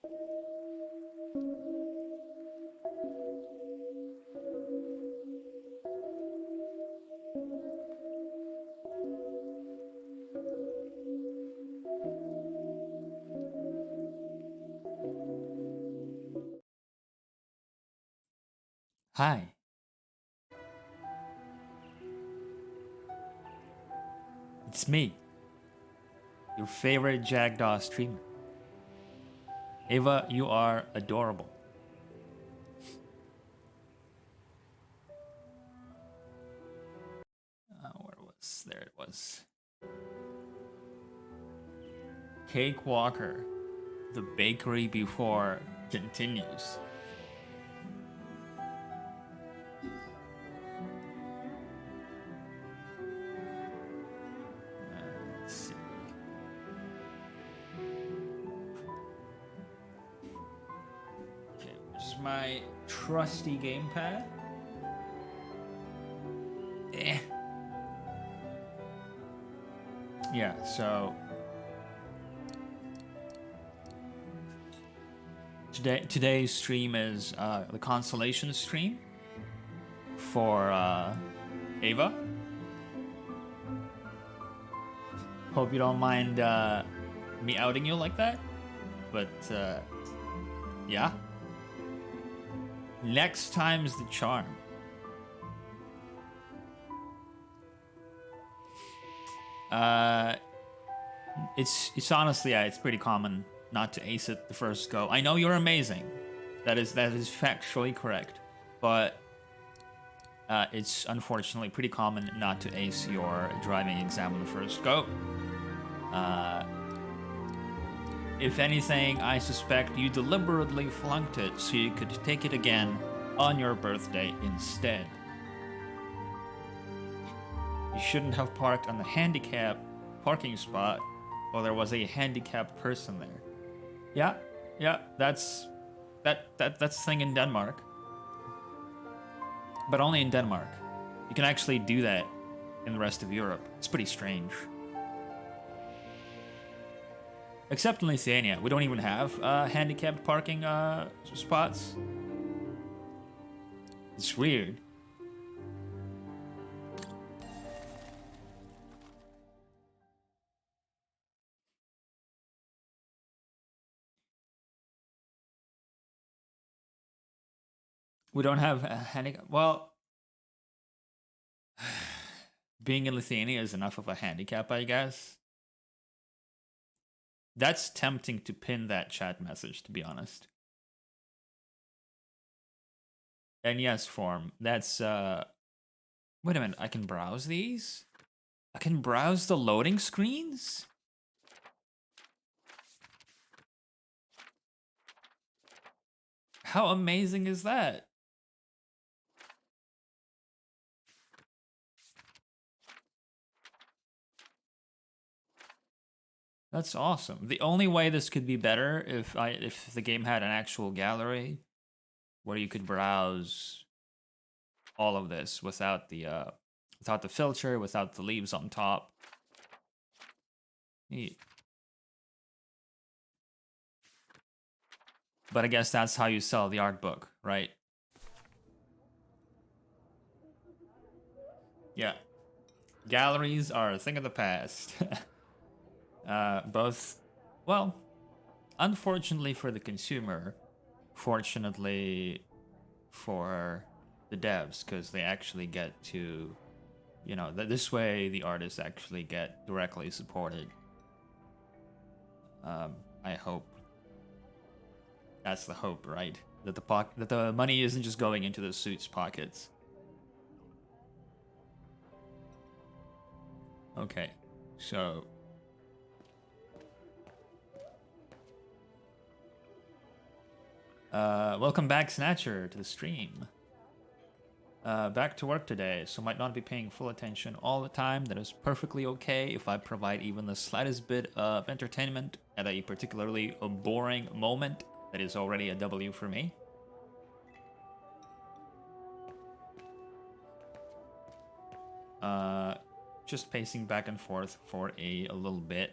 Hi, it's me, your favorite Jackdaw streamer. Ava, you are adorable. Where was there? It was Cake Walker. The bakery before continues. Let's see. Okay, this is my trusty gamepad. Eh. Yeah, so today's stream is the consolation stream for Ava. Hope you don't mind me outing you like that, but yeah. Next time's the charm. Uh, it's honestly, yeah, it's pretty common not to ace it the first go. I know you're amazing. That is factually correct, but it's unfortunately pretty common not to ace your driving exam on the first go. Uh, if anything, I suspect you deliberately flunked it so you could take it again on your birthday instead. You shouldn't have parked on the handicap parking spot while there was a handicapped person there. Yeah, yeah, that's that's the thing in Denmark. But only in Denmark. You can actually do that in the rest of Europe. It's pretty strange. Except in Lithuania, we don't even have handicapped parking spots. It's weird. We don't have a handicap. Well, being in Lithuania is enough of a handicap, I guess. That's tempting to pin that chat message, to be honest. And yes, form. That's wait a minute, I can browse these? I can browse the loading screens? How amazing is that? That's awesome. The only way this could be better if the game had an actual gallery where you could browse all of this without the filter, without the leaves on top. Neat. But I guess that's how you sell the art book, right? Yeah. Galleries are a thing of the past. Both, well, unfortunately for the consumer, fortunately for the devs, because they actually get to, this way the artists actually get directly supported. I hope that's the hope, right? That the money isn't just going into the suits' pockets. Okay, so welcome back, Snatcher, to the stream. Back to work today, so might not be paying full attention all the time. That is perfectly okay if I provide even the slightest bit of entertainment at a particularly boring moment. That is already a W for me. Just pacing back and forth for a little bit.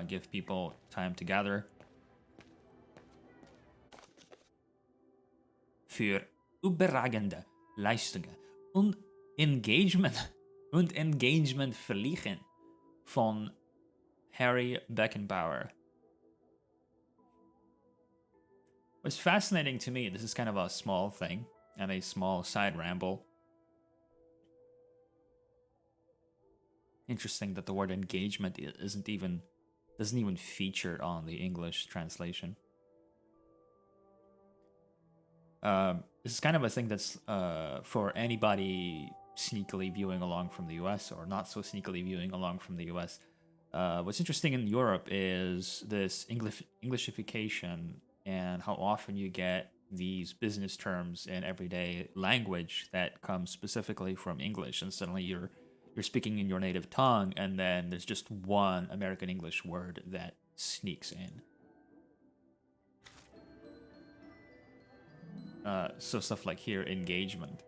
Give people time to gather. für überragende Leistungen und Engagement verliehen von Harry Beckenbauer. What's fascinating to me, this is kind of a small thing and a small side ramble. Interesting that the word engagement doesn't even feature on the English translation. This is kind of a thing that's for anybody sneakily viewing along from the US or not so sneakily viewing along from the US. What's interesting in Europe is this Englishification and how often you get these business terms in everyday language that come specifically from English, and suddenly you're speaking in your native tongue, and then there's just one American English word that sneaks in. So stuff like here, engagement.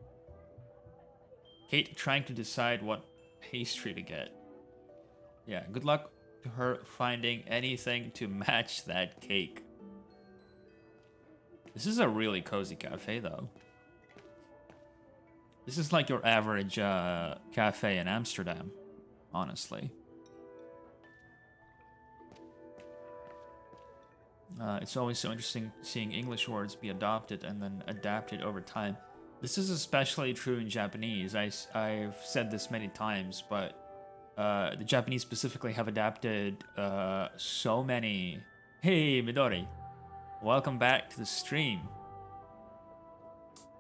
Kate trying to decide what pastry to get. Yeah, good luck to her finding anything to match that cake. This is a really cozy cafe, though. This is like your average cafe in Amsterdam, honestly. It's always so interesting seeing English words be adopted and then adapted over time. This is especially true in Japanese. I've said this many times, but the Japanese specifically have adapted so many... Hey, Midori. Welcome back to the stream.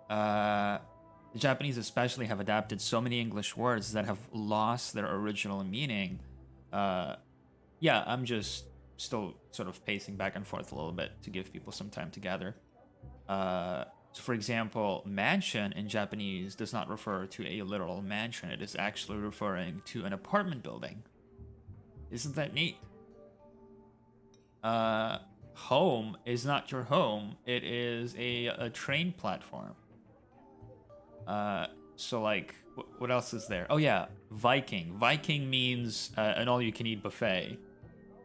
The Japanese especially have adapted so many English words that have lost their original meaning. Yeah, I'm just still sort of pacing back and forth a little bit to give people some time to gather. So for example, mansion in Japanese does not refer to a literal mansion. It is actually referring to an apartment building. Isn't that neat? Home is not your home. It is a train platform. So like, what else is there? Oh yeah, Viking. Viking means an all-you-can-eat buffet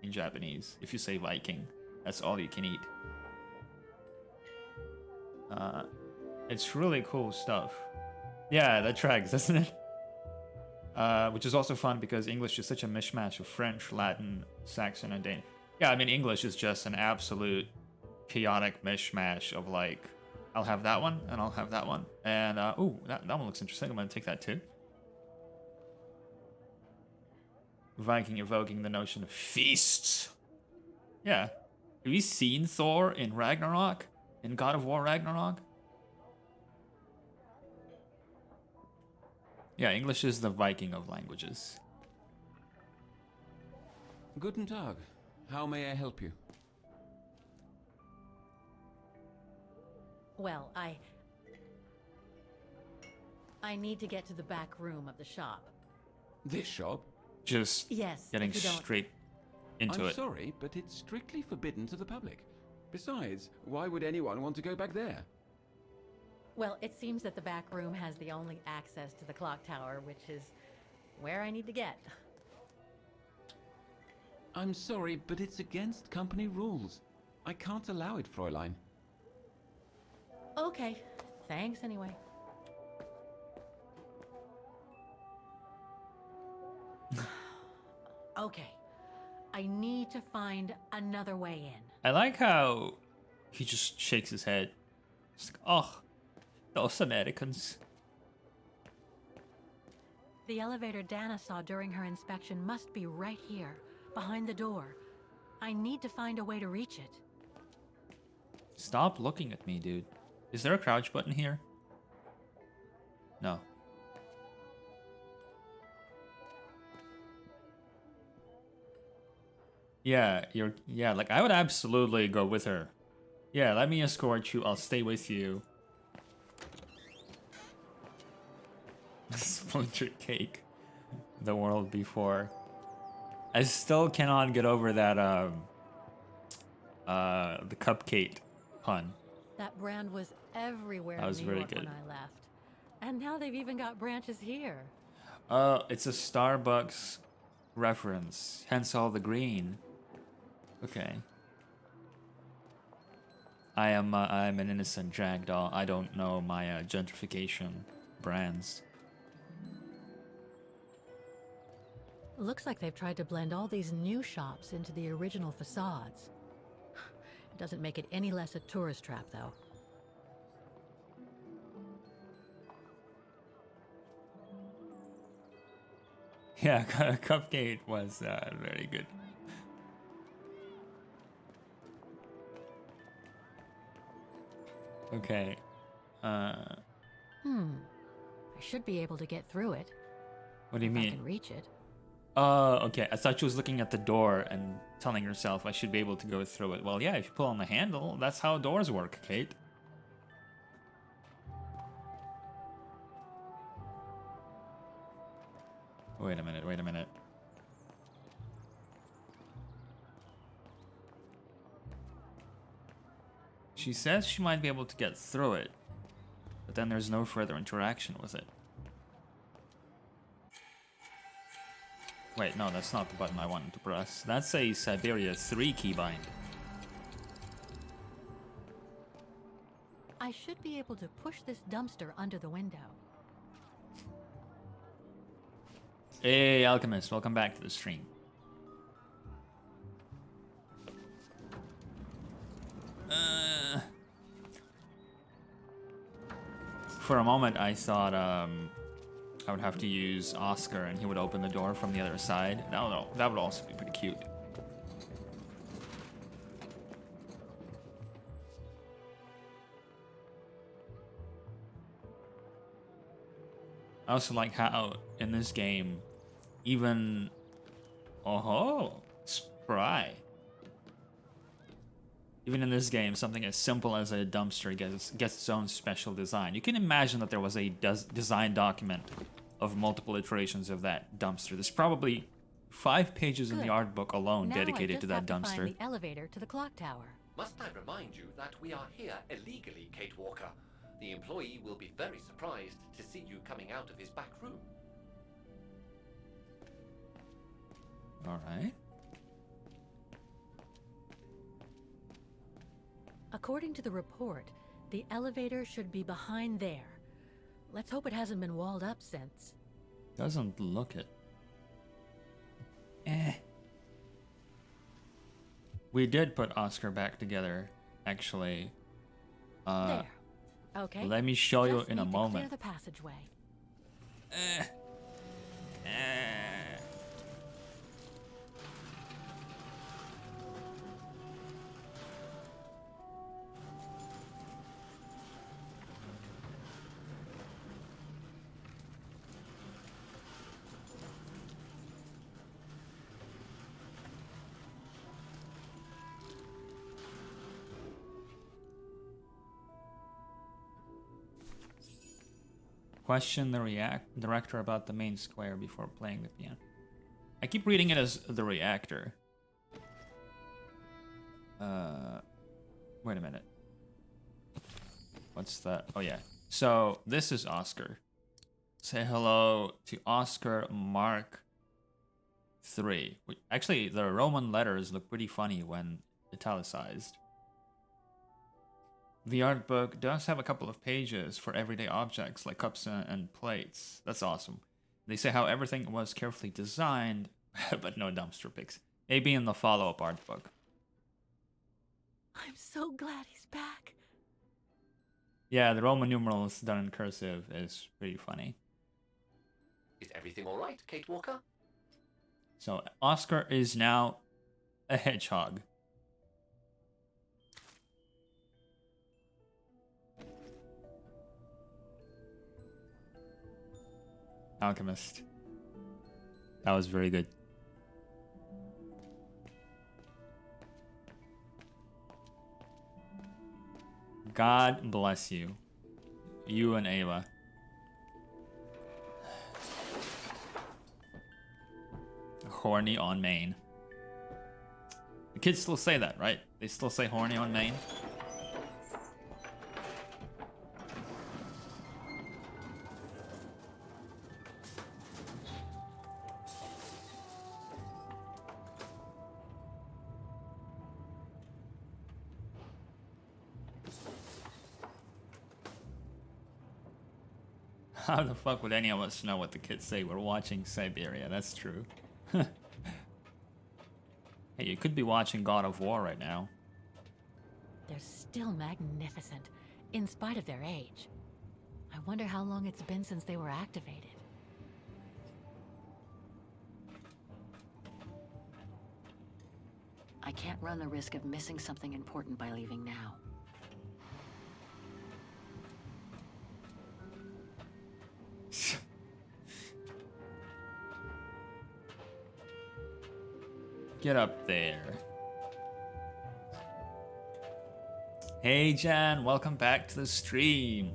in Japanese. If you say Viking, that's all you can eat. It's really cool stuff. Yeah, that tracks, doesn't it? Which is also fun because English is such a mishmash of French, Latin, Saxon, and Danish. Yeah, I mean, English is just an absolute chaotic mishmash of like, I'll have that one, and I'll have that one. And, ooh, that one looks interesting. I'm gonna take that too. Viking evoking the notion of feasts. Yeah. Have you seen Thor in Ragnarok? In God of War Ragnarok? Yeah, English is the Viking of languages. Guten Tag. How may I help you? Well, I need to get to the back room of the shop. This shop? Just Yes, getting if you don't- straight into I'm it. sorry, but it's strictly forbidden to the public. Besides, why would anyone want to go back there? Well, it seems that the back room has the only access to the clock tower, which is where I need to get. I'm sorry, but it's against company rules. I can't allow it, Fräulein. Okay, thanks anyway. Okay, I need to find another way in. I like how he just shakes his head. It's like, oh, those Americans. The elevator Dana saw during her inspection must be right here, behind the door. I need to find a way to reach it. Stop looking at me, dude. Is there a crouch button here? No. Yeah, like I would absolutely go with her. Yeah, let me escort you. I'll stay with you. Splintered cake. The world before. I still cannot get over that the cupcake pun. That brand was everywhere That was in New very York good. when I left. And now they've even got branches here. It's a Starbucks reference, hence all the green. Okay. I'm an innocent Jackdaw. I don't know my gentrification brands. Looks like they've tried to blend all these new shops into the original facades. It doesn't make it any less a tourist trap, though. Yeah, Cupcake was very good. Okay. I should be able to get through it. What do you if I mean? can reach it. Okay. I thought she was looking at the door and telling herself I should be able to go through it. Well, yeah, if you pull on the handle, that's how doors work, Kate. Wait a minute, wait a minute. She says she might be able to get through it, but then there's no further interaction with it. Wait, no, that's not the button I wanted to press. That's a Syberia 3 keybind. I should be able to push this dumpster under the window. Hey, Alchemist, welcome back to the stream. For a moment, I thought I would have to use Oscar and he would open the door from the other side. No, that would also be pretty cute. I also like how in this game, even spry. Even in this game, something as simple as a dumpster gets its own special design. You can imagine that there was a design document of multiple iterations of that dumpster. There's probably 5 pages in the Good. art book alone Now dedicated I just to that have to dumpster. find the elevator to the clock tower. Must I remind you that we are here illegally, Kate Walker? The employee will be very surprised to see you coming out of his back room. All right. According to the report, the elevator should be behind there. Let's hope it hasn't been walled up since. Doesn't look it. We did put Oscar back together, actually. There. Okay. Let me show you Just in a need to moment. clear the passageway. Question the director about the main square before playing the piano. I keep reading it as the reactor. Wait a minute. What's that? Oh yeah. So this is Oscar. Say hello to Oscar Mark III. Actually, the Roman letters look pretty funny when italicized. The art book does have a couple of pages for everyday objects like cups and plates. That's awesome. They say how everything was carefully designed, but no dumpster pics. Maybe in the follow-up art book. I'm so glad he's back. Yeah, the Roman numerals done in cursive is pretty funny. Is everything all right, Kate Walker? So Oscar is now a hedgehog. Alchemist. That was very good. God bless you. You and Ava. Horny on main. The kids still say that, right? They still say horny on main? How the fuck would any of us know what the kids say? We're watching Syberia. That's true. Hey, you could be watching God of War right now. They're still magnificent, in spite of their age. I wonder how long it's been since they were activated. I can't run the risk of missing something important by leaving now. Get up there. Hey Jan, welcome back to the stream.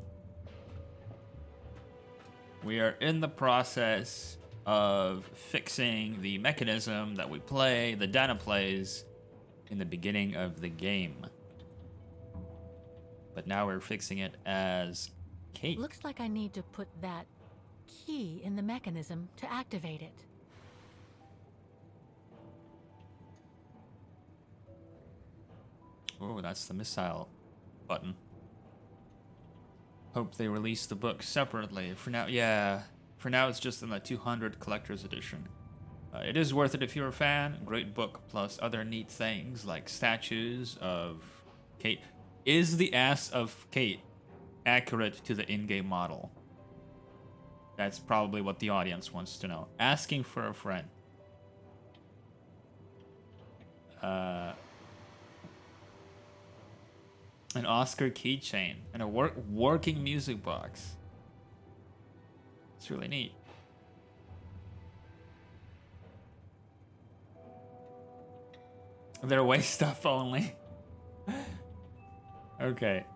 We are in the process of fixing the mechanism that we play, the Dana plays, in the beginning of the game. But now we're fixing it as Kate. Looks like I need to put that key in the mechanism to activate it. Oh, that's the missile button. Hope they release the book separately. For now, yeah. For now, it's just in the 200 collector's edition. It is worth it if you're a fan. Great book, plus other neat things like statues of Kate. Is the ass of Kate accurate to the in-game model? That's probably what the audience wants to know. Asking for a friend. An Oscar keychain and a working music box. It's really neat. They're waste stuff only. Okay.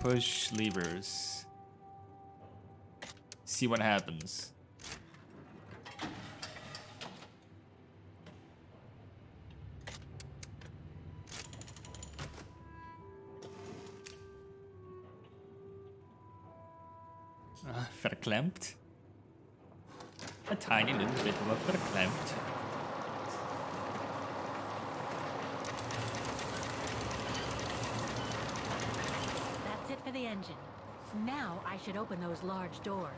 Push levers. See what happens. Verklempt. A tiny little bit of a verklempt. That's it for the engine. Now I should open those large doors.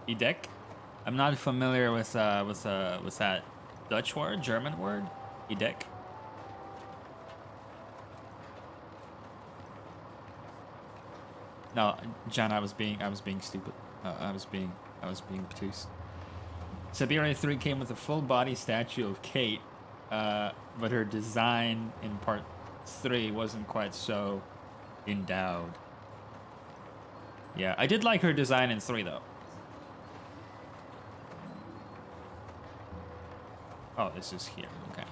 Edek? I'm not familiar with that Dutch word, German word. Edek. No, John, I was being stupid. I was being obtuse. Syberia 3 came with a full body statue of Kate, but her design in part 3 wasn't quite so endowed. Yeah, I did like her design in 3 though. Oh, this is here. Okay.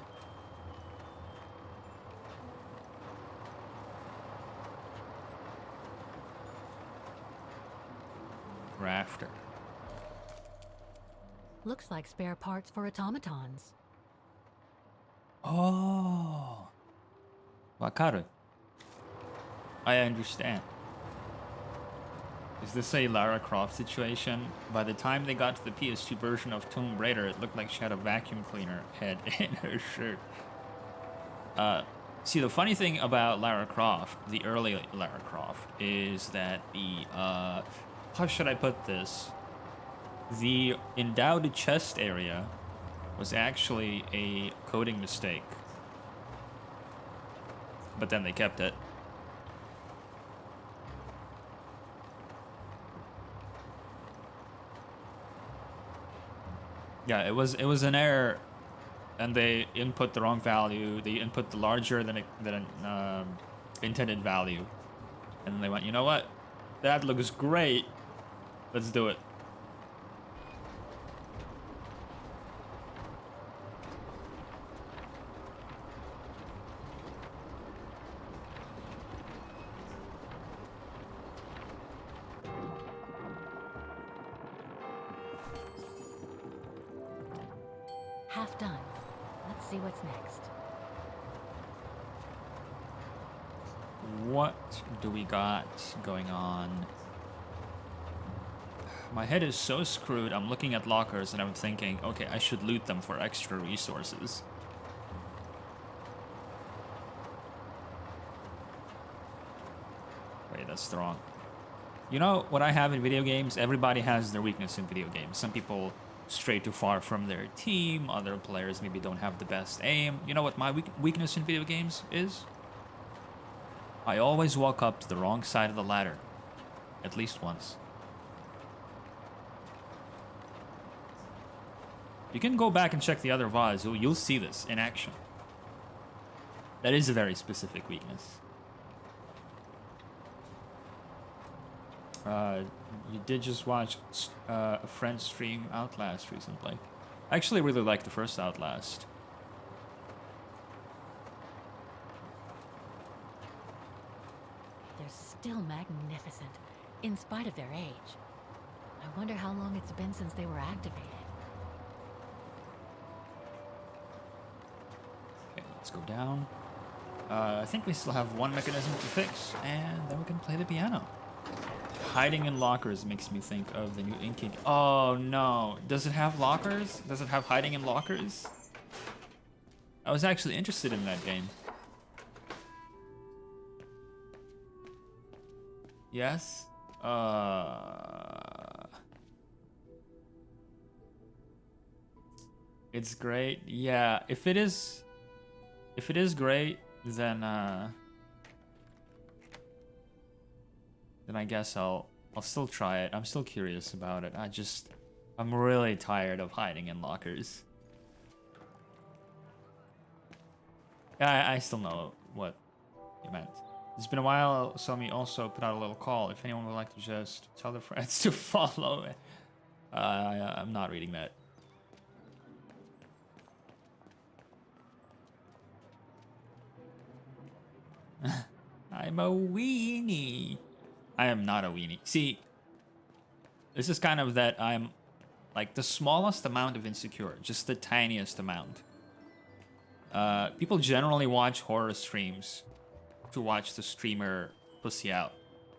Rafter. Looks like spare parts for automatons. Oh. Wakaru. I understand. Is this a Lara Croft situation? By the time they got to the PS2 version of Tomb Raider, it looked like she had a vacuum cleaner head in her shirt. See, the funny thing about Lara Croft, the early Lara Croft, is that the, how should I put this? The endowed chest area was actually a coding mistake. But then they kept it. Yeah, it was an error, and they input the wrong value. They input the larger than intended value, and then they went, you know what? That looks great. Let's do it. Half done. Let's see what's next. What do we got going on? My head is so screwed. I'm looking at lockers and I'm thinking, okay, I should loot them for extra resources. Okay, that's strong. You know what I have in video games? Everybody has their weakness in video games. Some people stray too far from their team. Other players maybe don't have the best aim. You know what my weakness in video games is? I always walk up to the wrong side of the ladder. At least once. You can go back and check the other VODs. You'll see this in action. That is a very specific weakness. You did just watch a friend stream Outlast recently. I actually really liked the first Outlast. They're still magnificent, in spite of their age. I wonder how long it's been since they were activated. Okay, let's go down. I think we still have one mechanism to fix, and then we can play the piano. Hiding in lockers makes me think of the new Inky. Oh no, does it have lockers? Does it have hiding in lockers? I was actually interested in that game. Yes? It's great. Yeah, if it is great, then I guess I'll still try it. I'm still curious about it. I'm really tired of hiding in lockers. Yeah, I still know what you meant. It's been a while, so me also put out a little call. If anyone would like to just tell their friends to follow it. I'm not reading that. I'm a weenie. I am not a weenie. See, this is kind of that I'm like the smallest amount of insecure, just the tiniest amount. People generally watch horror streams to watch the streamer pussy out,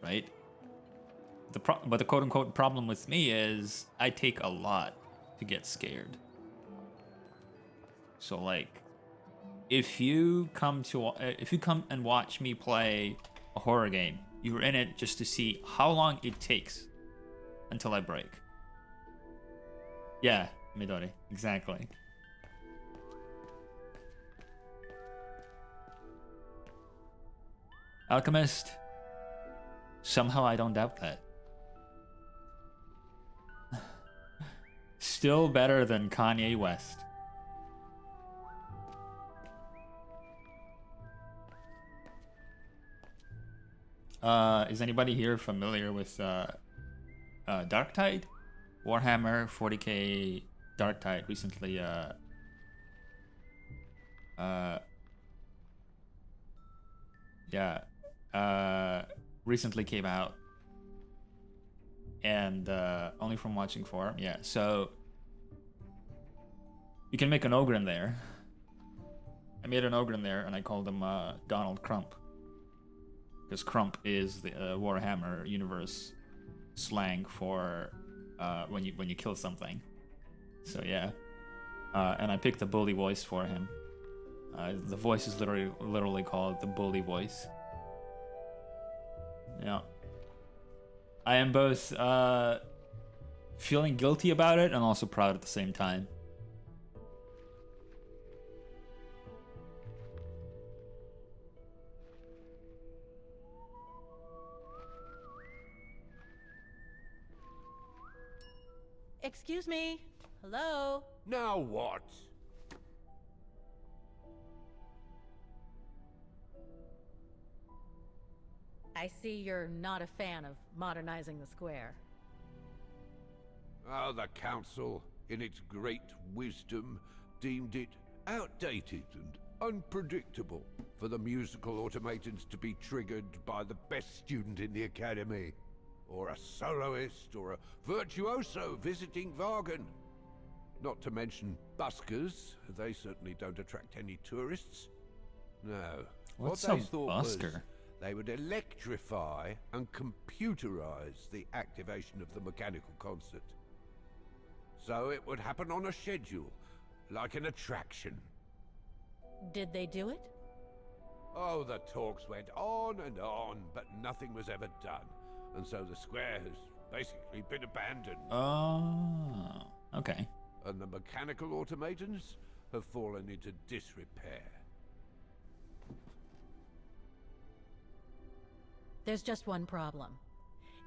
right? But the quote-unquote problem with me is I take a lot to get scared. So like, if you come and watch me play a horror game, you're in it just to see how long it takes until I break. Yeah, Midori, exactly. Alchemist, somehow I don't doubt that. Still better than Kanye West. Is anybody here familiar with Darktide? Warhammer 40k Darktide recently recently came out, and only from watching forum. Yeah, so you can make an ogre in there. I made an ogre in there, and I called him Donald Crump, because Crump is the Warhammer universe slang for when you kill something. So yeah, and I picked the bully voice for him. The voice is literally called the bully voice. Yeah. I am both feeling guilty about it and also proud at the same time. Excuse me. Hello? Now what? I see you're not a fan of modernizing the square. The council, in its great wisdom, deemed it outdated and unpredictable for the musical automatons to be triggered by the best student in the academy, or a soloist, or a virtuoso visiting Vargan. Not to mention buskers. They certainly don't attract any tourists. No. What's what a they thought busker? was they would electrify and computerize the activation of the mechanical concert. So it would happen on a schedule, like an attraction. Did they do it? Oh, the talks went on, but nothing was ever done. And so the square has basically been abandoned. Oh, okay. And the mechanical automatons have fallen into disrepair. There's just one problem.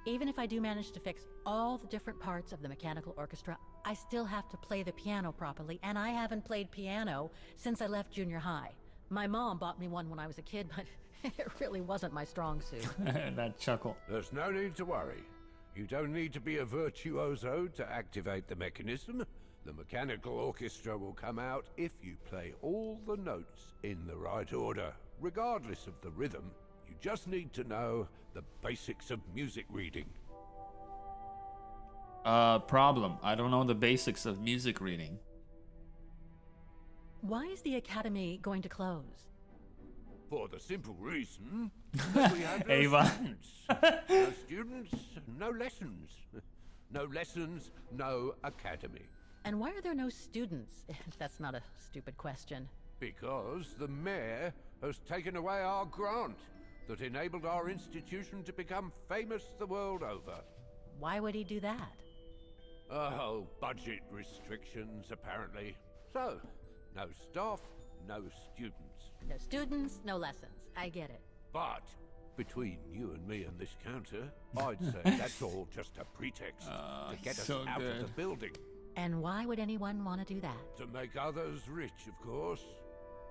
Even if I do manage to fix all the different parts of the mechanical orchestra, I still have to play the piano properly, and I haven't played piano since I left junior high. My mom bought me one when I was a kid, but it really wasn't my strong suit. That chuckle. There's no need to worry. You don't need to be a virtuoso to activate the mechanism. The mechanical orchestra will come out if you play all the notes in the right order, regardless of the rhythm. You just need to know the basics of music reading. Problem. I don't know the basics of music reading. Why is the academy going to close? For the simple reason that we have no Ava. students. No students, no lessons. No lessons, no academy. And why are there no students? That's not a stupid question. Because the mayor has taken away our grant that enabled our institution to become famous the world over. Why would he do that? Oh, budget restrictions, apparently. So, no staff, no students. No students, no lessons. I get it. But, between you and me and this counter, I'd say that's all just a pretext to get us so out good. of the building. And why would anyone want to do that? To make others rich, of course.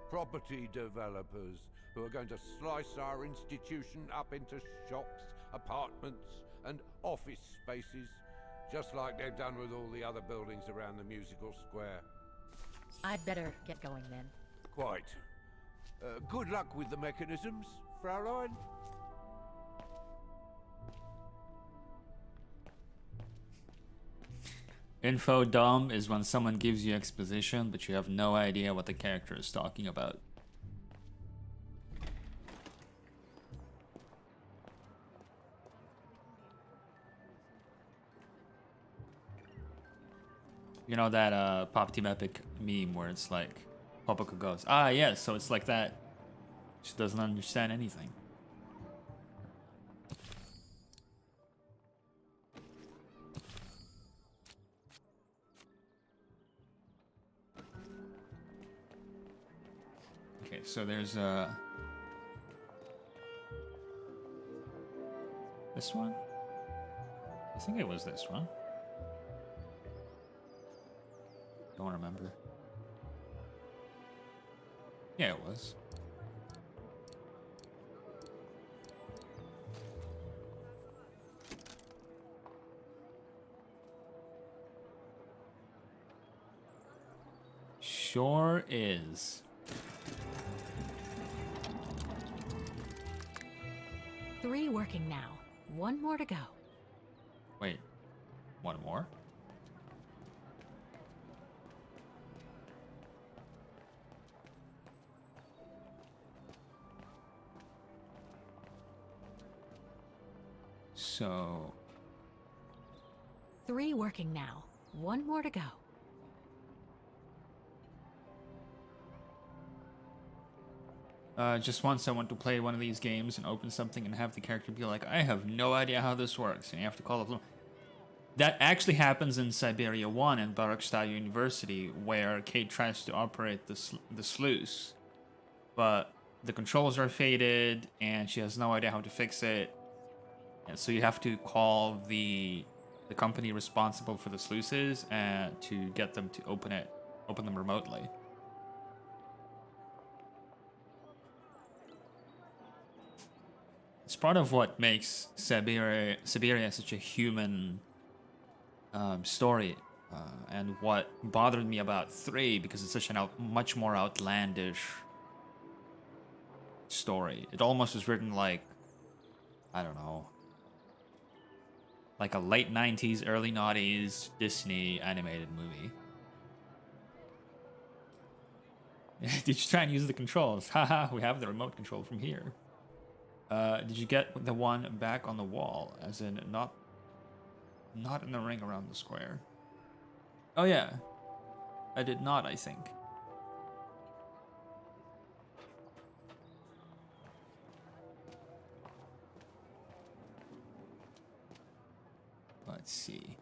Property developers who are going to slice our institution up into shops, apartments, and office spaces, just like they've done with all the other buildings around the musical square. I'd better get going then. Quite. Good luck with the mechanisms, Fraulein. Info dumb is when someone gives you exposition, but you have no idea what the character is talking about. You know that Pop Team Epic meme where it's like Popoka goes, ah yes, so it's like that. She doesn't understand anything. Okay, so there's this one? I think it was this one. Don't remember. Yeah, it was. Sure is. 3 working now. 1 more to go. Wait, one more? So 3 working now. 1 more to go. just once I want to play one of these games and open something and have the character be like, I have no idea how this works, and you have to call up. That actually happens in Syberia 1 and Baruchstadt University, where Kate tries to operate the sluice, but the controls are faded and she has no idea how to fix it. And so you have to call the company responsible for the sluices and to get them to open them remotely. It's part of what makes Syberia such a human story, and what bothered me about 3, because it's such a much more outlandish story. It almost was written like, I don't know, like a late 90s, early 90s Disney animated movie. Did you try and use the controls? Haha, we have the remote control from here. Did you get the one back on the wall? As in, not in the ring around the square. Oh yeah. I did not, I think. Let's see.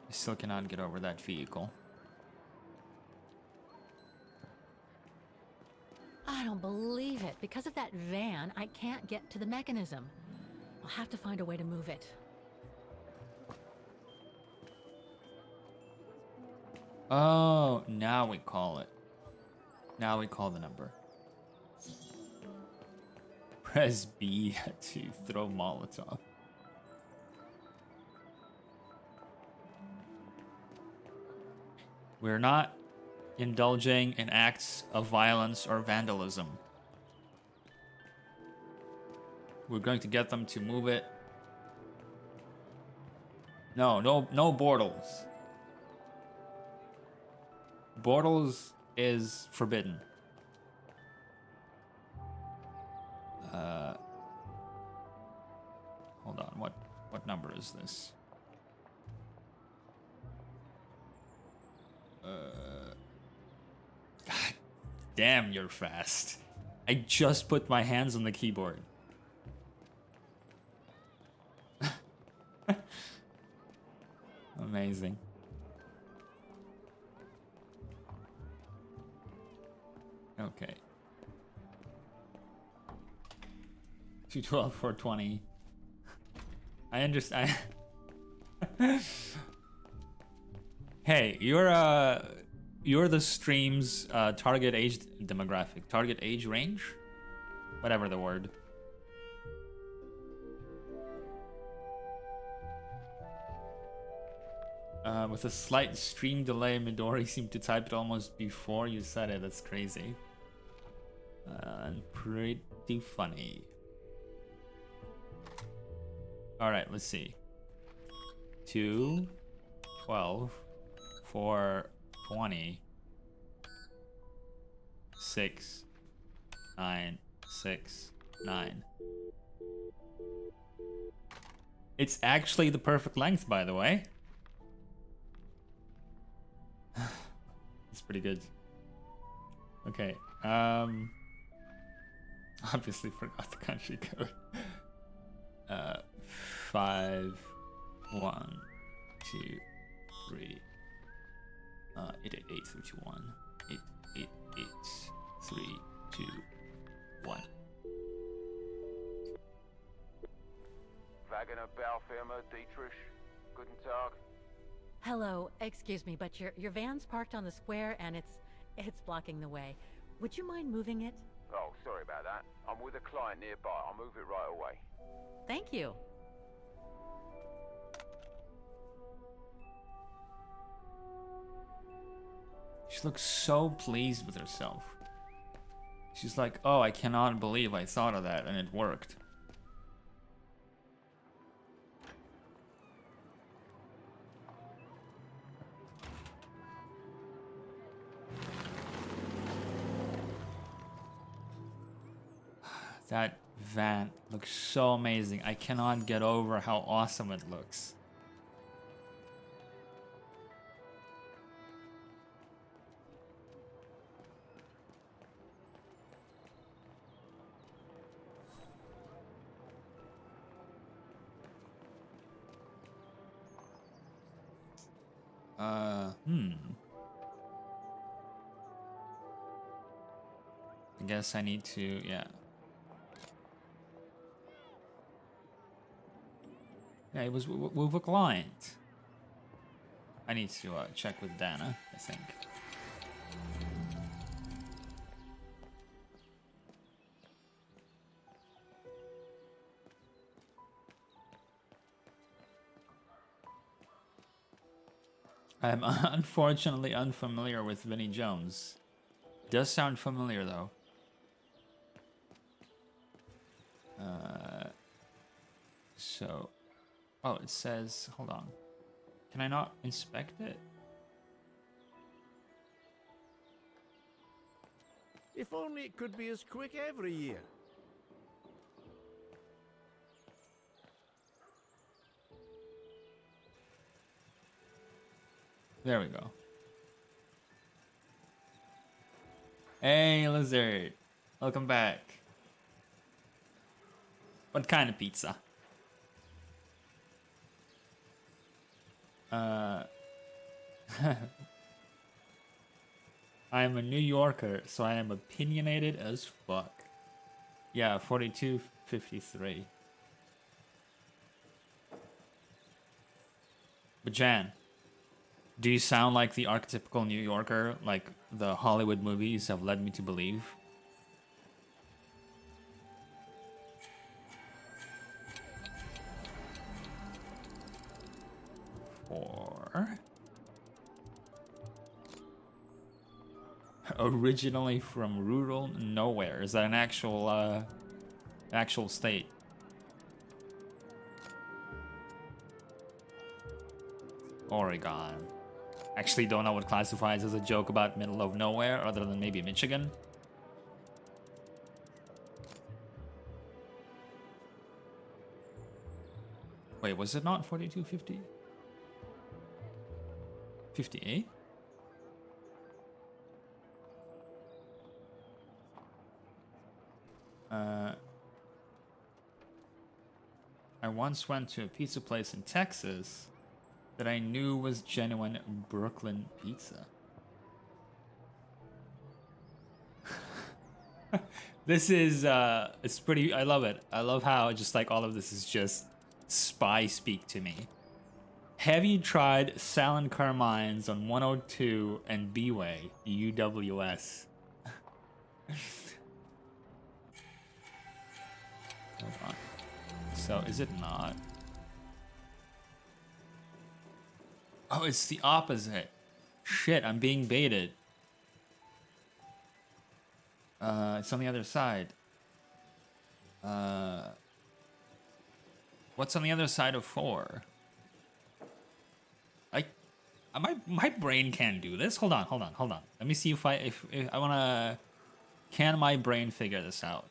I still cannot get over that vehicle. I don't believe it. Because of that van, I can't get to the mechanism. I'll have to find a way to move it. Oh, now we call it. Now we call the number. Press B to throw Molotov. We're not indulging in acts of violence or vandalism. We're going to get them to move it. No Bortles. Bortles is forbidden. Hold on, what number is this? God damn, you're fast. I just put my hands on the keyboard. Amazing. Okay. 212, 420. I understand. Hey, you're the stream's target age demographic, target age range, whatever the word. With a slight stream delay, Midori seemed to type it almost before you said it. That's crazy. And pretty funny. All right, let's see. 2, 12, 4, 20, 6, 9, 6, 9. It's actually the perfect length, by the way. It's pretty good. Okay. Obviously forgot the country code. 5, 1, 2, 3. 888 888 3, 2, 1. Wagner Baufirma, Dietrich. Guten Tag. Hello, excuse me, but your van's parked on the square and it's blocking the way. Would you mind moving it? Oh, sorry about that. I'm with a client nearby. I'll move it right away. Thank you. She looks so pleased with herself. She's like, oh, I cannot believe I thought of that and it worked. That van looks so amazing. I cannot get over how awesome it looks. I guess I need to, yeah. Yeah, it was with a client. I need to check with Dana, I think. I'm unfortunately unfamiliar with Vinnie Jones. Does sound familiar though. So, oh, it says, hold on. Can I not inspect it? If only it could be as quick every year. There we go. Hey, Lizard. Welcome back. What kind of pizza? I am a New Yorker, so I am opinionated as fuck. Yeah, 4253. But Jan, do you sound like the archetypical New Yorker, like the Hollywood movies have led me to believe? Or originally from rural nowhere. Is that an actual state? Oregon. Actually don't know what classifies as a joke about middle of nowhere other than maybe Michigan. Wait, was it not 4250? 58? I once went to a pizza place in Texas that I knew was genuine Brooklyn pizza. This is, it's pretty, I love it. I love how just like all of this is just spy speak to me. Have you tried Salon Carmine's on 102 and B-Way, UWS? Hold on. So, is it not? Oh, it's the opposite. Shit, I'm being baited. It's on the other side. What's on the other side of 4? My brain can't do this. Hold on. Let me see if I wanna. Can my brain figure this out?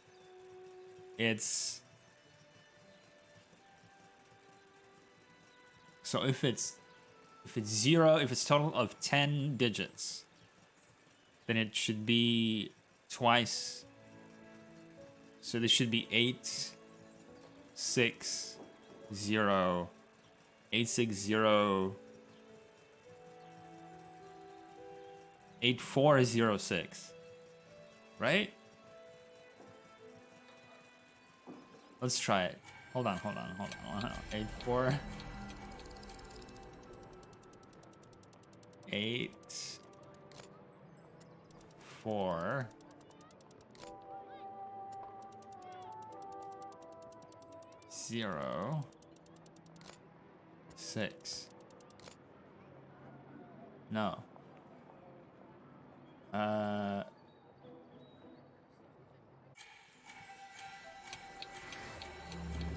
It's. So if it's 0, if it's total of 10 digits, then it should be twice. So this should be 8, 6, 0, 8, 6, 0, 8, 4, 0, 6. Right? Let's try it. Hold on. 8, 4. 8, 4, 0, 6. No. The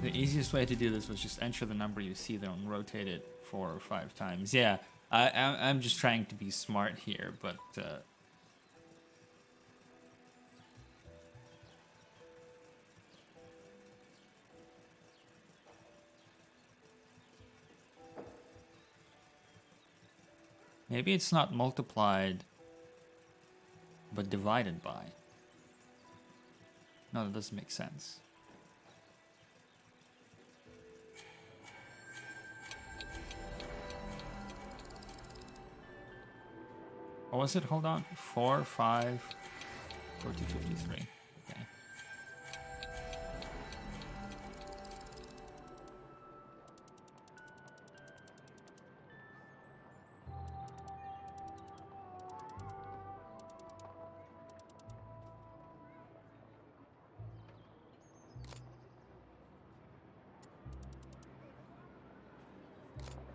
easiest way to do this was just enter the number you see there and rotate it 4 or 5 times. Yeah, I'm just trying to be smart here, but maybe it's not multiplied, but divided by. No, that doesn't make sense. What was it? Hold on. 4, 5, 4253. Okay.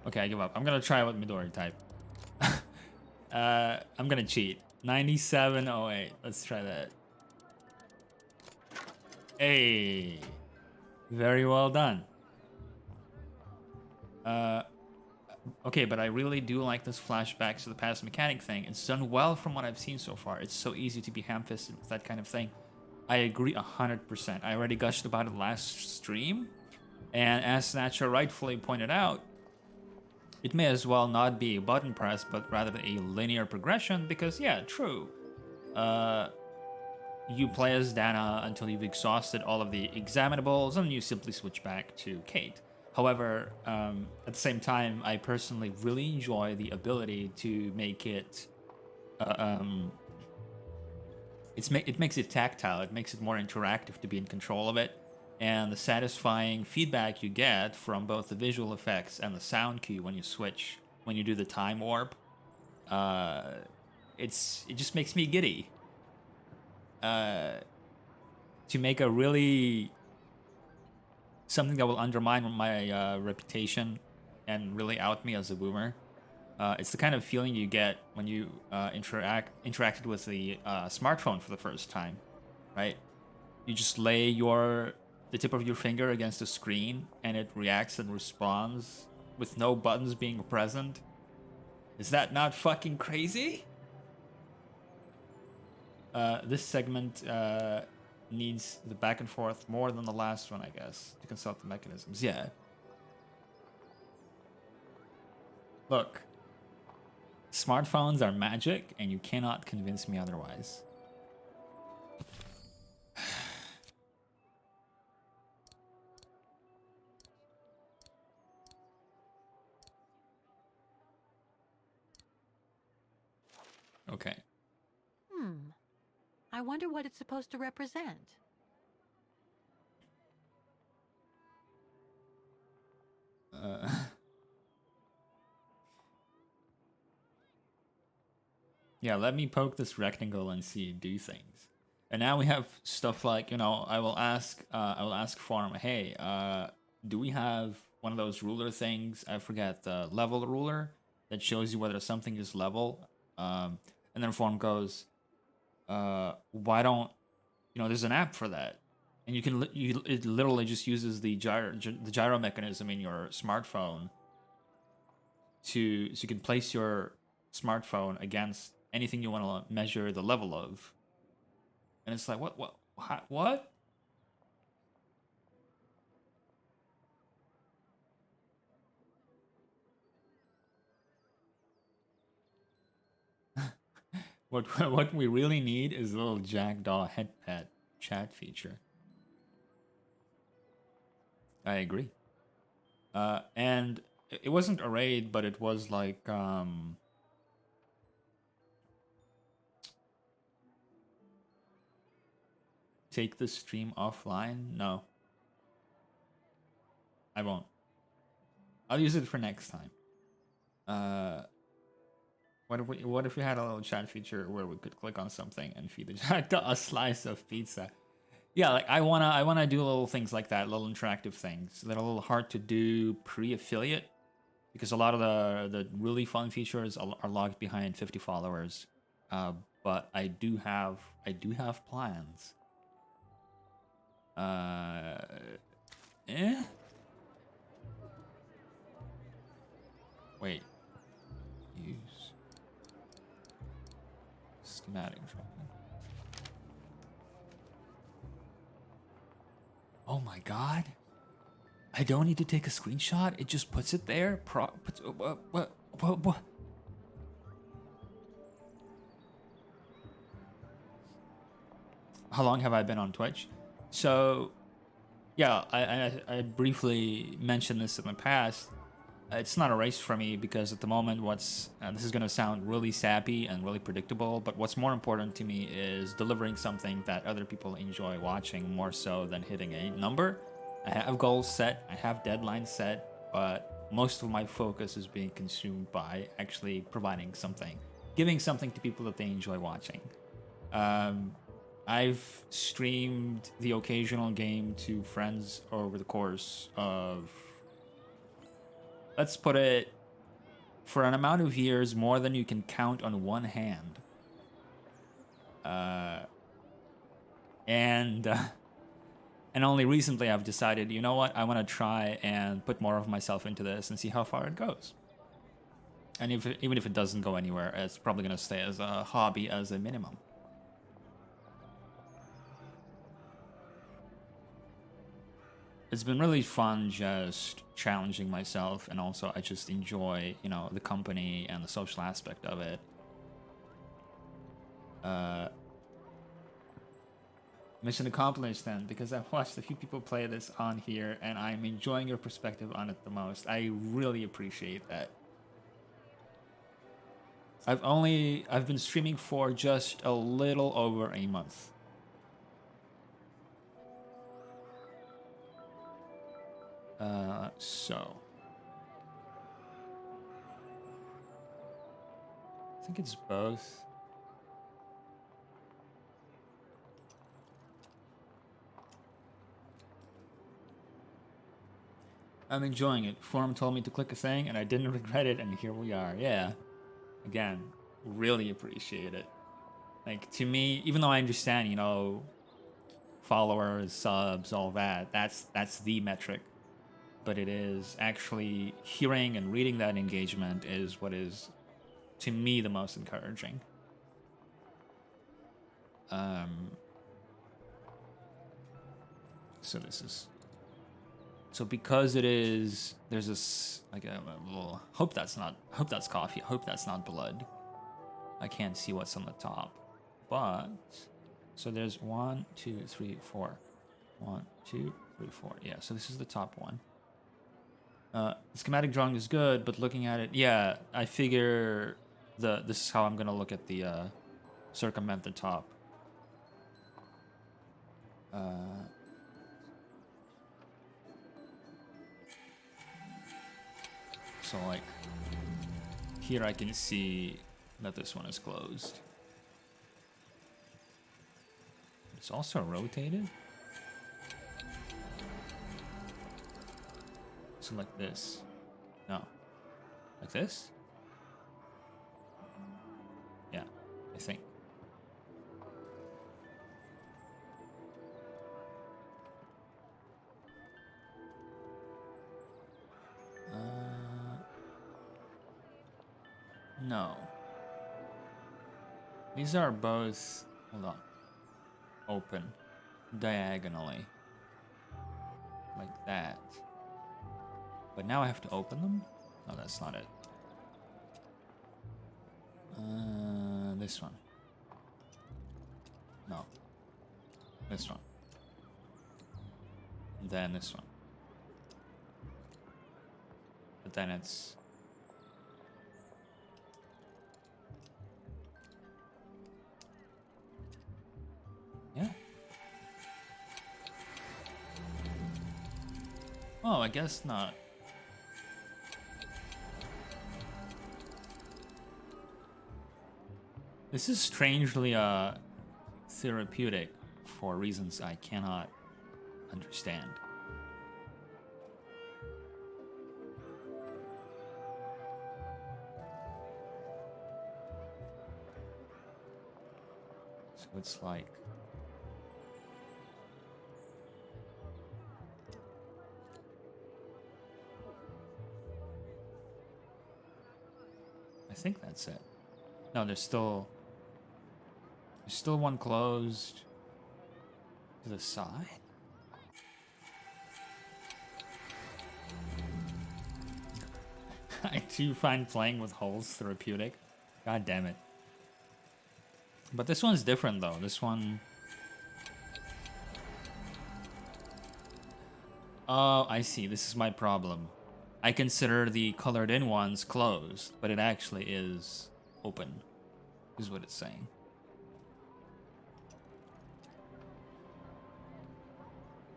Okay, I give up. I'm gonna try what Midori type. I'm gonna cheat. 9708. Let's try that. Hey, very well done. Okay, but I really do like this flashbacks to the past mechanic thing. It's done well from what I've seen so far. It's so easy to be ham-fisted with that kind of thing. I agree 100%. I already gushed about it last stream, and as Snatcher rightfully pointed out, it may as well not be a button press, but rather a linear progression, because, yeah, true. you play as Dana until you've exhausted all of the examinables, and you simply switch back to Kate. However, at the same time, I personally really enjoy the ability to make it. It makes it tactile. It makes it more interactive to be in control of it, and the satisfying feedback you get from both the visual effects and the sound cue when you switch, when you do the time warp, it just makes me giddy. To make a really something that will undermine my reputation and really out me as a boomer. It's the kind of feeling you get when you interacted with the smartphone for the first time, right? You just lay the tip of your finger against the screen, and it reacts and responds with no buttons being present. Is that not fucking crazy? This segment needs the back and forth more than the last one, I guess, to consult the mechanisms. Yeah. Look, smartphones are magic, and you cannot convince me otherwise. Okay. I wonder what it's supposed to represent. Yeah, let me poke this rectangle and see it do things. And now we have stuff like, I will ask Form, hey, do we have one of those ruler things? I forget, the level ruler that shows you whether something is level. And then Form goes, why don't, there's an app for that. And it literally just uses the gyro mechanism in your smartphone so you can place your smartphone against anything you want to measure the level of. And it's like, what? What we really need is a little Jackdaw headpad chat feature. I agree. And it wasn't a raid, but it was like take the stream offline. No, I won't. I'll use it for next time. What if we had a little chat feature where we could click on something and feed the Jackdaw a slice of pizza? Yeah, like I wanna do little things like that, little interactive things that are a little hard to do pre-affiliate, because a lot of the really fun features are locked behind 50 followers. But I do have plans. Wait. Use schematic drawing. Oh my god. I don't need to take a screenshot. It just puts it there. What? How long have I been on Twitch? So, yeah, I briefly mentioned this in the past. It's not a race for me because at the moment, this is going to sound really sappy and really predictable, but what's more important to me is delivering something that other people enjoy watching more so than hitting a number. I have goals set, I have deadlines set, but most of my focus is being consumed by actually providing something, giving something to people that they enjoy watching. I've streamed the occasional game to friends over the course of, let's put it, for an amount of years more than you can count on one hand. And only recently I've decided, you know what, I want to try and put more of myself into this and see how far it goes. And even if it doesn't go anywhere, it's probably going to stay as a hobby as a minimum. It's been really fun just challenging myself, and also I just enjoy, the company and the social aspect of it. Mission accomplished then, because I've watched a few people play this on here and I'm enjoying your perspective on it the most. I really appreciate that. I've been streaming for just a little over a month. So I think it's both. I'm enjoying it. Forum told me to click a thing and I didn't regret it, and here we are. Yeah. Again, really appreciate it. Like, to me, even though I understand, you know, followers, subs, all that, that's the metric. But it is actually hearing and reading that engagement is what is, to me, the most encouraging. So this is... So because it is, there's this, like a little, hope that's coffee, hope that's not blood. I can't see what's on the top. But, so there's 1, 2, 3, 4. 1, 2, 3, 4. Yeah, so this is the top one. The schematic drawing is good, but looking at it, yeah, I figure this is how I'm gonna look at the circumvent the top. So like, here I can see that this one is closed. It's also rotated. So like this. No. Like this? Yeah, I think. No. These are both, hold on, open diagonally. Like that. But now I have to open them? No, that's not it. This one. No. This one. And then this one. But then it's... Yeah. Oh, I guess not. This is strangely therapeutic for reasons I cannot understand. So it's like... I think that's it. No, there's still one closed to the side. I do find playing with holes therapeutic. God damn it. But this one's different though. This one... Oh, I see. This is my problem. I consider the colored in ones closed, but it actually is open, is what it's saying.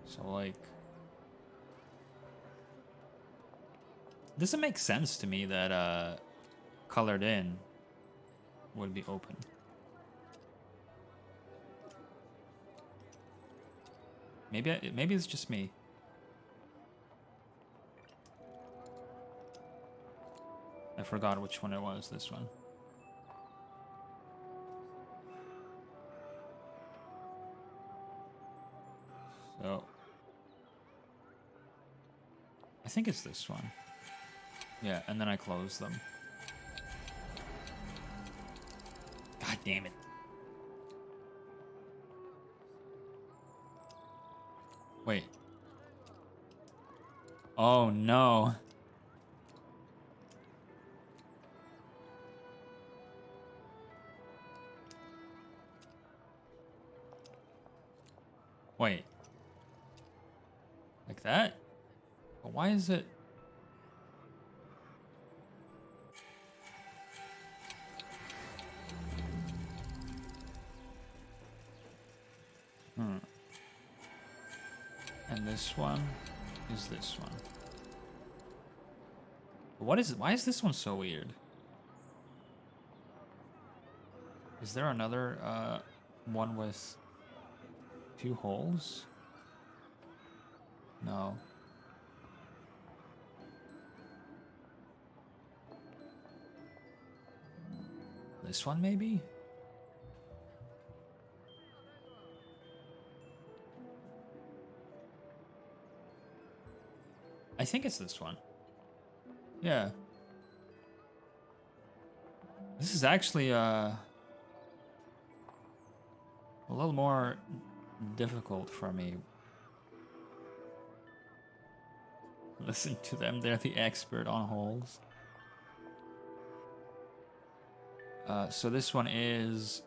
So like... Doesn't make sense to me that colored in would be open. Maybe it's just me. I forgot which one it was, this one. So I think it's this one. Yeah, and then I close them. God damn it. Wait. Oh no. Wait. Like that? But why is it... And this one is this one. What is it? Why is this one so weird? Is there another one with 2 holes? No. This one maybe? I think it's this one. Yeah. This is actually a little more difficult for me. Listen to them, they're the expert on holes. So this one is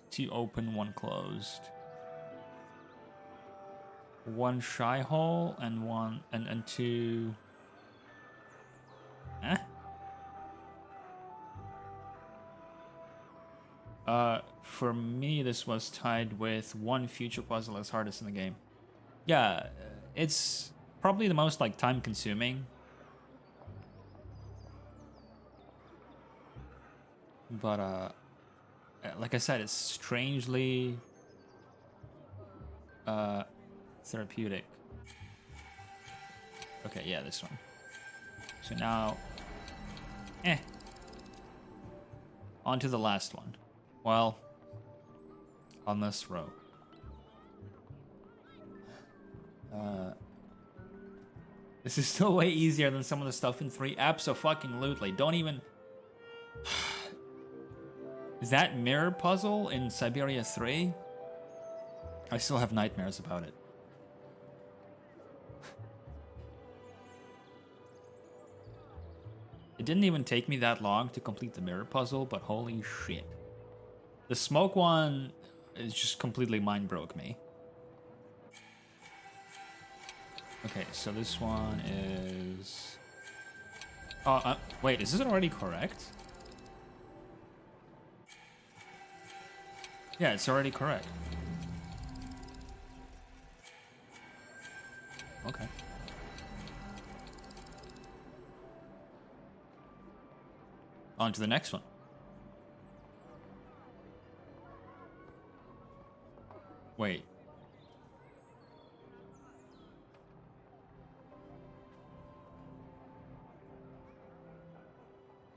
2 open, 1 closed. 1 shy hole and 1 and 2. Eh? For me, this was tied with 1 future puzzle as hardest in the game. Yeah, it's probably the most like time consuming. But like I said, it's strangely therapeutic. Okay, yeah, this one. So now, on to the last one. Well, on this row. This is still way easier than some of the stuff in 3. Abso-fucking-lutely. Don't even... Is that mirror puzzle in Syberia 3? I still have nightmares about it. It didn't even take me that long to complete the mirror puzzle, but holy shit. The smoke one is just completely mind broke me. Okay, so this one is... Oh, wait, is this already correct? Yeah, it's already correct. Okay. On to the next one. Wait.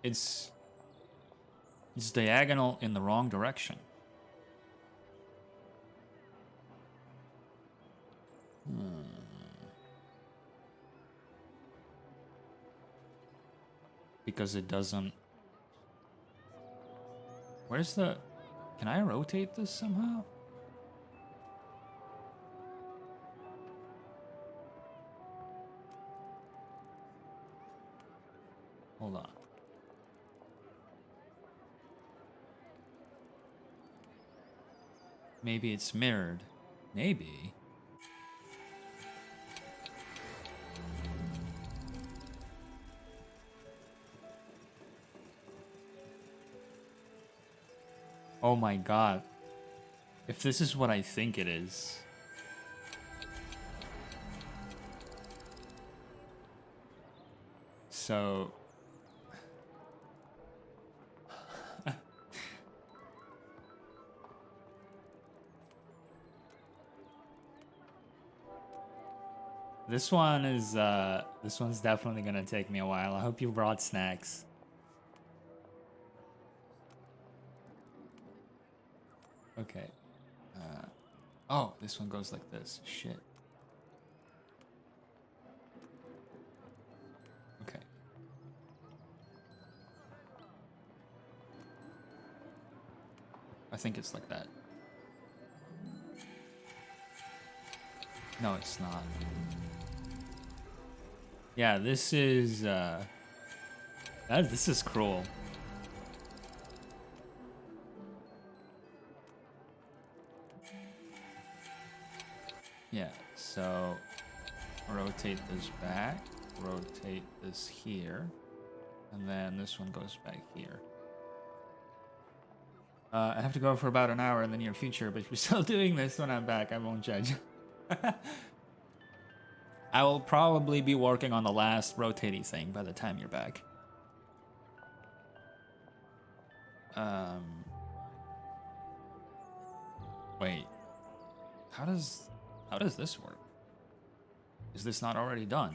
It's diagonal in the wrong direction. Because it doesn't... Where's the... Can I rotate this somehow? Hold on. Maybe it's mirrored. Maybe. Oh my god. If this is what I think it is. So... This one's definitely gonna take me a while. I hope you brought snacks. Okay. Oh, this one goes like this. Shit. Okay. I think it's like that. No, it's not. Yeah, this is this is cruel. Yeah, so rotate this back, rotate this here, and then this one goes back here. I have to go for about an hour in the near future, but if you're still doing this when I'm back, I won't judge. I will probably be working on the last rotating thing by the time you're back. Wait. How does this work? Is this not already done?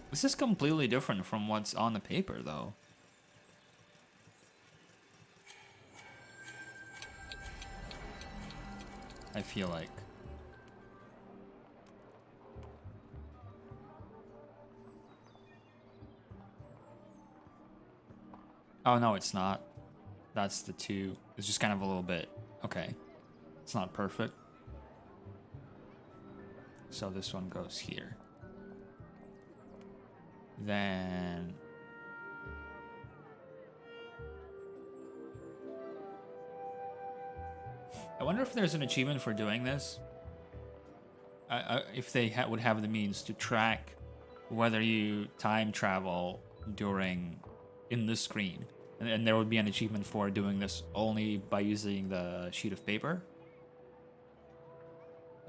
This is completely different from what's on the paper, though. I feel like. Oh, no, it's not. That's the two. It's just kind of a little bit. Okay. It's not perfect. So this one goes here. Then... I wonder if there's an achievement for doing this. If they would have the means to track whether you time travel in this screen. And there would be an achievement for doing this only by using the sheet of paper.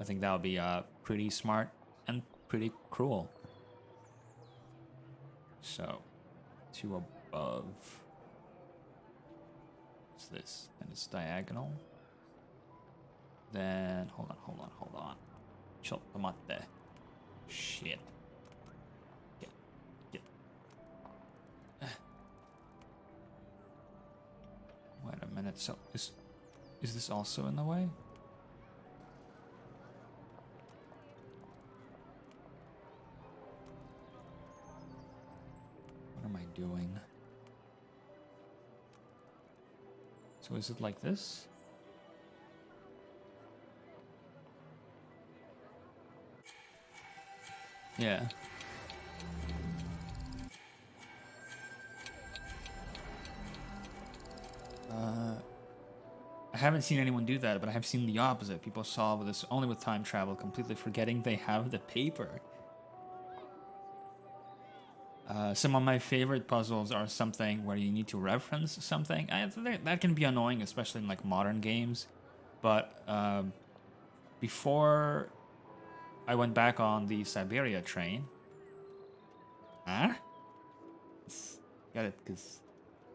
I think that would be pretty smart and pretty cruel. So, two above. What's this? And it's diagonal. Then, hold on. Tomate. Shit. Get. Wait a minute, so is this also in the way? What am I doing? So is it like this? Yeah. I haven't seen anyone do that, but I have seen the opposite. People solve this only with time travel, completely forgetting they have the paper. Some of my favorite puzzles are something where you need to reference something. That can be annoying, especially in like modern games. But before I went back on the Syberia train. Huh? Got it, because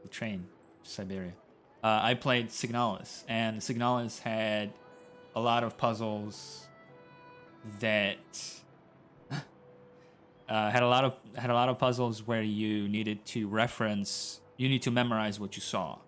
the train, Syberia. I played Signalis, and Signalis had a lot of puzzles that had a lot of puzzles where you needed to memorize what you saw.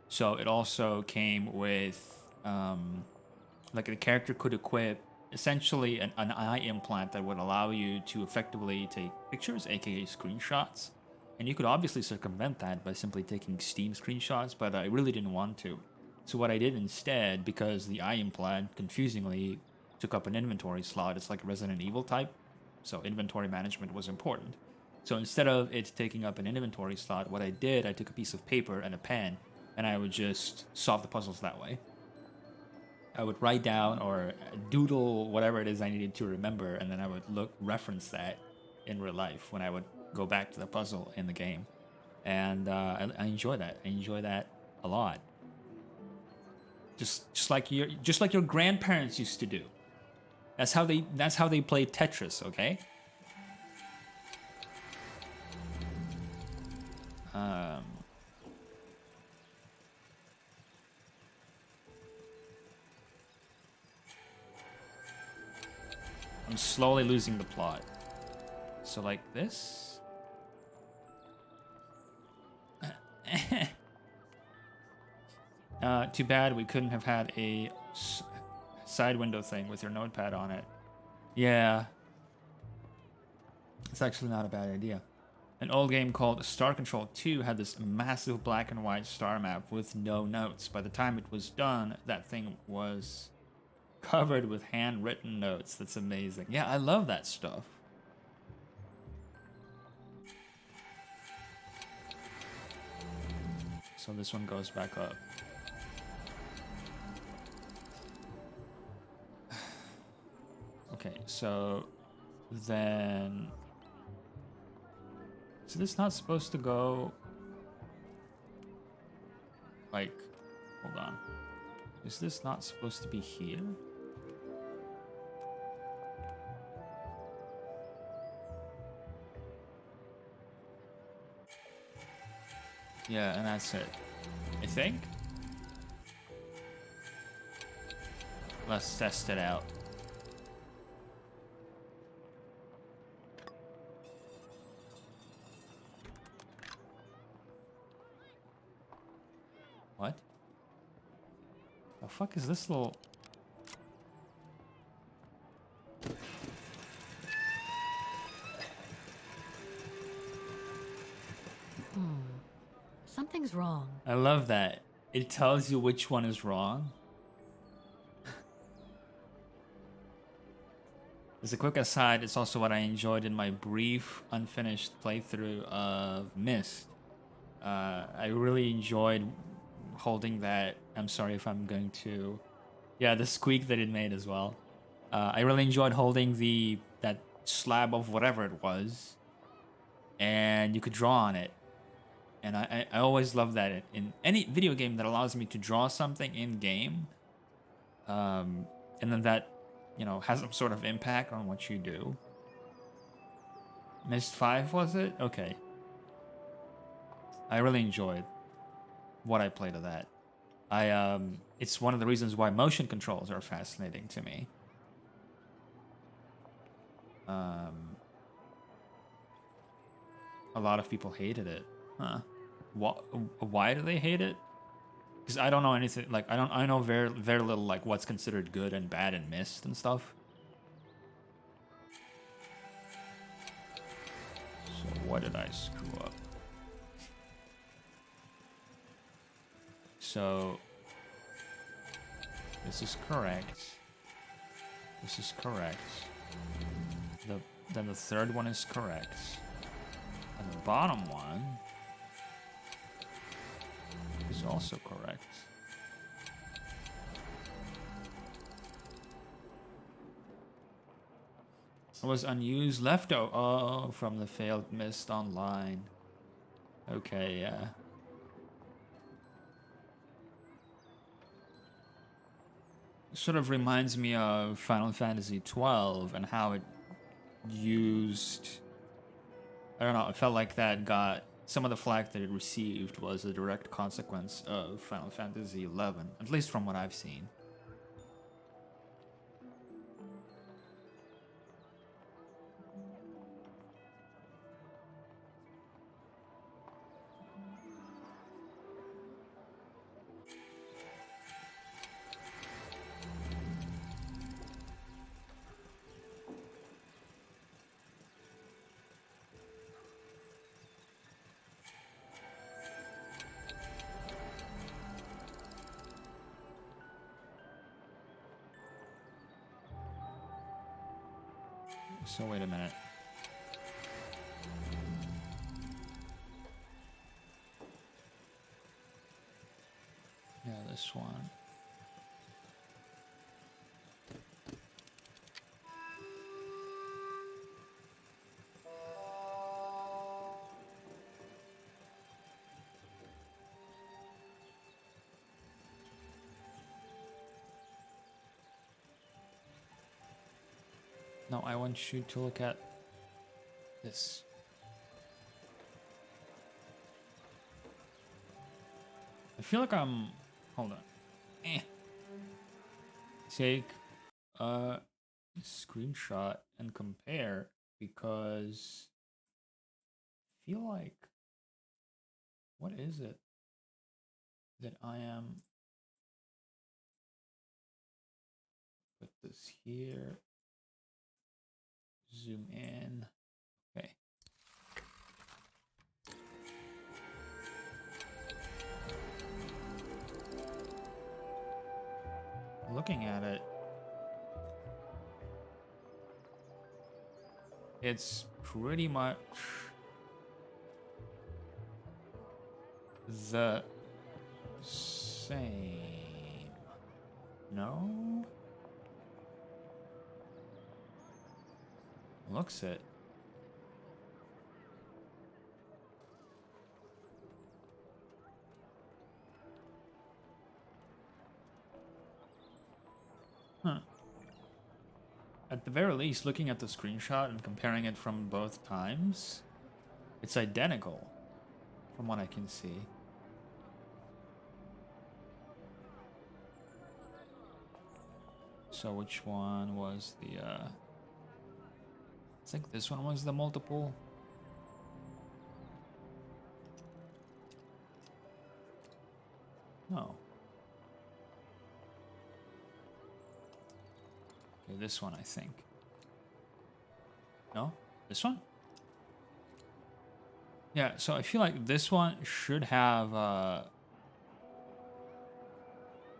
So it also came with like the character could equip essentially an eye implant that would allow you to effectively take pictures, aka screenshots. And you could obviously circumvent that by simply taking Steam screenshots, but I really didn't want to. So what I did instead, because the eye implant confusingly took up an inventory slot, it's like Resident Evil type, so inventory management was important. So instead of it taking up an inventory slot, what I did, I took a piece of paper and a pen, and I would just solve the puzzles that way. I would write down or doodle whatever it is I needed to remember, and then I would reference that in real life when I would go back to the puzzle in the game. And I enjoy that. I enjoy that a lot. Just like your grandparents used to do. That's how they played Tetris, okay? I'm slowly losing the plot. So like this. Too bad we couldn't have had a side window thing with your notepad on it. Yeah. It's actually not a bad idea. An old game called Star Control 2 had this massive black and white star map with no notes. By the time it was done, that thing was covered with handwritten notes. That's amazing. Yeah, I love that stuff. So this one goes back up. So then... Is this not supposed to go... Like, hold on. Is this not supposed to be here? Yeah, and that's it. I think? Let's test it out. What? The fuck is this little... Something's wrong. I love that. It tells you which one is wrong. As a quick aside, it's also what I enjoyed in my brief, unfinished playthrough of Myst. I really enjoyed holding that. I'm sorry if I'm going to... Yeah, the squeak that it made as well. I really enjoyed holding that slab of whatever it was. And you could draw on it. And I always love that in any video game that allows me to draw something in game, and then that, you know, has some sort of impact on what you do. Myst 5 was it? Okay. I really enjoyed what I played of that. It's one of the reasons why motion controls are fascinating to me. A lot of people hated it. Huh. Why do they hate it? Because I don't know anything. Like I know very little like what's considered good and bad in Myst and stuff. So what did I screw up? So this is correct. This is correct. Then the third one is correct. And the bottom one is also correct. It was unused leftover. Oh, from the failed Myst online. Okay, yeah. Sort of reminds me of Final Fantasy 12 and how it used... I don't know, it felt like that got... Some of the flack that it received was a direct consequence of Final Fantasy 11, at least from what I've seen. So wait a minute. Yeah, this one. No, I want you to look at this. I feel like I'm... Hold on. Take a screenshot and compare, because I feel like... What is it that I am... Put this here. Zoom in. Okay. Looking at it, it's pretty much the same. No? looks it. Huh. At the very least, looking at the screenshot and comparing it from both times, it's identical from what I can see. So which one was the, I think this one was the multiple. No. Okay, this one, I think. No? This one? Yeah, so I feel like this one should have,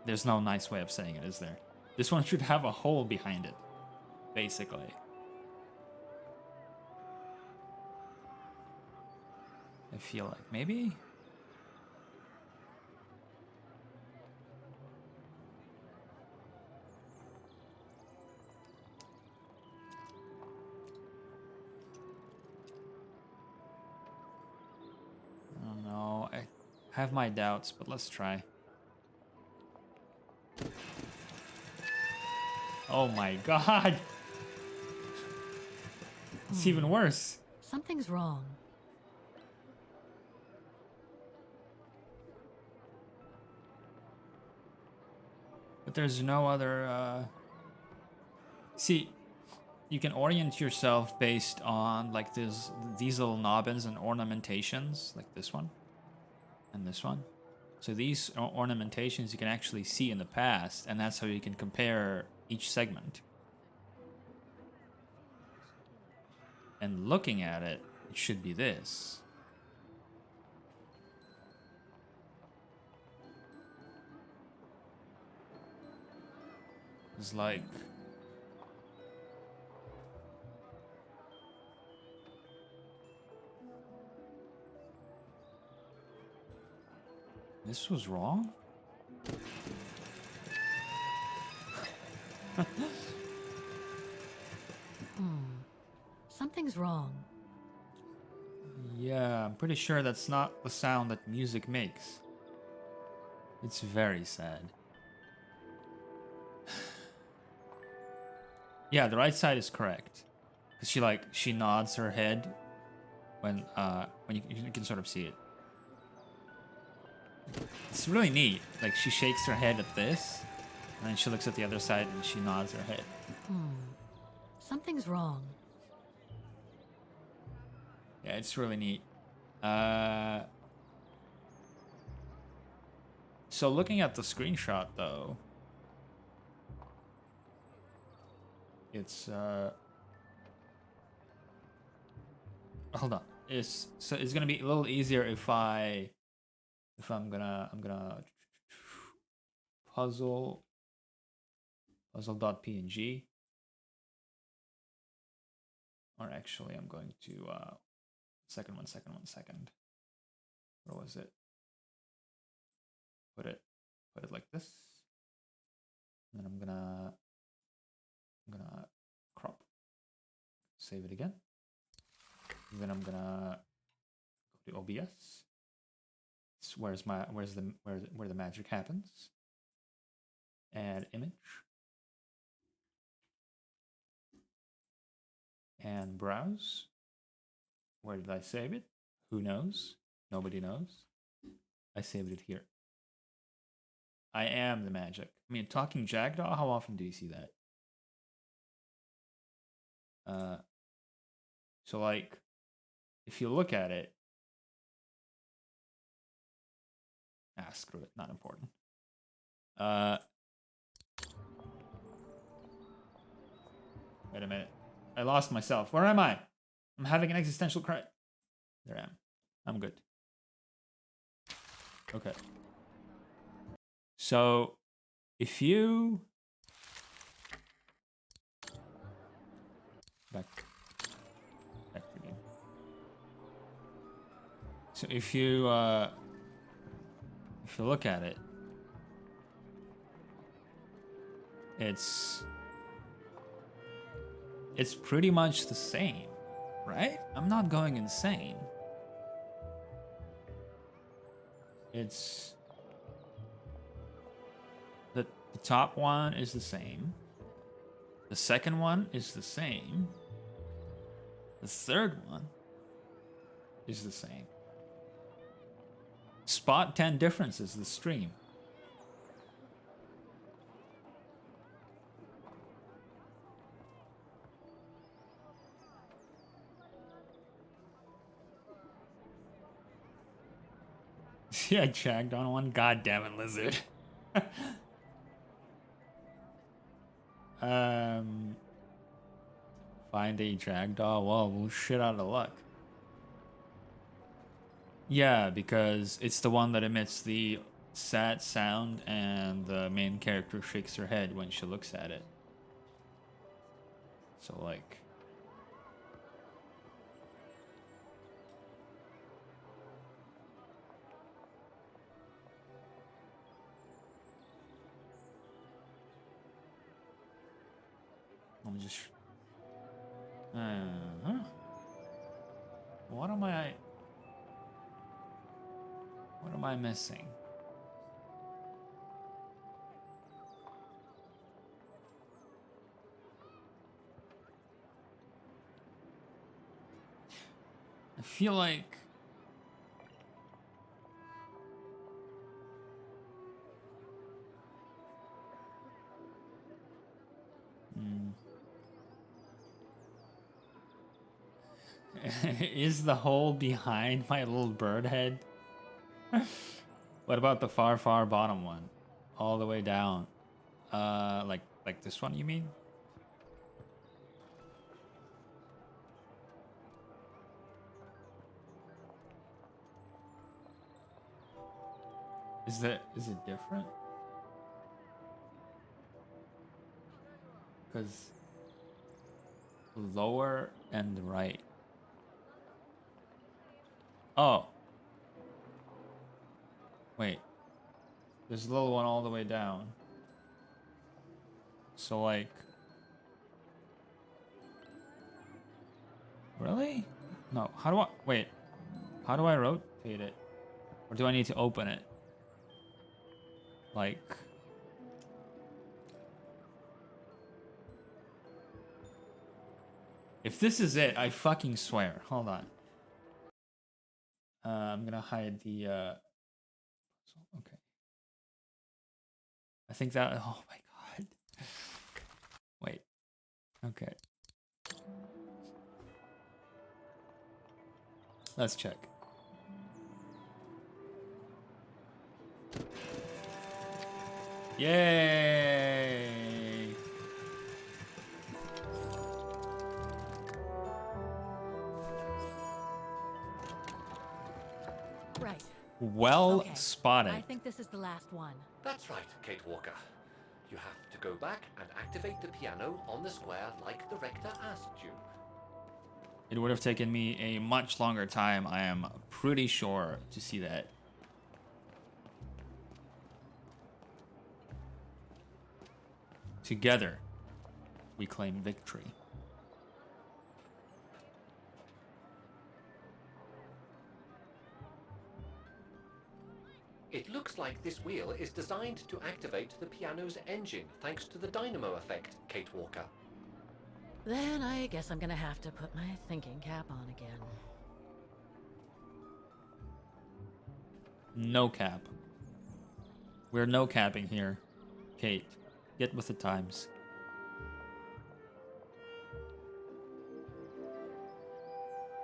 there's no nice way of saying it, is there? This one should have a hole behind it, basically. I feel like, maybe? I don't know. I have my doubts, but let's try. Oh my god! It's even worse. Something's wrong. But there's no other, See, you can orient yourself based on, like, these little nobbins and ornamentations, like this one. And this one. So these ornamentations you can actually see in the past, and that's how you can compare each segment. And looking at it, it should be this. It's like... This was wrong? Something's wrong. Yeah, I'm pretty sure that's not the sound that music makes. It's very sad. Yeah, the right side is correct. Cause she nods her head when you can sort of see it. It's really neat. Like, she shakes her head at this, and then she looks at the other side and she nods her head. Something's wrong. Yeah, it's really neat. So looking at the screenshot though, it's hold on. It's gonna be a little easier if I'm gonna puzzle.png, or actually I'm going to one second. Where was it? Put it like this. And then I'm gonna crop. Save it again. And then I'm gonna go to OBS. It's where the magic happens. Add image. And browse. Where did I save it? Who knows? Nobody knows. I saved it here. I am the magic. I mean, talking Jackdaw, how often do you see that? So like, if you look at it, screw it, not important. Wait a minute. I lost myself. Where am I? I'm having an existential crisis. There I am. I'm good. Okay. So, if you... Back again. So if you look at it, it's pretty much the same, right? I'm not going insane. It's the top one is the same. The second one is the same. The third one is the same. Spot 10 differences the stream. See, I jagged on one. God damn it, lizard. Find a Jackdaw. Well, we'll shit out of luck. Yeah, because it's the one that emits the sad sound and the main character shakes her head when she looks at it. So, like... Let me just... What am I... What am I missing? I feel like... Is the hole behind my little bird head? What about the far, far bottom one? All the way down. Like this one, you mean? Is it different? Because lower and right. Oh. Wait. There's a little one all the way down. So like... Really? No. How do I... Wait. How do I rotate it? Or do I need to open it? Like... If this is it, I fucking swear. Hold on. I'm gonna hide the... Okay. I think that... Oh my god. Wait. Okay. Let's check. Yay! Right. Well Okay. spotted. I think this is the last one. That's right, Kate Walker. You have to go back and activate the piano on the square like the rector asked you. It would have taken me a much longer time, I am pretty sure, to see that. Together, we claim victory. It looks like this wheel is designed to activate the piano's engine thanks to the dynamo effect, Kate Walker. Then I guess I'm gonna have to put my thinking cap on again. No cap. We're no capping here. Kate, get with the times.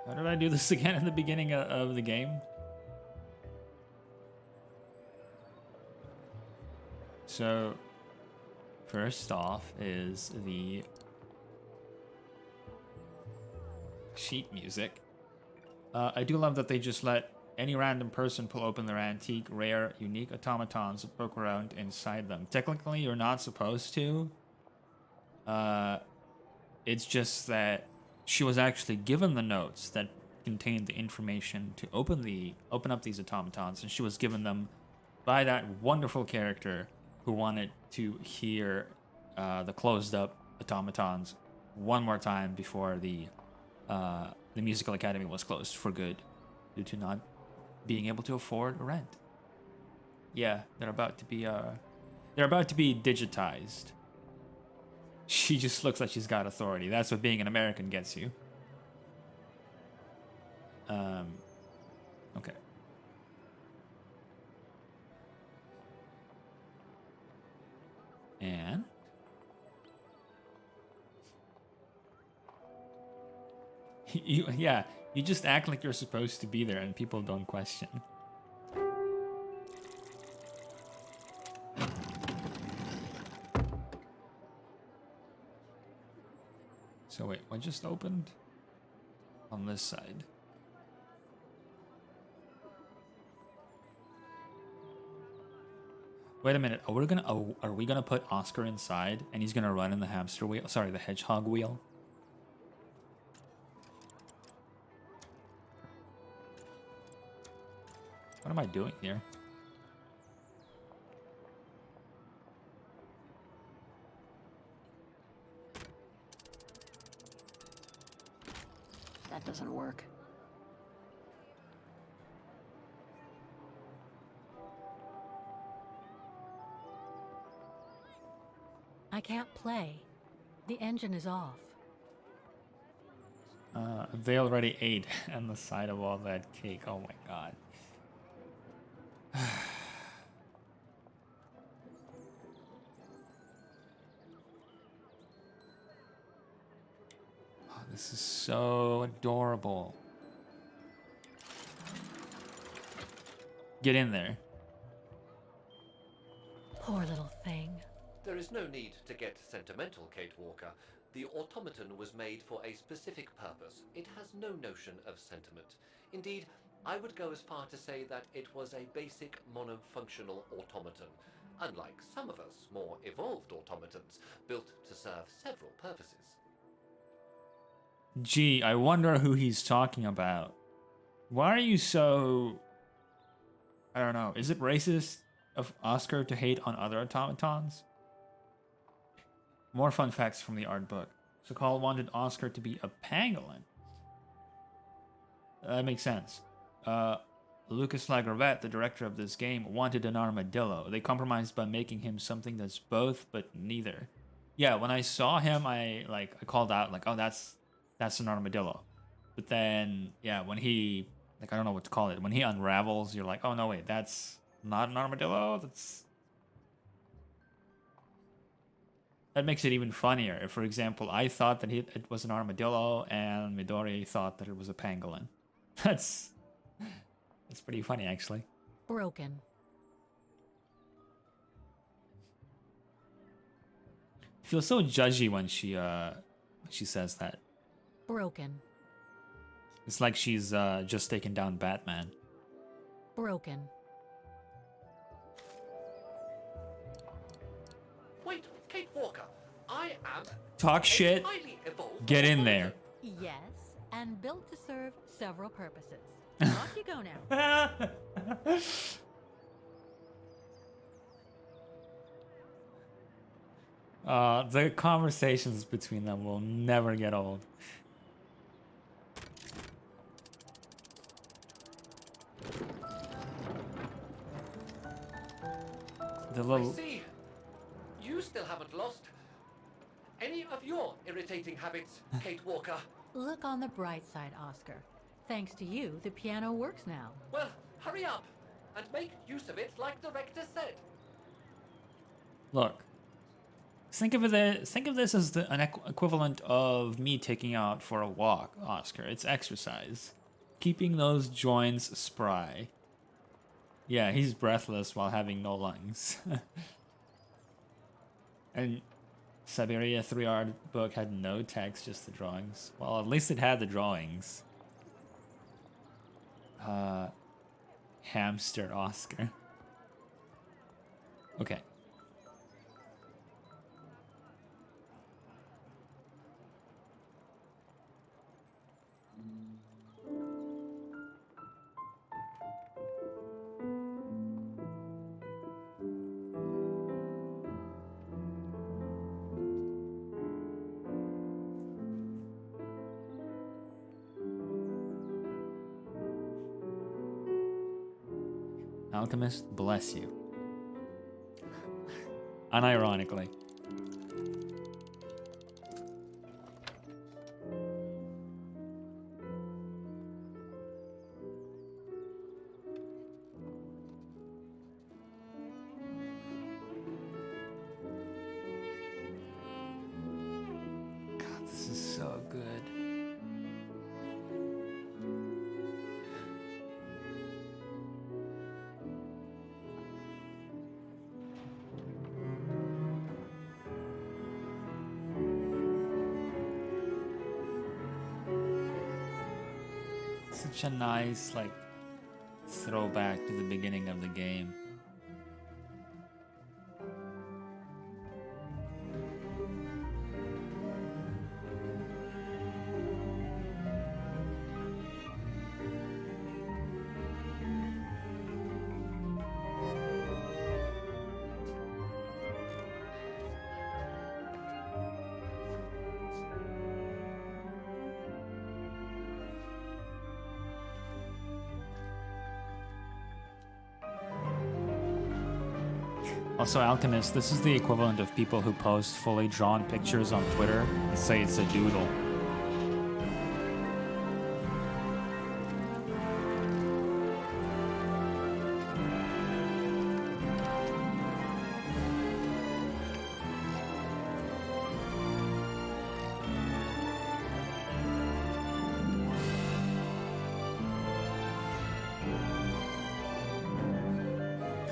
How did I do this again in the beginning of the game? So, first off is the sheet music. I do love that they just let any random person pull open their antique, rare, unique automatons and poke around inside them. Technically, you're not supposed to. It's just that she was actually given the notes that contained the information to open up these automatons, and she was given them by that wonderful character who wanted to hear the closed up automatons one more time before the musical academy was closed for good due to not being able to afford rent. Yeah, they're about to be digitized. She just looks like she's got authority. That's what being an American gets you. Okay. And you just act like you're supposed to be there and people don't question. So wait, what just opened? On this side. Wait a minute. Are we gonna put Oscar inside and he's gonna run in the hamster wheel? Sorry, the hedgehog wheel. What am I doing here? That doesn't work. I can't play. The engine is off. They already ate on the side of all that cake. Oh my god. Oh, this is so adorable. Get in there. Poor little thing. There is no need to get sentimental, Kate Walker. The automaton was made for a specific purpose. It has no notion of sentiment. Indeed, I would go as far to say that it was a basic monofunctional automaton, unlike some of us more evolved automatons, built to serve several purposes. Gee, I wonder who he's talking about. Why are you so... I don't know. Is it racist of Oscar to hate on other automatons? More fun facts from the art book. Sokal wanted Oscar to be a pangolin. That makes sense. Lucas Lagravette, the director of this game, wanted an armadillo. They compromised by making him something that's both but neither. Yeah, when I saw him, I called out like, "Oh, that's an armadillo." But then, yeah, when he I don't know what to call it. When he unravels, you're like, "Oh no, wait, that's not an armadillo. That makes it even funnier. If, for example, I thought that it was an armadillo and Midori thought that it was a pangolin. That's pretty funny, actually. Broken. I feel so judgy when she says that. Broken. It's like she's just taken down Batman. Broken. Wait, Kate Walker, I am Talk a shit. highly evolved Get in automaton. there. Yes, and built to serve several purposes. Off you go now. The conversations between them will never get old. The I little... see. You still haven't lost any of your irritating habits, Kate Walker. Look on the bright side, Oscar. Thanks to you, the piano works now. Well, hurry up and make use of it like the rector said. Look. Think of this as an equivalent of me taking out for a walk, Oscar. It's exercise. Keeping those joints spry. Yeah, he's breathless while having no lungs. And Syberia 3 art book had no text, just the drawings. Well, at least it had the drawings. Hamster Oscar. Okay. Alchemist, bless you. Unironically. God, this is so good. Such a nice, like, throwback to the beginning of the game. Also, Alchemist, this is the equivalent of people who post fully drawn pictures on Twitter and say it's a doodle.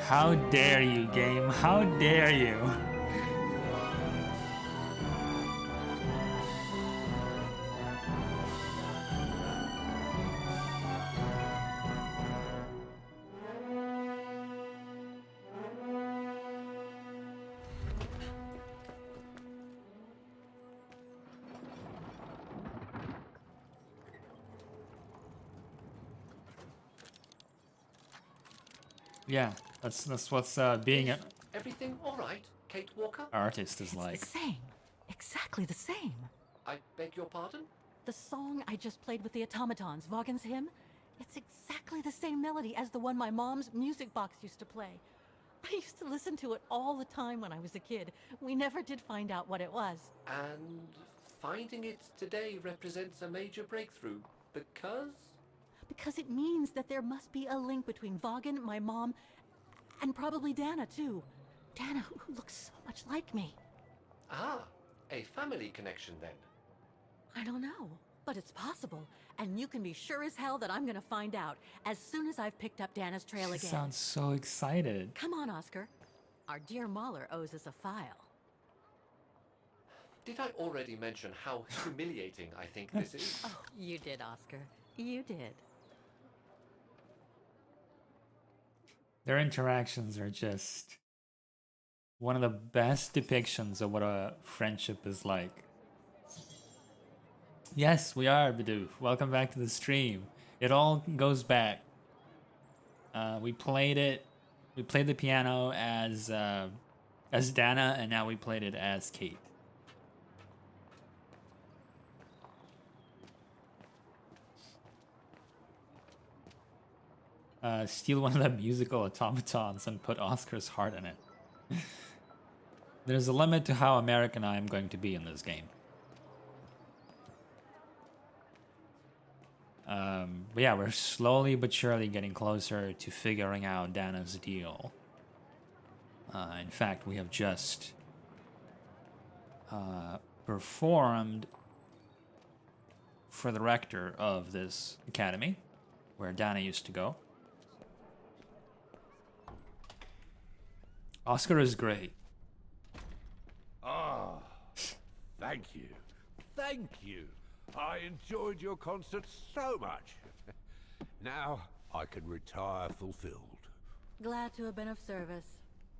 How dare you, game? How dare you? Yeah, that's what's being an Everything all right, Kate Walker? artist is It's like. the same. Exactly the same. I beg your pardon? The song I just played with the automatons, Vaughan's hymn, it's exactly the same melody as the one my mom's music box used to play. I used to listen to it all the time when I was a kid. We never did find out what it was. And finding it today represents a major breakthrough because? Because it means that there must be a link between Vaughan, my mom, and probably Dana, too. Dana, who looks so much like me. Ah, a family connection then. I don't know, but it's possible. And you can be sure as hell that I'm gonna find out as soon as I've picked up Dana's trail She again. sounds so excited. Come on, Oscar. Our dear Mahler owes us a file. Did I already mention how humiliating I think this is? Oh, you did, Oscar. You did. Their interactions are just one of the best depictions of what a friendship is like. Yes, we are, Bidoof. Welcome back to the stream. It all goes back. We played it. We played the piano as Dana, and now we played it as Kate. Steal one of the musical automatons and put Oscar's heart in it. There's a limit to how American I am going to be in this game. But yeah, we're slowly but surely getting closer to figuring out Dana's deal. In fact, we have just performed for the rector of this academy, where Dana used to go. Oscar is great. Ah, thank you. Thank you. I enjoyed your concert so much. Now I can retire fulfilled. Glad to have been of service.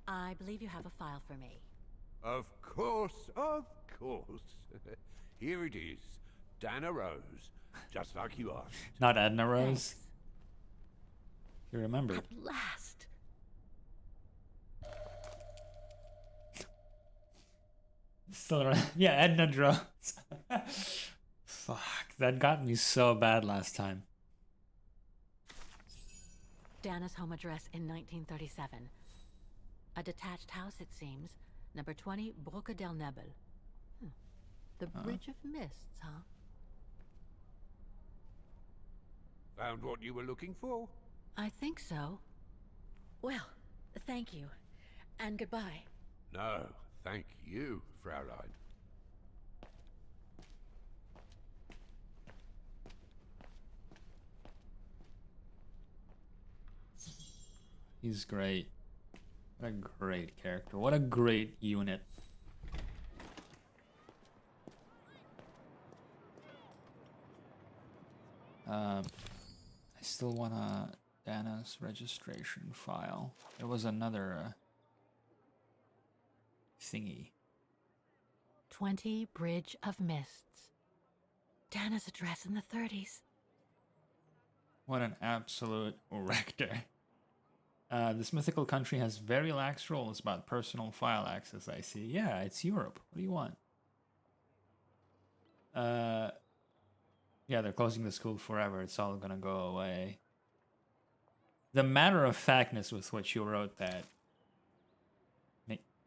I believe you have a file for me. Of course, of course. Here it is. Dana Rose, just like you asked. Not Edna Rose. Thanks. You remembered. At last. Still around. Yeah, Edna Rose. Fuck, that got me so bad last time. Dana's home address in 1937. A detached house, it seems. Number 20, Brücke del Nebel. The Bridge of Mists, huh? Found what you were looking for? I think so. Well, thank you. And goodbye. No, thank you, Fraulein. He's great. What a great character. What a great unit. I still want Dana's registration file. There was another thingy. 20 Bridge of Mists. Dana's address in the 30s. What an absolute rector. This mythical country has very lax rules about personal file access, I see. Yeah, it's Europe. What do you want? Yeah, they're closing the school forever. It's all gonna go away. The matter-of-factness with which you wrote that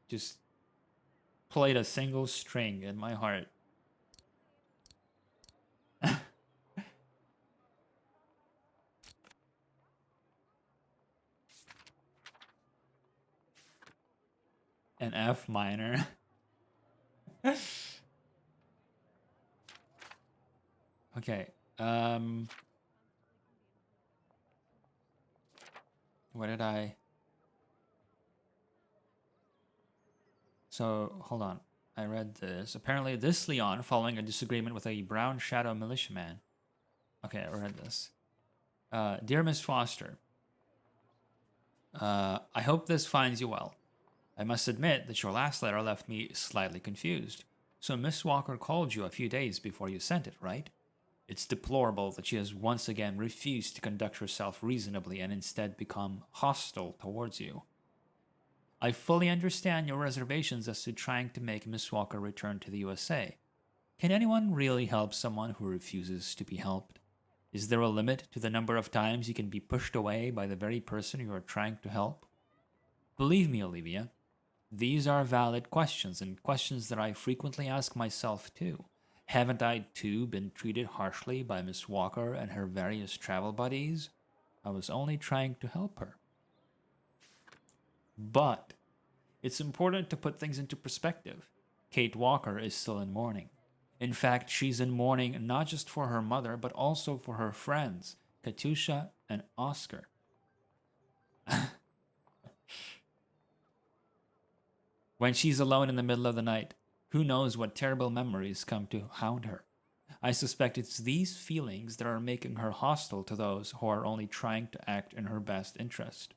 just played a single string in my heart. An F minor. Okay. What did I... So, hold on. I read this. Apparently, this Leon, following a disagreement with a Brown Shadow militiaman. Okay, I read this. Dear Miss Foster, I hope this finds you well. I must admit that your last letter left me slightly confused. So Miss Walker called you a few days before you sent it, right? It's deplorable that she has once again refused to conduct herself reasonably and instead become hostile towards you. I fully understand your reservations as to trying to make Miss Walker return to the USA. Can anyone really help someone who refuses to be helped? Is there a limit to the number of times you can be pushed away by the very person you are trying to help? Believe me, Olivia, these are valid questions and questions that I frequently ask myself too. Haven't I too been treated harshly by Miss Walker and her various travel buddies? I was only trying to help her. But it's important to put things into perspective. Kate Walker is still in mourning. In fact, she's in mourning not just for her mother, but also for her friends, Katusha and Oscar. When she's alone in the middle of the night, who knows what terrible memories come to haunt her. I suspect it's these feelings that are making her hostile to those who are only trying to act in her best interest.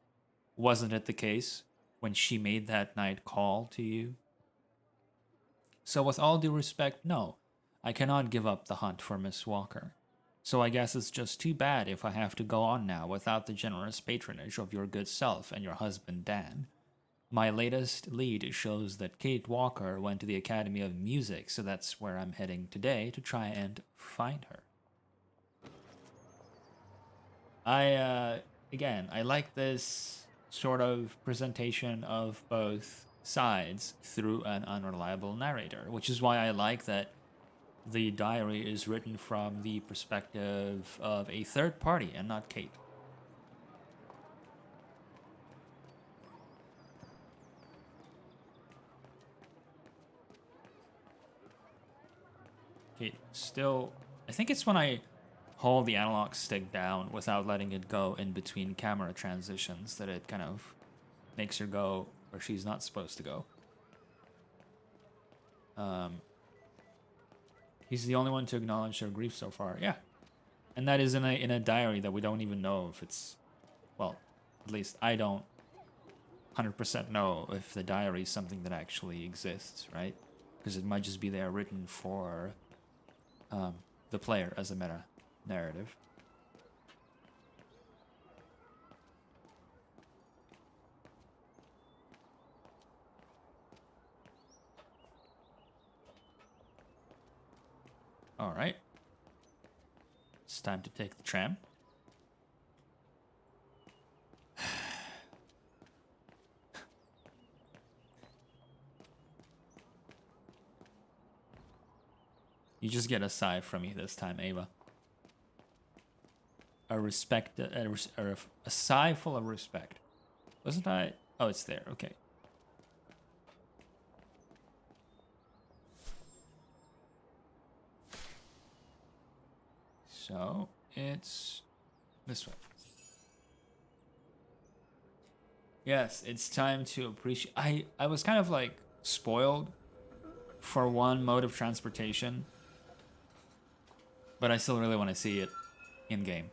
Wasn't it the case when she made that night call to you? So with all due respect, no, I cannot give up the hunt for Miss Walker. So I guess it's just too bad if I have to go on now without the generous patronage of your good self and your husband Dan. My latest lead shows that Kate Walker went to the Academy of Music, so that's where I'm heading today to try and find her. Again, I like this sort of presentation of both sides through an unreliable narrator, which is why I like that the diary is written from the perspective of a third party and not Kate. Kate still... I think it's when I hold the analog stick down without letting it go in between camera transitions that it kind of makes her go where she's not supposed to go. He's the only one to acknowledge her grief so far. Yeah. And that is in a diary that we don't even know if it's... Well, at least I don't 100% know if the diary is something that actually exists, right? Because it might just be there written for the player as a meta narrative. All right. It's time to take the tram. You just get a sigh from me this time, Ava. A sigh full of respect. Wasn't I? Oh, it's there. Okay. So it's this way. Yes, it's time to appreciate. I was kind of like spoiled for one mode of transportation, but I still really want to see it in game.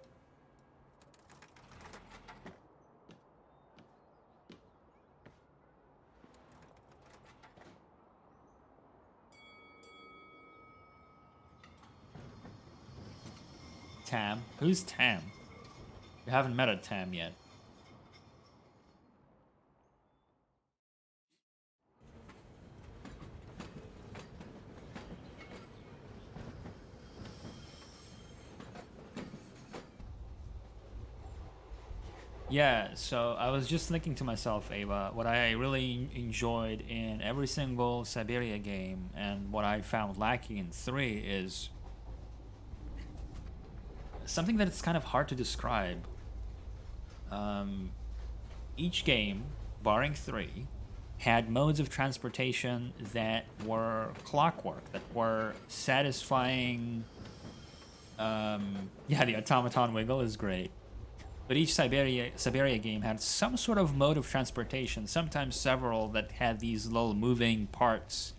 Tam? Who's Tam? We haven't met a Tam yet. Yeah, so I was just thinking to myself, Ava, what I really enjoyed in every single Syberia game and what I found lacking in 3 is something that it's kind of hard to describe. Each game, barring 3, had modes of transportation that were clockwork, that were satisfying. Yeah, the automaton wiggle is great. But each Syberia game had some sort of mode of transportation, sometimes several, that had these little moving parts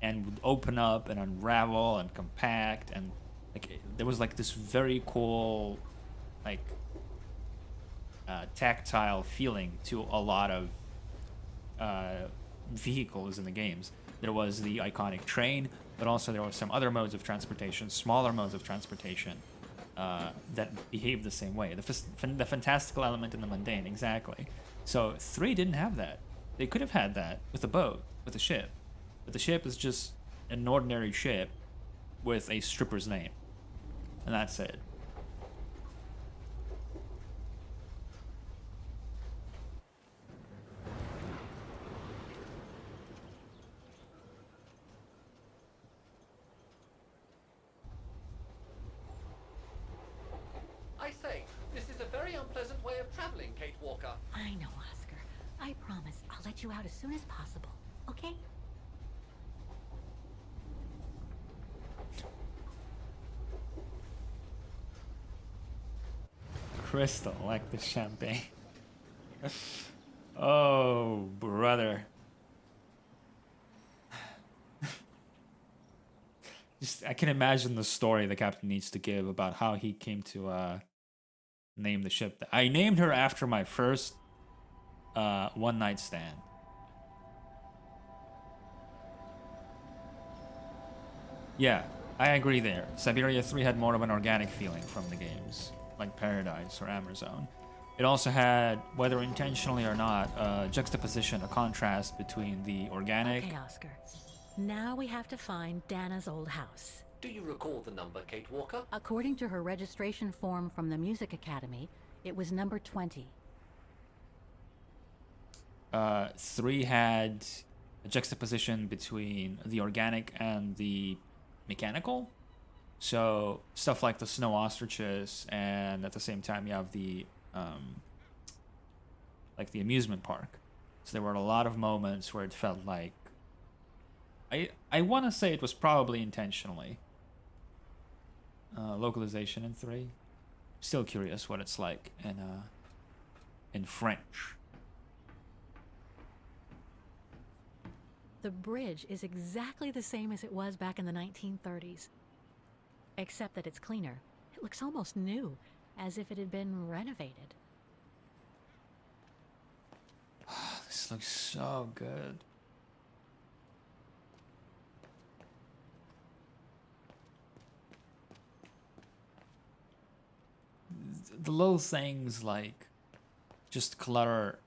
and would open up and unravel and compact, and like there was like this very cool like tactile feeling to a lot of vehicles in the games. There was the iconic train, but also there were some other modes of transportation, smaller modes of transportation that behaved the same way. The fantastical element and the mundane, exactly. So 3 didn't have that. They could have had that with a boat, with a ship. But the ship is just an ordinary ship with a stripper's name. And that's it. I say, this is a very unpleasant way of traveling, Kate Walker. I know, Oscar. I promise I'll let you out as soon as possible, okay? Crystal, like the champagne. Oh, brother. Just, I can imagine the story the captain needs to give about how he came to name the ship. I named her after my first one night stand. Yeah, I agree there. Syberia 3 had more of an organic feeling from the games, like Paradise or Amazon. It also had, whether intentionally or not, a juxtaposition, a contrast between the organic... Okay, Oscar. Now we have to find Dana's old house. Do you recall the number, Kate Walker? According to her registration form from the Music Academy, it was number 20. 3 had a juxtaposition between the organic and the mechanical. So stuff like the snow ostriches, and at the same time you have the like the amusement park. So there were a lot of moments where it felt like I want to say it was probably intentionally localization in 3. Still curious what it's like in French. The bridge is exactly the same as it was back in the 1930s. Except that it's cleaner. It looks almost new, as if it had been renovated. This looks so good. The little things like just clutter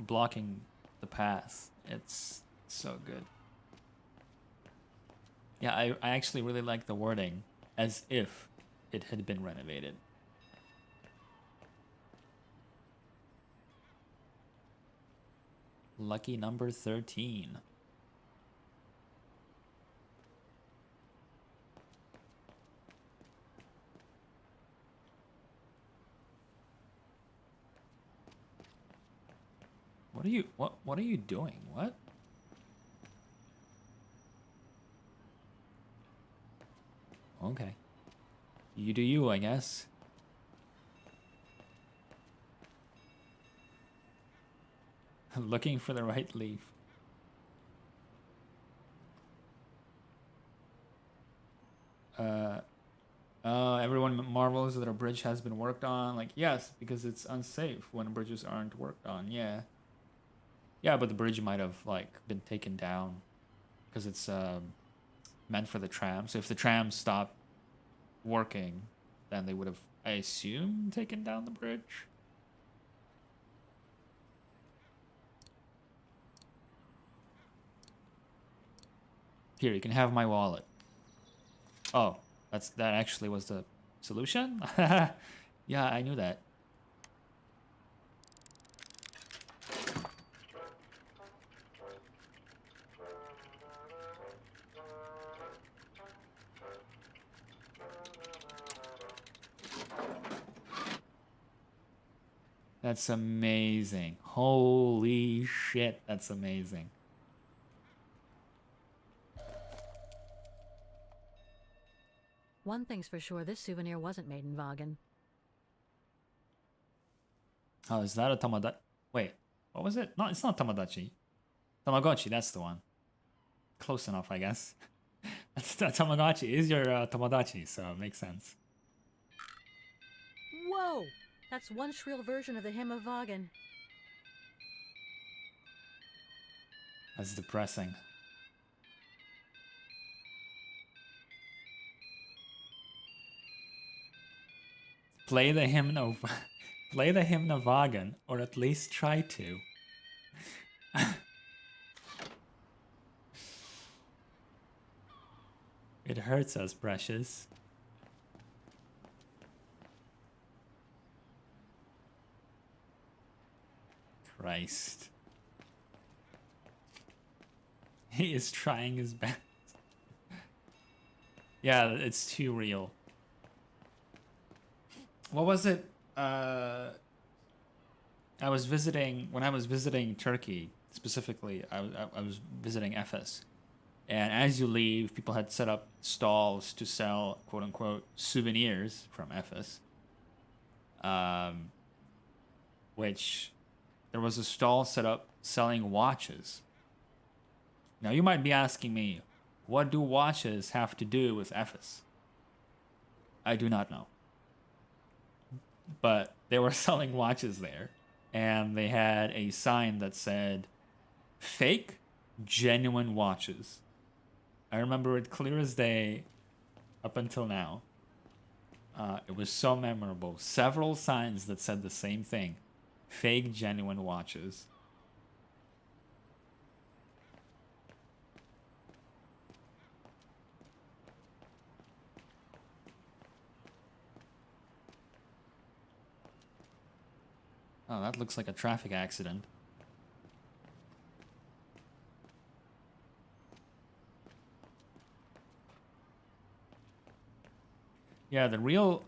blocking the path. It's so good. Yeah, I actually really like the wording, as if it had been renovated. Lucky number 13. What are you doing? What? Okay. You do you, I guess. Looking for the right leaf. Everyone marvels that a bridge has been worked on. Like, yes, because it's unsafe when bridges aren't worked on. Yeah. Yeah, but the bridge might have, like, been taken down because it's meant for the tram. So if the tram stopped working, then they would have, I assume, taken down the bridge. Here, you can have my wallet. Oh, that actually was the solution? Yeah, I knew that. That's amazing. Holy shit, that's amazing. One thing's for sure, this souvenir wasn't made in Vagen. Oh, is that a Tamagotchi? Wait, what was it? No, it's not Tamagotchi. Tamagotchi, that's the one. Close enough, I guess. That Tamagotchi is your Tamagotchi, so it makes sense. Whoa! That's one shrill version of the Hymn of Vagen. That's depressing. Play the hymn of play the hymn of Vagen, or at least try to. It hurts us, precious. Christ. He is trying his best. Yeah, it's too real. What was it? I was visiting, when I was visiting Turkey, specifically, I was visiting Efes. And as you leave, people had set up stalls to sell, quote unquote, souvenirs from Efes. Which there was a stall set up selling watches. Now you might be asking me, what do watches have to do with Efes? I do not know. But they were selling watches there, and they had a sign that said, fake, genuine watches. I remember it clear as day up until now. It was so memorable. Several signs that said the same thing. Fake, genuine watches. Oh, that looks like a traffic accident. Yeah, the real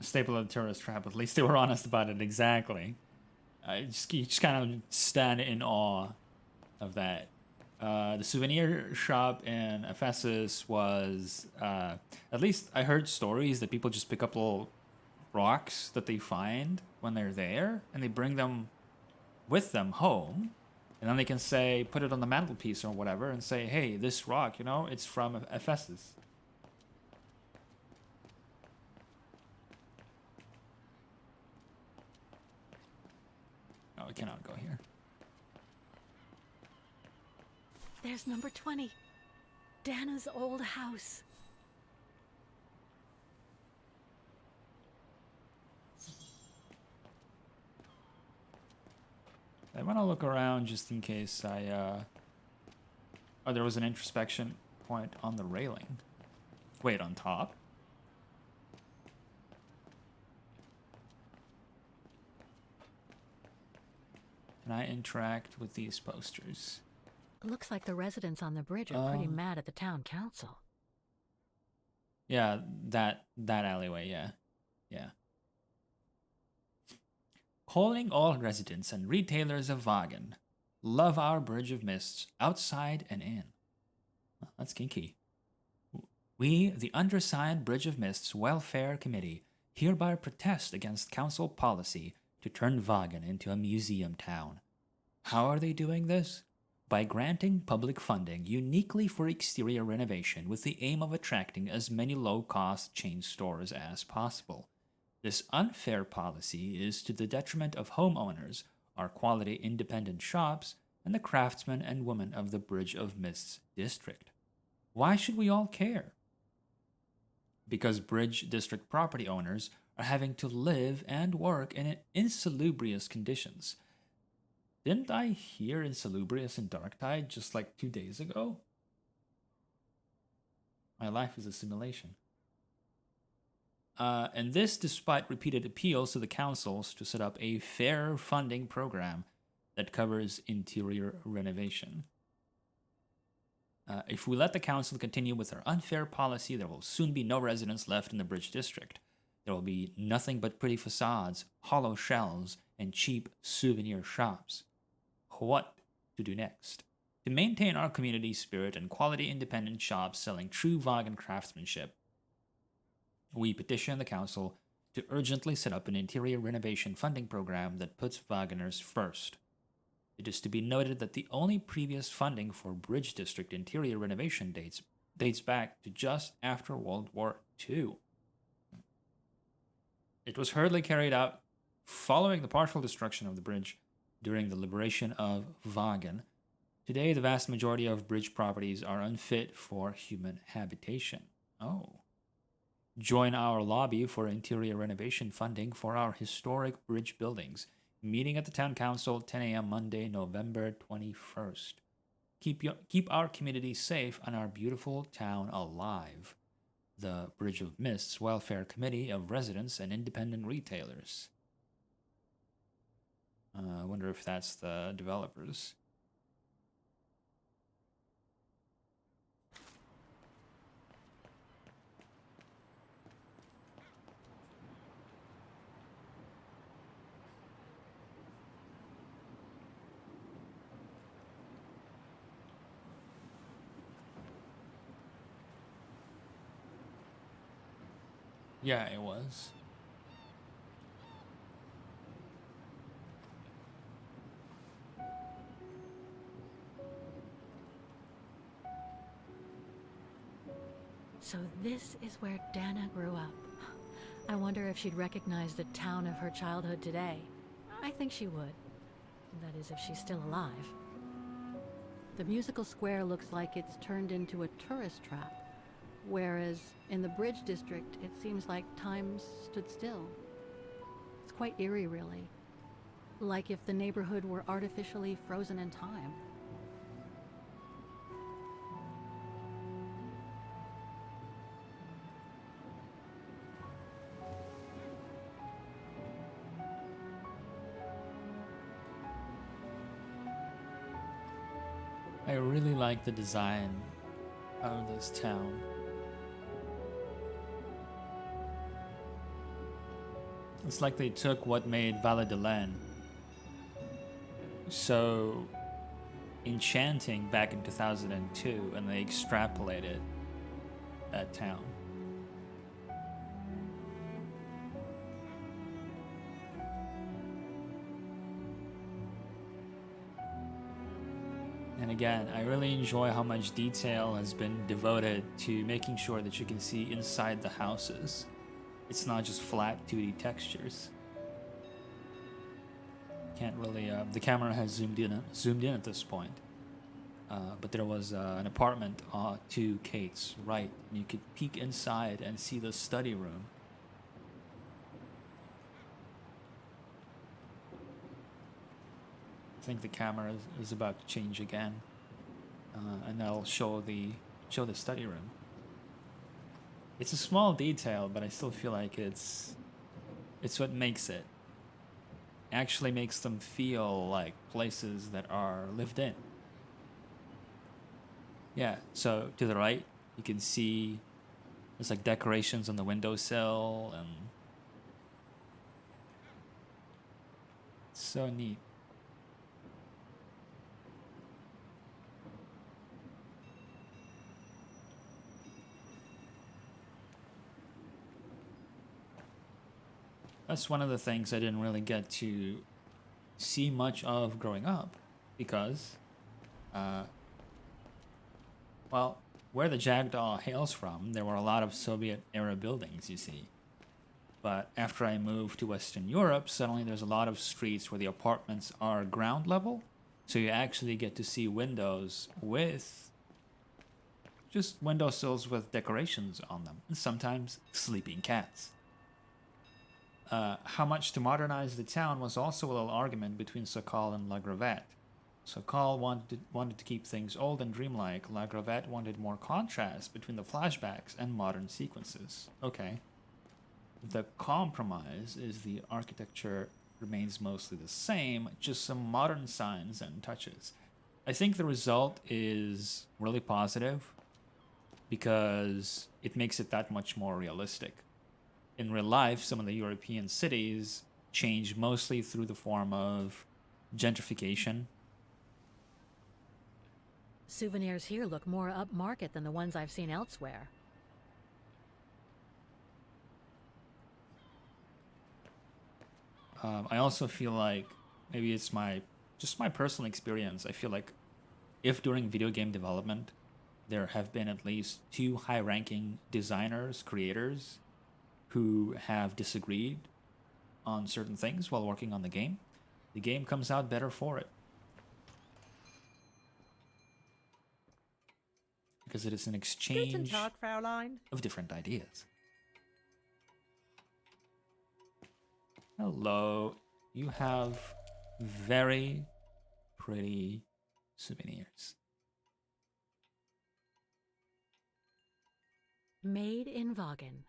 staple of the tourist trap, at least they were honest about it exactly. You just kind of stand in awe of that. The souvenir shop in Ephesus was, at least I heard stories that people just pick up little rocks that they find when they're there, and they bring them with them home, and then they can say, put it on the mantelpiece or whatever, and say, hey, this rock, you know, it's from Ephesus. Oh, we cannot go here. There's number 20. Dana's old house. I want to look around just in case I, oh, there was an introspection point on the railing. Wait, on top? Can I interact with these posters? Looks like the residents on the bridge are pretty mad at the town council. Yeah, that alleyway, yeah. Yeah. calling all residents and retailers of Vagen. Love our Bridge of Mists, outside and in. Well, that's kinky. We, the undersigned Bridge of Mists Welfare Committee, hereby protest against council policy to turn Vagen into a museum town. How are they doing this? By granting public funding uniquely for exterior renovation with the aim of attracting as many low-cost chain stores as possible. This unfair policy is to the detriment of homeowners, our quality independent shops, and the craftsmen and women of the Bridge of Mists district. Why should we all care? Because Bridge District property owners are having to live and work in insalubrious conditions. Didn't I hear insalubrious in Darktide just like 2 days ago? My life is a simulation. And this despite repeated appeals to the councils to set up a fair funding program that covers interior renovation. If we let the council continue with their unfair policy, there will soon be no residents left in the Bridge District. There will be nothing but pretty facades, hollow shells, and cheap souvenir shops. What to do next? To maintain our community spirit and quality independent shops selling true Vagen craftsmanship, we petition the council to urgently set up an interior renovation funding program that puts Vageners first. It is to be noted that the only previous funding for Bridge District interior renovation dates back to just after World War II. It was hurriedly carried out following the partial destruction of the bridge during the liberation of Vagen. Today, the vast majority of bridge properties are unfit for human habitation. Oh. Join our lobby for interior renovation funding for our historic bridge buildings. Meeting at the Town Council, 10 a.m. Monday, November 21st. Keep our community safe and our beautiful town alive. The Bridge of Mists Welfare Committee of Residents and Independent Retailers. I wonder if that's the developers. Yeah, it was. So this is where Dana grew up. I wonder if she'd recognize the town of her childhood today. I think she would. That is, if she's still alive. The musical square looks like it's turned into a tourist trap, whereas in the Bridge District, it seems like time stood still. It's quite eerie, really. Like if the neighborhood were artificially frozen in time. I really like the design of this town. It's like they took what made Valle de Len so enchanting back in 2002 and they extrapolated that town. And again, I really enjoy how much detail has been devoted to making sure that you can see inside the houses. It's not just flat 2D textures. Can't really, the camera has zoomed in at this point. But there was an apartment to Kate's right, and you could peek inside and see the study room. I think the camera is about to change again, and I'll show the study room. It's a small detail, but I still feel like it's what makes it. Actually makes them feel like places that are lived in. Yeah, so to the right, you can see there's like decorations on the windowsill, and So neat. That's one of the things I didn't really get to see much of growing up because, well, where the Jackdaw hails from, there were a lot of Soviet-era buildings, you see. But after I moved to Western Europe, suddenly there's a lot of streets where the apartments are ground level, so you actually get to see windows with just windowsills with decorations on them, and sometimes sleeping cats. How much to modernize the town was also a little argument between Sokol and La Gravette. Sokol wanted to keep things old and dreamlike. La Gravette wanted more contrast between the flashbacks and modern sequences. Okay. The compromise is the architecture remains mostly the same, just some modern signs and touches. I think the result is really positive because it makes it that much more realistic. In real life, some of the European cities change mostly through the form of gentrification. Souvenirs here look more upmarket than the ones I've seen elsewhere. I also feel like maybe it's just my personal experience. I feel like if during video game development there have been at least two high-ranking designers, creators who have disagreed on certain things while working on the game comes out better for it. Because it is an Guten exchange Tag, Fraulein. of different ideas. Hello. You have very pretty souvenirs. Made in Vaughan.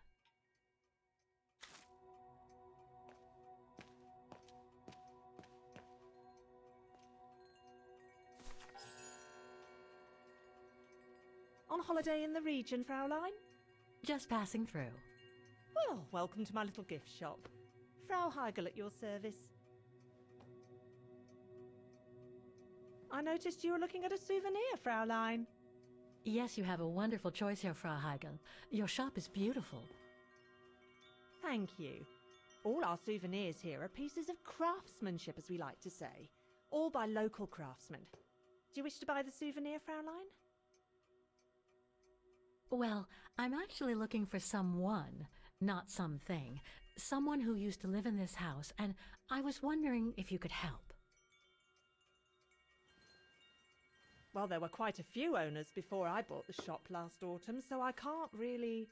On holiday in the region, Fraulein? Just passing through. Well, welcome to my little gift shop. Frau Heigl at your service. I noticed you were looking at a souvenir, Fraulein. Yes, you have a wonderful choice here, Frau Heigl. Your shop is beautiful. Thank you. All our souvenirs here are pieces of craftsmanship, as we like to say. All by local craftsmen. Do you wish to buy the souvenir, Fraulein? Well, I'm actually looking for someone, not something. Someone who used to live in this house, and I was wondering if you could help. Well, there were quite a few owners before I bought the shop last autumn, so I can't really...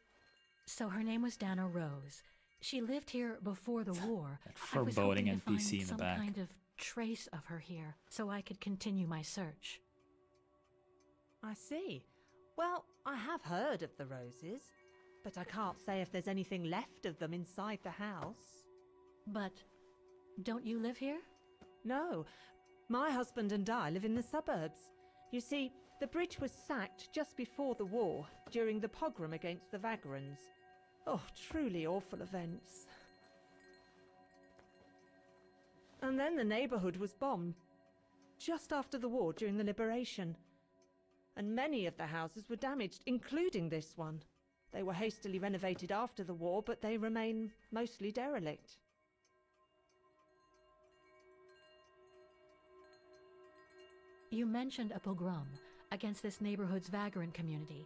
So her name was Dana Rose. She lived here before the war. That I was foreboding hoping to find NPC in the some back. kind of trace of her here, so I could continue my search. I see. Well, I have heard of the Roses, but I can't say if there's anything left of them inside the house. But don't you live here? No, my husband and I live in the suburbs. You see, the bridge was sacked just before the war, during the pogrom against the Vagrants. Oh, truly awful events. And then the neighbourhood was bombed, just after the war during the liberation. And many of the houses were damaged, including this one. They were hastily renovated after the war, but they remain mostly derelict. You mentioned a pogrom against this neighborhood's vagrant community.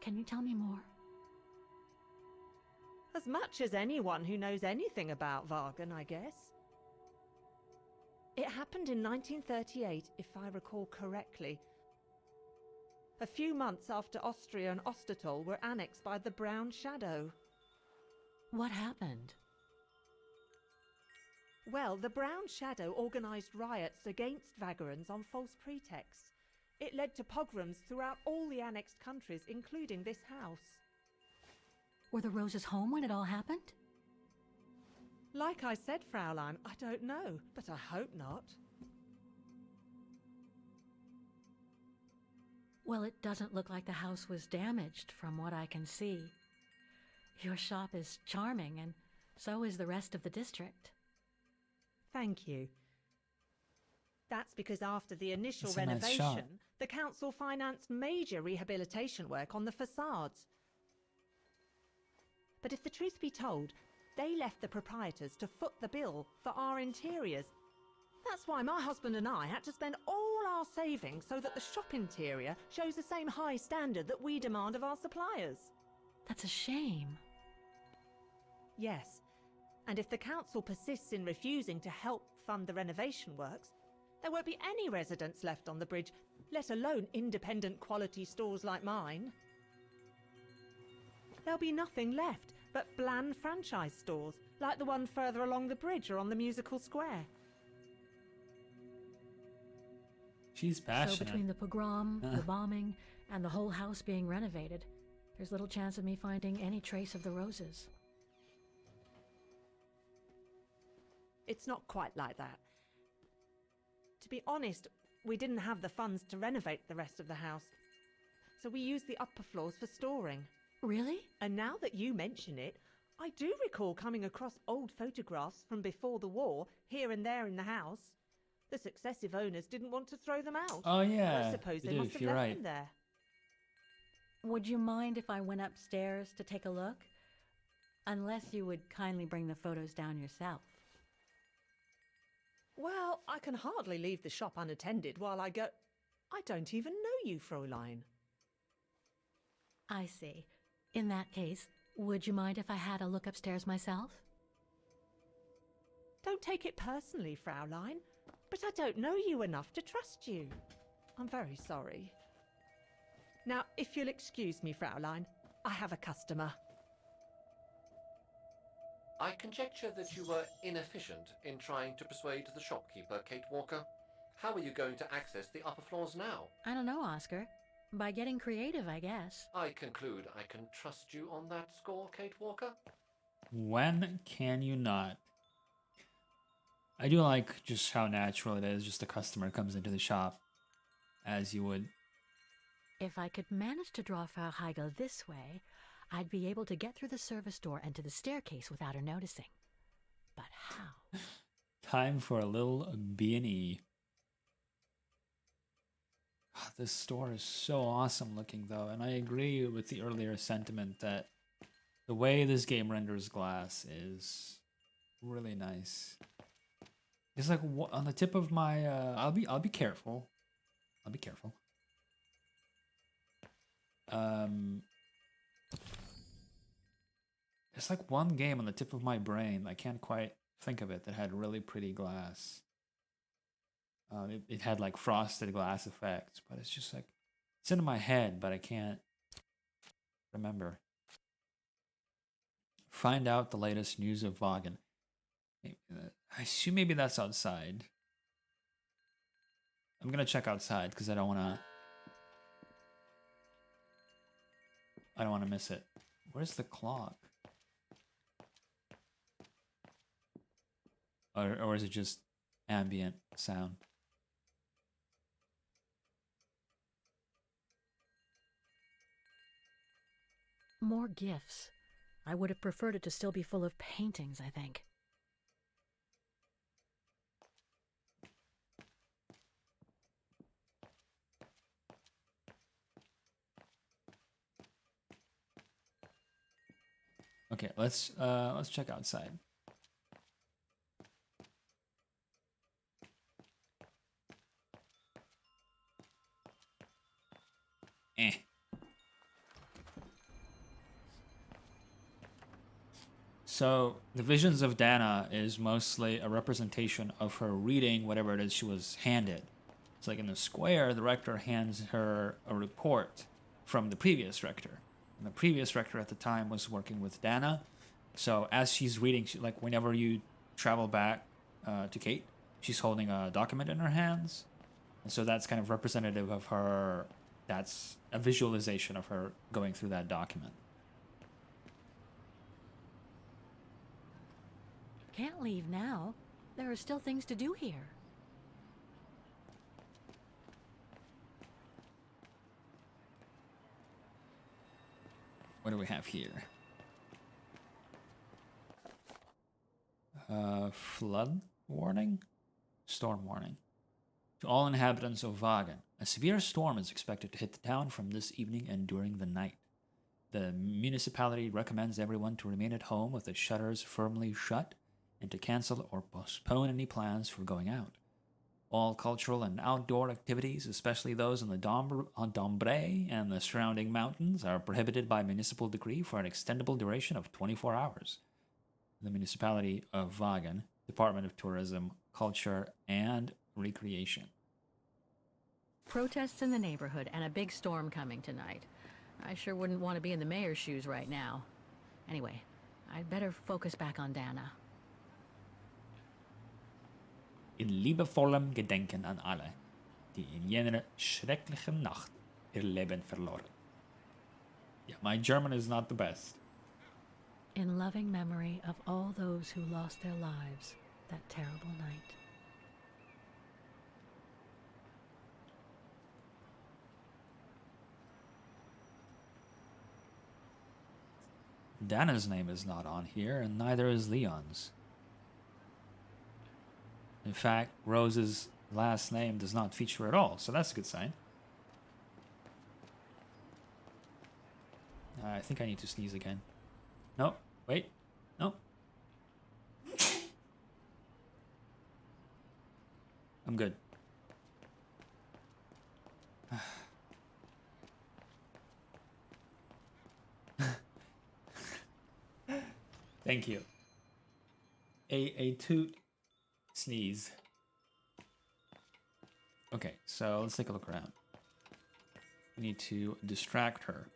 Can you tell me more? As much as anyone who knows anything about Vagan, I guess. It happened in 1938, if I recall correctly. A few months after Austria and Ostertal were annexed by the Brown Shadow. What happened? Well, the Brown Shadow organised riots against Vagrants on false pretexts. It led to pogroms throughout all the annexed countries, including this house. Were the Roses home when it all happened? Like I said, Fraulein, I don't know, but I hope not. Well, it doesn't look like the house was damaged from what I can see. Your shop is charming, and so is the rest of the district. Thank you. That's because after the initial That's a nice shot. renovation, the council financed major rehabilitation work on the facades. But if the truth be told, they left the proprietors to foot the bill for our interiors. That's why my husband and I had to spend all our savings so that the shop interior shows the same high standard that we demand of our suppliers. That's a shame. Yes, and if the council persists in refusing to help fund the renovation works, there won't be any residents left on the bridge, let alone independent quality stores like mine. There'll be nothing left but bland franchise stores, like the one further along the bridge or on the musical square. She's passionate. So between the pogrom, the bombing, and the whole house being renovated, there's little chance of me finding any trace of the roses. It's not quite like that. To be honest, we didn't have the funds to renovate the rest of the house, so we used the upper floors for storing. Really? And now that you mention it, I do recall coming across old photographs from before the war, here and there in the house. The successive owners didn't want to throw them out. Oh yeah, I suppose you they do, must if have you're left right. them there. Would you mind if I went upstairs to take a look? Unless you would kindly bring the photos down yourself. Well, I can hardly leave the shop unattended while I go... I don't even know you, Fräulein. I see. In that case, would you mind if I had a look upstairs myself? Don't take it personally, Fräulein, but I don't know you enough to trust you. I'm very sorry. Now, if you'll excuse me, Fräulein, I have a customer. I conjecture that you were inefficient in trying to persuade the shopkeeper, Kate Walker. How are you going to access the upper floors now? I don't know, Oscar. By getting creative, I guess. I conclude I can trust you on that score, Kate Walker? When can you not? I do like just how natural it is. Just the customer comes into the shop as you would. If I could manage to draw Frau Heigl this way, I'd be able to get through the service door and to the staircase without her noticing. But how? Time for a little B&E. This store is so awesome looking though, and I agree with the earlier sentiment that the way this game renders glass is really nice. It's like on the tip of my I'll be careful. I'll be careful. It's like one game on the tip of my brain. I can't quite think of it that had really pretty glass. It had like frosted glass effects, but it's just like it's in my head, but I can't remember. Find out the latest news of Vaughan. I assume maybe that's outside. I'm gonna check outside because I don't wanna miss it. Where's the clock? Or is it just ambient sound? More gifts. I would have preferred it to still be full of paintings, I think. Okay, let's check outside. So the visions of Dana is mostly a representation of her reading whatever it is she was handed. It's like in the square, the rector hands her a report from the previous rector. And the previous rector at the time was working with Dana. So as she's reading, like whenever you travel back to Kate, she's holding a document in her hands. And so that's kind of representative of her. That's a visualization of her going through that document. Can't leave now. There are still things to do here. What do we have here? Flood warning? Storm warning. To all inhabitants of Wagen, a severe storm is expected to hit the town from this evening and during the night. The municipality recommends everyone to remain at home with the shutters firmly shut and to cancel or postpone any plans for going out. All cultural and outdoor activities, especially those in the Dombre and the surrounding mountains, are prohibited by municipal decree for an extendable duration of 24 hours. The municipality of Wagen, Department of Tourism, Culture, and Recreation. Protests in the neighborhood and a big storm coming tonight. I sure wouldn't want to be in the mayor's shoes right now. Anyway, I'd better focus back on Dana. In liebevollem Gedenken an alle, die in jener schrecklichen Nacht ihr Leben verloren. Yeah, my German is not the best. In loving memory of all those who lost their lives that terrible night. Dana's name is not on here, and neither is Leon's. In fact, Rose's last name does not feature at all, so that's a good sign. I think I need to sneeze again. No, wait, no. I'm good. Thank you. A toot sneeze. Okay, so let's take a look around. We need to distract her.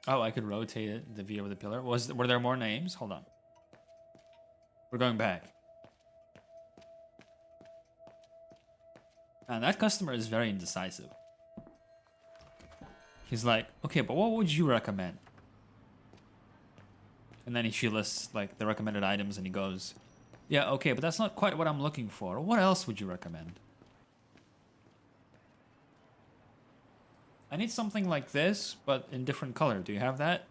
Oh, I could rotate it, the view of the pillar. Were there more names? Hold on. We're going back. And that customer is very indecisive. He's like, okay, but what would you recommend? And then she lists like the recommended items and he goes, yeah, okay, but that's not quite what I'm looking for. What else would you recommend? I need something like this, but in different color. Do you have that?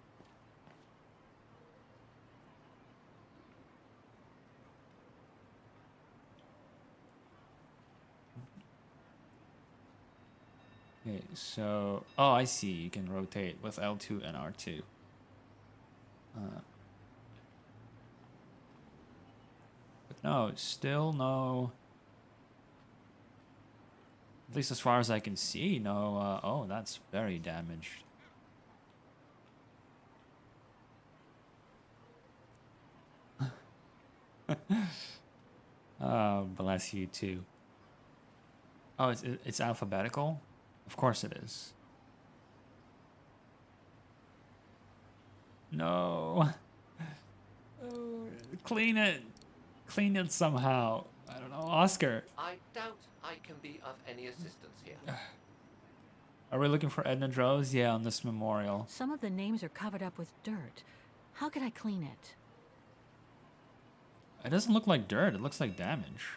Okay, so... Oh, I see. You can rotate with L2 and R2. But no, still no... At least as far as I can see, no... oh, that's very damaged. Oh, bless you too. Oh, it's alphabetical? Of course it is. No. Oh, clean it. Clean it somehow. I don't know. Oscar. I doubt I can be of any assistance here. Are we looking for Edna Droz? Yeah, on this memorial. Some of the names are covered up with dirt. How could I clean it? It doesn't look like dirt. It looks like damage.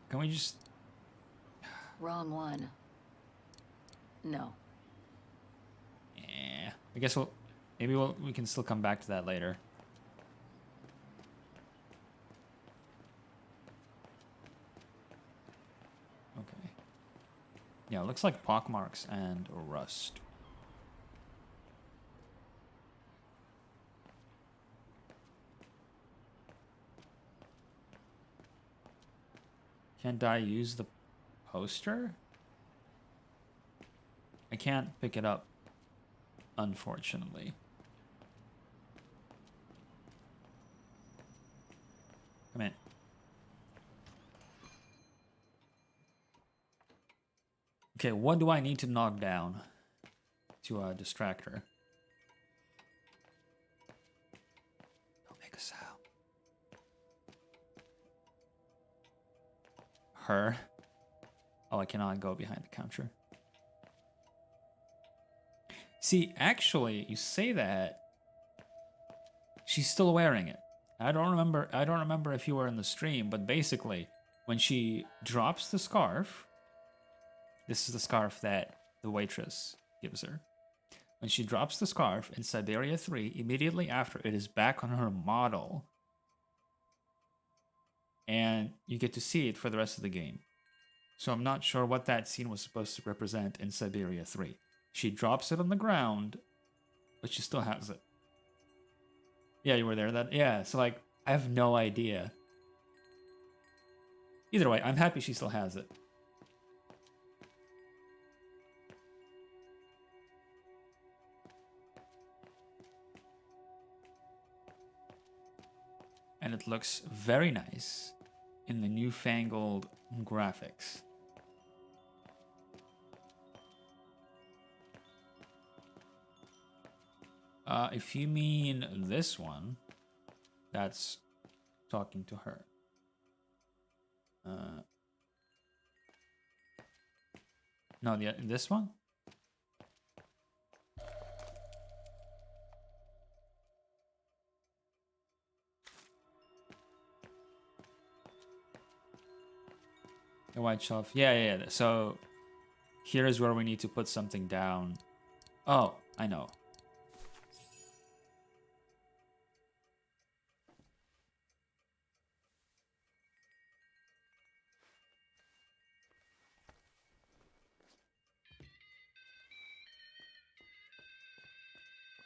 Can we just... Wrong one. No. Yeah. I guess we can still come back to that later. Okay. Yeah, it looks like pockmarks and rust. Can't I use the poster? I can't pick it up, unfortunately. Come in. Okay, what do I need to knock down to distract her? Don't make a sound. Her. Oh, I cannot go behind the counter. See, actually, you say that. She's still wearing it. I don't remember if you were in the stream, but basically, when she drops the scarf, this is the scarf that the waitress gives her. When she drops the scarf in Syberia 3, immediately after it is back on her model. And you get to see it for the rest of the game. So I'm not sure what that scene was supposed to represent in Syberia 3. She drops it on the ground, but she still has it. Yeah, you were there. Yeah, so like, I have no idea. Either way, I'm happy she still has it. And it looks very nice in the newfangled graphics. If you mean this one, that's talking to her. No, this one? The white shelf. Yeah. So here is where we need to put something down. Oh, I know.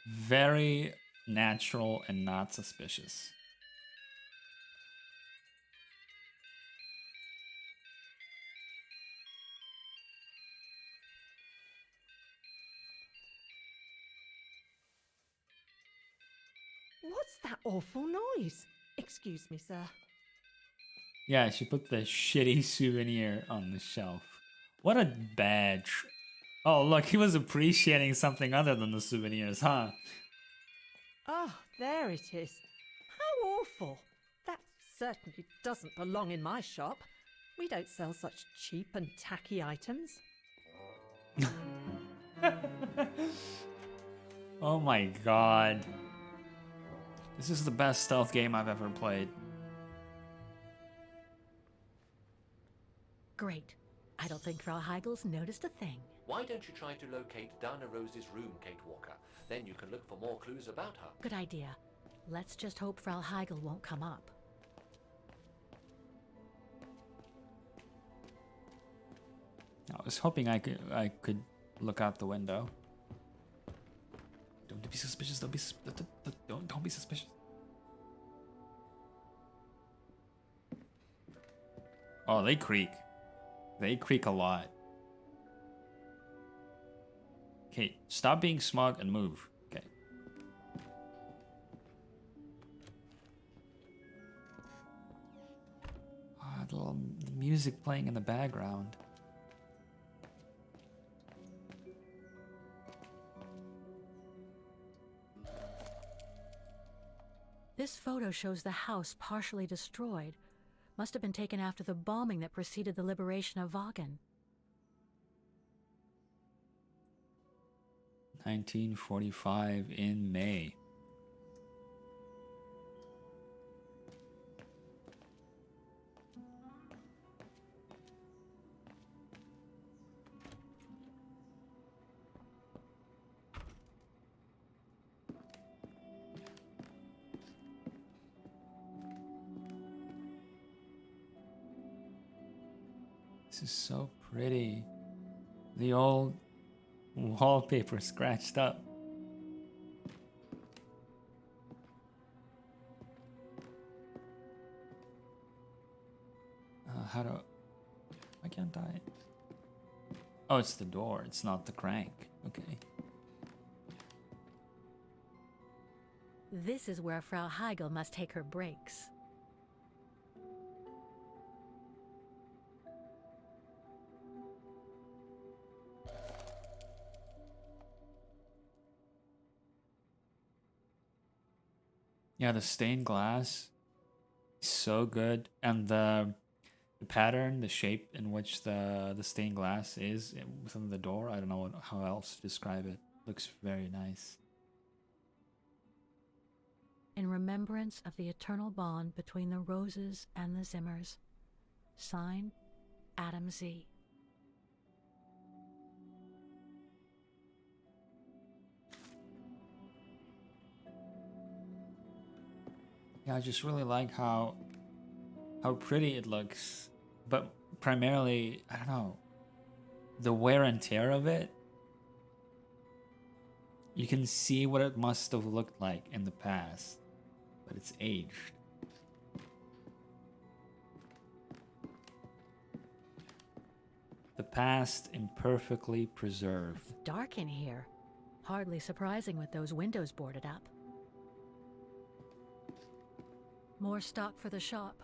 Very natural and not suspicious. What's that awful noise? Excuse me, sir. Yeah, she put the shitty souvenir on the shelf. What a badge. Oh, look, he was appreciating something other than the souvenirs, huh? Ah, there it is. How awful. That certainly doesn't belong in my shop. We don't sell such cheap and tacky items. Oh my god. This is the best stealth game I've ever played. Great. I don't think Frau Heigel's noticed a thing. Why don't you try to locate Dana Rose's room, Kate Walker? Then you can look for more clues about her. Good idea. Let's just hope Frau Heigel won't come up. I was hoping I could look out the window. Don't be suspicious. Don't be suspicious. Oh, they creak. They creak a lot. Okay, stop being smug and move. Okay. The little music playing in the background. This photo shows the house partially destroyed. Must have been taken after the bombing that preceded the liberation of Vagen. 1945 in May. This is so pretty. The old wallpaper scratched up. Why can't I? Oh, it's the door. It's not the crank. Okay. This is where Frau Heigel must take her breaks. Yeah, the stained glass is so good, and the pattern, the shape in which the stained glass is within the door. I don't know how else to describe it. Looks very nice. In remembrance of the eternal bond between the Roses and the Zimmers. Signed, Adam Z. Yeah, I just really like how pretty it looks, but primarily, I don't know, the wear and tear of it. You can see what it must have looked like in the past, but it's aged. The past imperfectly preserved. It's dark in here. Hardly surprising with those windows boarded up. More stock for the shop.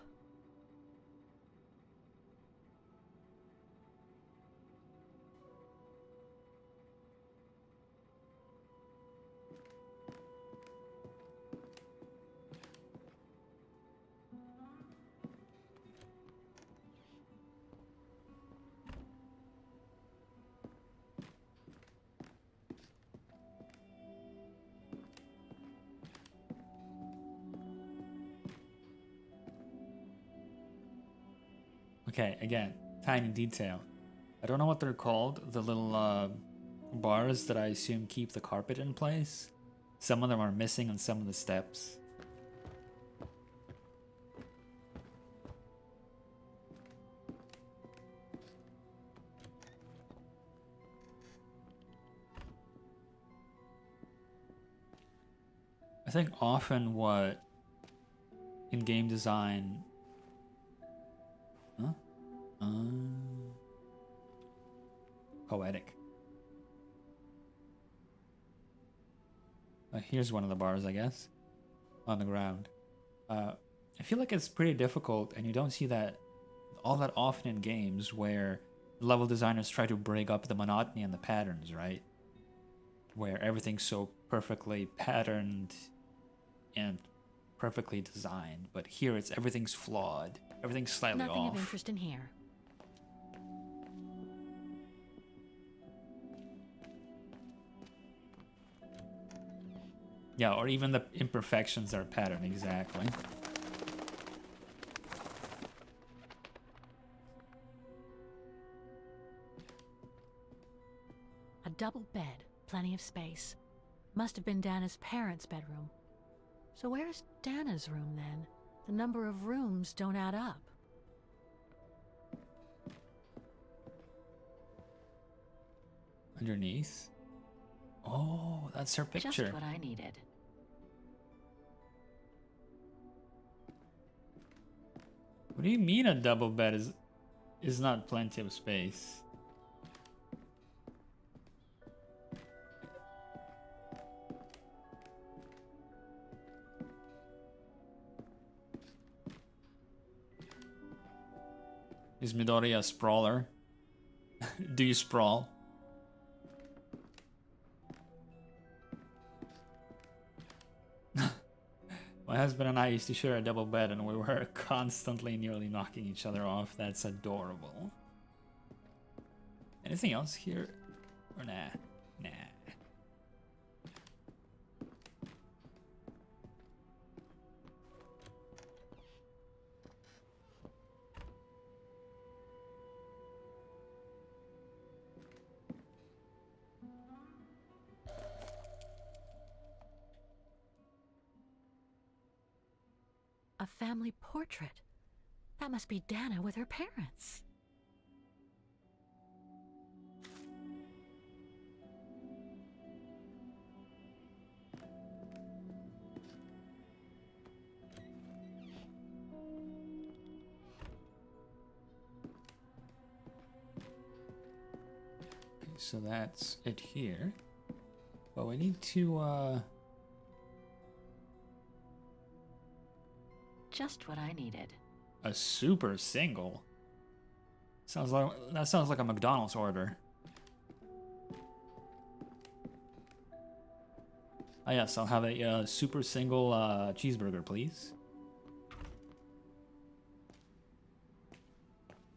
Okay, again, tiny detail. I don't know what they're called, the little bars that I assume keep the carpet in place. Some of them are missing on some of the steps. I think often what in game design... Huh? Poetic. Here's one of the bars, I guess, on the ground. I feel like it's pretty difficult, and you don't see that all that often in games where level designers try to break up the monotony and the patterns, right? Where everything's so perfectly patterned and perfectly designed, but here everything's flawed. Everything's slightly Nothing off. of interest in here. Yeah, or even the imperfections are patterned exactly. A double bed, plenty of space. Must have been Dana's parents' bedroom. So where's Dana's room then? The number of rooms don't add up. Underneath. Oh, that's her picture. Just what I needed. What do you mean a double bed is not plenty of space? Is Midori a sprawler? Do you sprawl? My husband and I used to share a double bed and we were constantly nearly knocking each other off. That's adorable. Anything else here? Or nah? Nah. A family portrait. That must be Dana with her parents. Okay, so that's it here. But we need to, Just what I needed. a super single. That sounds like a McDonald's order. Ah, yes, I'll have a super single cheeseburger, please.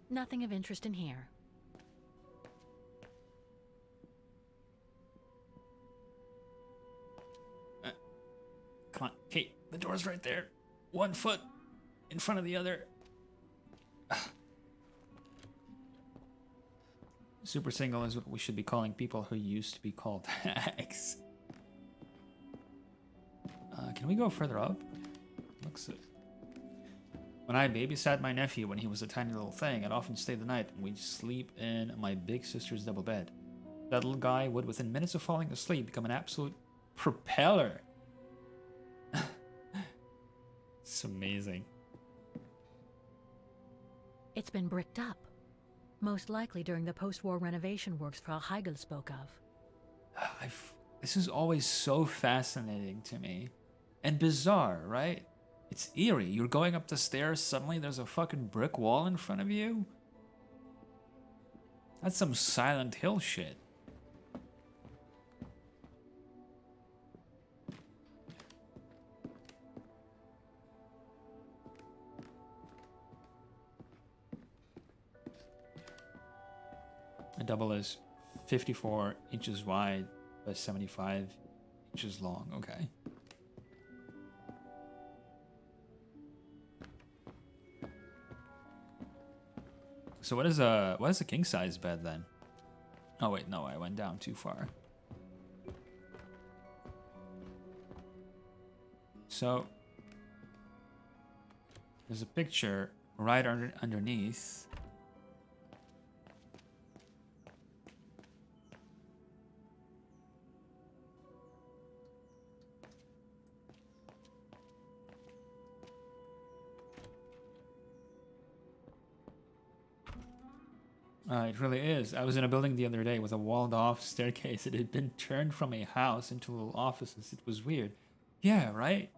Nothing of interest in here. Come on, Kate, the door's right there. 1 foot in front of the other. Super single is what we should be calling people who used to be called hags. Can we go further up? What toxic. When I babysat my nephew when he was a tiny little thing, I'd often stay the night and we'd sleep in my big sister's double bed. That little guy would, within minutes of falling asleep, become an absolute propeller. It's amazing. It's been bricked up. Most likely during the post-war renovation works Frau Heigl spoke of. This is always so fascinating to me. And bizarre, right? It's eerie. You're going up the stairs, suddenly there's a fucking brick wall in front of you? That's some Silent Hill shit. A double is 54 inches wide by 75 inches long. Okay. So what is a king size bed then? Oh wait, no, I went down too far. So there's a picture right underneath. It really is. I was in a building the other day with a walled-off staircase. It had been turned from a house into little offices. It was weird. Yeah, right?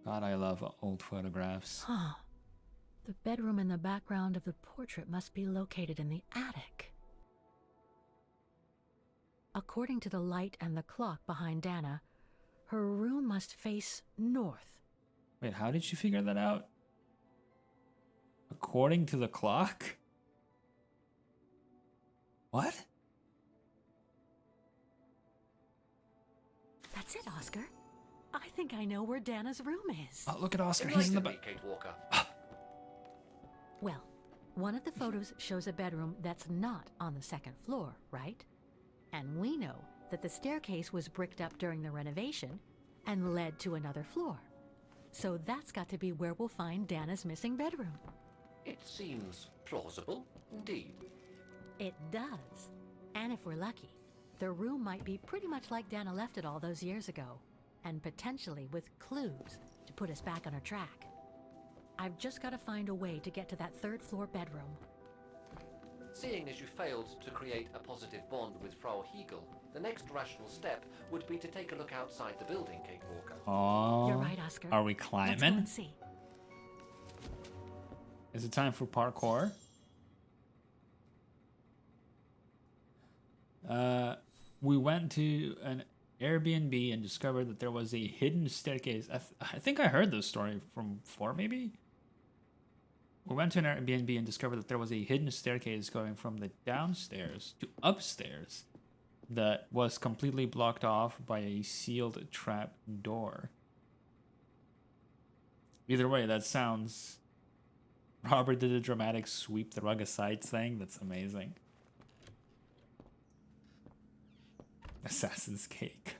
God, I love old photographs. Huh. The bedroom in the background of the portrait must be located in the attic. According to the light and the clock behind Dana, her room must face north. Wait, how did you figure that out? According to the clock? What? That's it, Oscar. I think I know where Dana's room is. Oh, look at Oscar. He's in the back. Kate Walker. Well, one of the photos shows a bedroom that's not on the second floor, right? And we know that the staircase was bricked up during the renovation and led to another floor. So that's got to be where we'll find Dana's missing bedroom. It seems plausible, indeed. It does. And if we're lucky, the room might be pretty much like Dana left it all those years ago, and potentially with clues to put us back on her track. I've just got to find a way to get to that third floor bedroom. Seeing as you failed to create a positive bond with Frau Heigl, the next rational step would be to take a look outside the building, Kate Walker. Oh, You're right, Oscar. Are we Let's go climbing? and see. Is it time for parkour? We went to an Airbnb and discovered that there was a hidden staircase. I think I heard this story from before, maybe? We went to an Airbnb and discovered that there was a hidden staircase going from the downstairs to upstairs that was completely blocked off by a sealed trap door. Either way, that sounds... Robert did a dramatic sweep the rug aside thing. That's amazing. Assassin's Cake.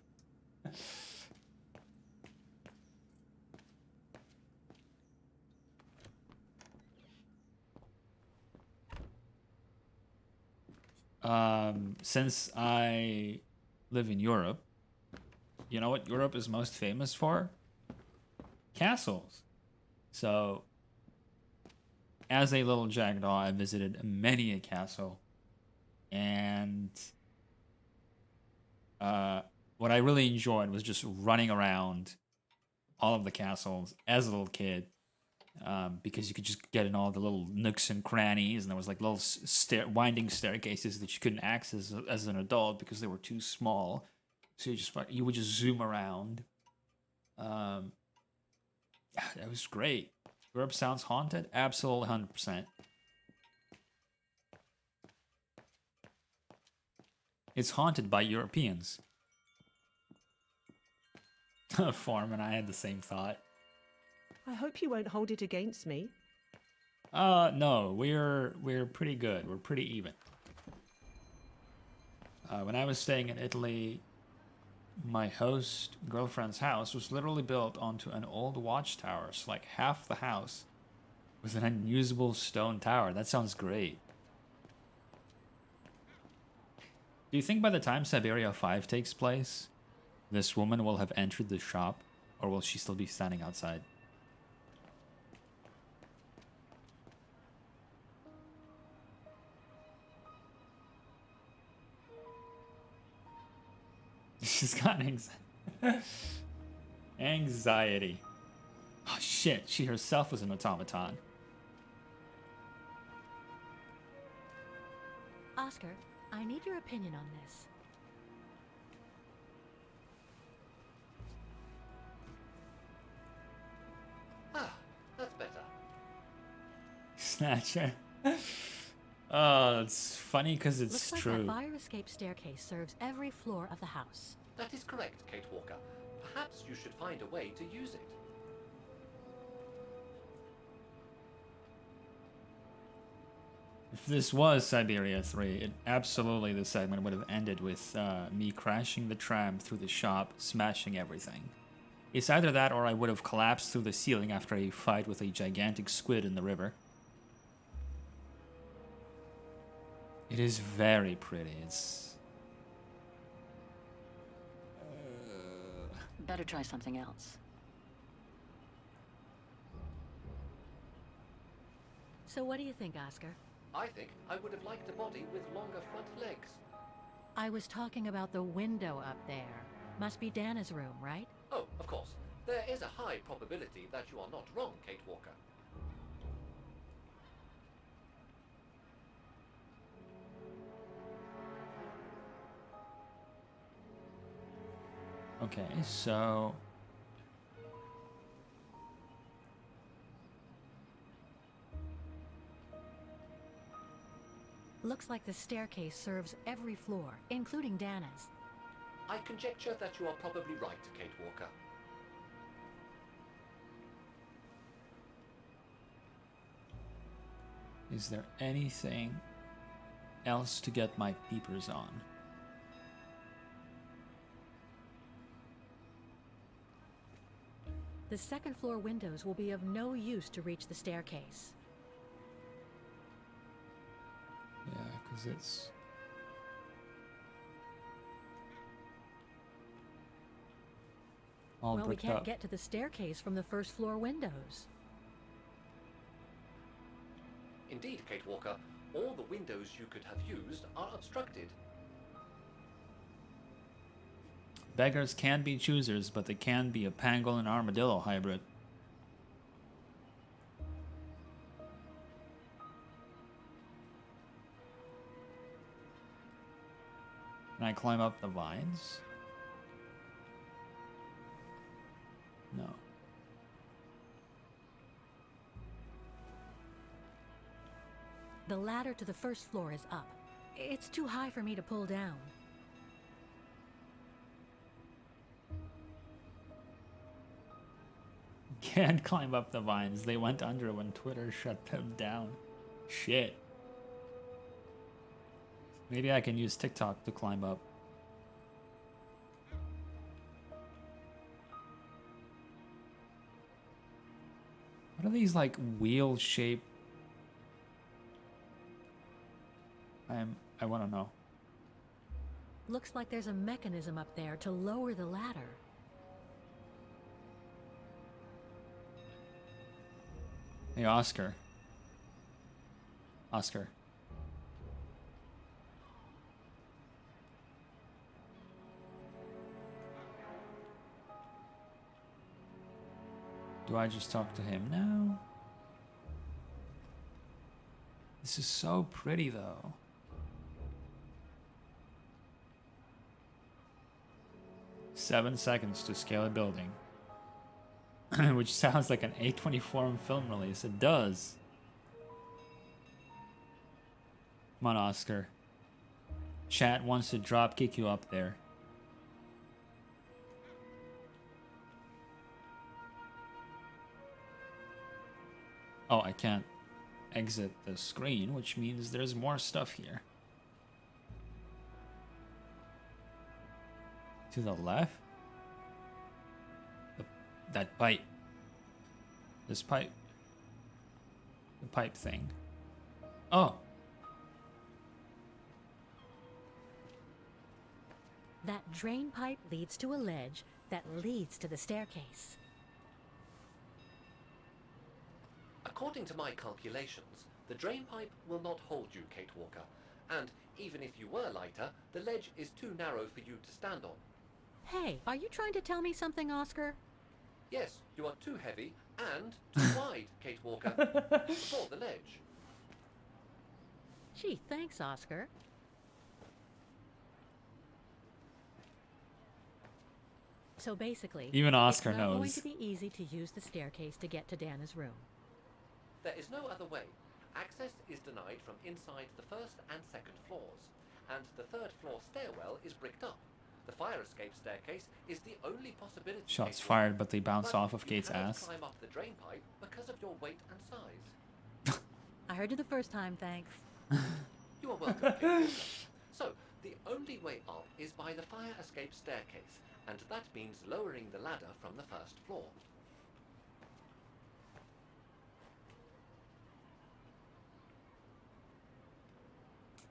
Since I live in Europe, you know what Europe is most famous for? Castles. So, as a little Jackdaw, I visited many a castle, and what I really enjoyed was just running around all of the castles as a little kid, because you could just get in all the little nooks and crannies, and there was like little winding staircases that you couldn't access as an adult because they were too small. So you would just zoom around. That was great. Europe sounds haunted? Absolutely 100%. It's haunted by Europeans. Form and I had the same thought. I hope you won't hold it against me. No, we're pretty good. We're pretty even. When I was staying in Italy, my host girlfriend's house was literally built onto an old watchtower. So like half the house was an unusable stone tower. That sounds great. Do you think by the time Syberia 5 takes place, this woman will have entered the shop, or will she still be standing outside? She's got anxiety. Oh shit, she herself was an automaton. Oscar, I need your opinion on this. Ah, that's better. Snatcher. Oh, it's funny because it's Looks like true. that fire escape staircase serves every floor of the house. That is correct, Kate Walker. Perhaps you should find a way to use it. If this was Syberia 3, absolutely the segment would have ended with me crashing the tram through the shop, smashing everything. It's either that or I would have collapsed through the ceiling after a fight with a gigantic squid in the river. It is very pretty. It's... Better try something else. So what do you think, Oscar? I think I would have liked a body with longer front legs. I was talking about the window up there. Must be Dana's room, right? Oh, of course. There is a high probability that you are not wrong, Kate Walker. Okay, so... Looks like the staircase serves every floor, including Dana's. I conjecture that you are probably right, Kate Walker. Is there anything else to get my peepers on? The second floor windows will be of no use to reach the staircase. Yeah, because it's... all Well, we bricked can't up. get to the staircase from the first floor windows. Indeed, Kate Walker, all the windows you could have used are obstructed. Beggars can be choosers, but they can be a pangolin armadillo hybrid. Can I climb up the vines? No. The ladder to the first floor is up. It's too high for me to pull down. Can't climb up the vines. They went under when Twitter shut them down. Shit. Maybe I can use TikTok to climb up. What are these like wheel-shaped? I want to know. Looks like there's a mechanism up there to lower the ladder. Hey, Oscar. Oscar. Do I just talk to him now? This is so pretty, though. "7 seconds to scale a building." Which sounds like an A24 film release. It does. Come on, Oscar. Chat wants to drop kick you up there. Oh, I can't. exit the screen, which means there's more stuff here. To the left? That pipe. This pipe. The pipe thing. Oh. That drain pipe leads to a ledge that leads to the staircase. According to my calculations, the drain pipe will not hold you, Kate Walker. And even if you were lighter, the ledge is too narrow for you to stand on. Hey, are you trying to tell me something, Oscar? Yes, you are too heavy and too wide, Kate Walker, for the ledge. Gee, thanks, Oscar. So basically, Even Oscar it's not going knows. to be easy to use the staircase to get to Dana's room. There is no other way. Access is denied from inside the first and second floors, and the third floor stairwell is bricked up. The fire escape staircase is the only possibility. Shots Kate fired, Walker. but they bounce But off of you Kate's cannot ass. climb up the drain pipe because of your weight and size. I heard you the first time, thanks. You are welcome, Kate Walker. So, the only way up is by the fire escape staircase, and that means lowering the ladder from the first floor.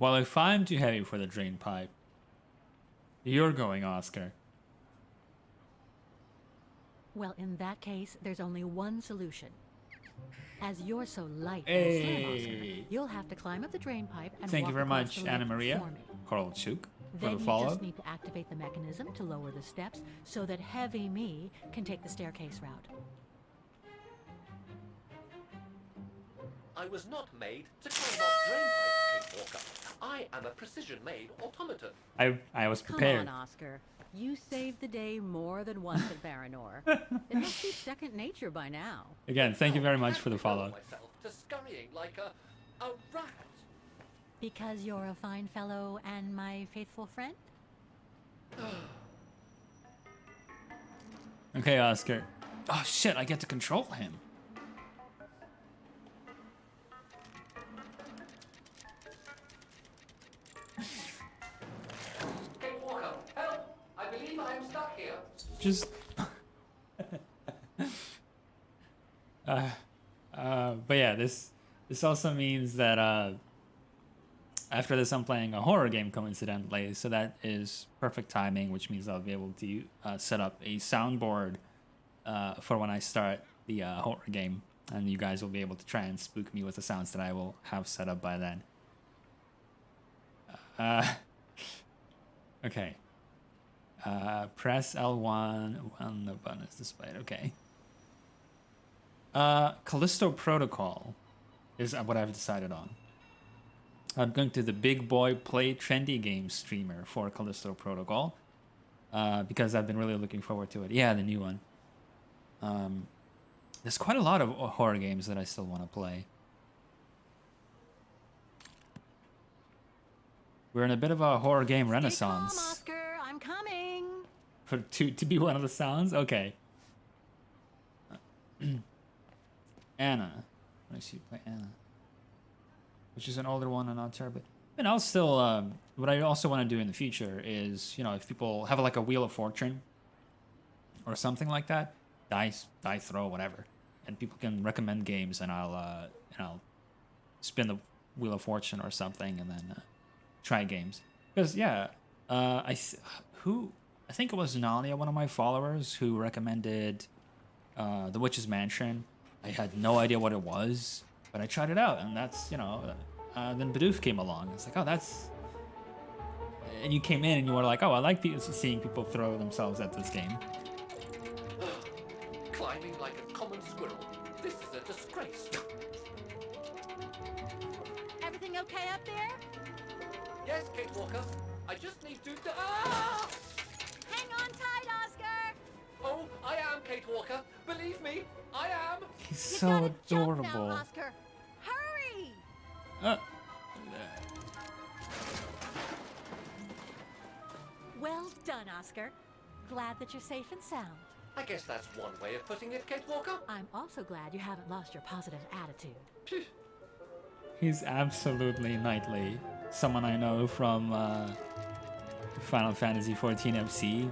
Well, if I'm too heavy for the drain pipe, you're going, Oscar. Well, in that case, there's only one solution. As you're so light and slim, Oscar, Hey. you'll have to climb up the drain pipe and Thank walk you very across much, the Anna lip Maria for me. Korolchuk, for Then the you follow. just need to activate the mechanism to lower the steps so that heavy me can take the staircase route. I was not made to climb up drain pipes, Kate Walker. I am a precision-made automaton. I was Come prepared. on, Oscar. You saved the day more than once at Varanor. It must be second nature by now. Again, thank you How very much can for the I follow. lower myself to scurrying like a rat. Because you're a fine fellow and my faithful friend? Okay, Oscar. Oh shit, I get to control him. Kate Walker, help! I believe I am stuck here. Just. But yeah, this also means that after this I'm playing a horror game coincidentally, so that is perfect timing, which means I'll be able to set up a soundboard for when I start the horror game, and you guys will be able to try and spook me with the sounds that I will have set up by then. Okay. Press L1 when the button is displayed. Okay. Callisto Protocol is what I've decided on. I'm going to the Big Boy Play Trendy Games streamer for Callisto Protocol because I've been really looking forward to it. Yeah, the new one. There's quite a lot of horror games that I still want to play. We're in a bit of a horror game renaissance. Stay calm, Oscar. I'm coming. To be one of the sounds? Okay. Anna. Let me see you play Anna. Which is an older one and not terrible. And I'll still, what I also want to do in the future is, you know, if people have like a Wheel of Fortune or something like that, dice, die throw, whatever, and people can recommend games, and I'll spin the Wheel of Fortune or something, and then try games. Because yeah, I think it was Nalia, one of my followers, who recommended The Witch's Mansion. I had no idea what it was, but I tried it out, and that's, you know, then Bidoof came along. It's like, oh, that's... And you came in and you were like, oh, I like seeing people throw themselves at this game. Climbing like a common squirrel. This is a disgrace. Everything okay up there? Yes, Kate Walker. I just need to... Ah! Hang on tight, Oscar. Oh, I am Kate Walker. Believe me, I am. He's You so gotta jump adorable. now, Oscar. Hurry! Well done, Oscar. Glad that you're safe and sound. I guess that's one way of putting it, Kate Walker. I'm also glad you haven't lost your positive attitude. Phew. He's absolutely knightly. Someone I know from Final Fantasy XIV FC.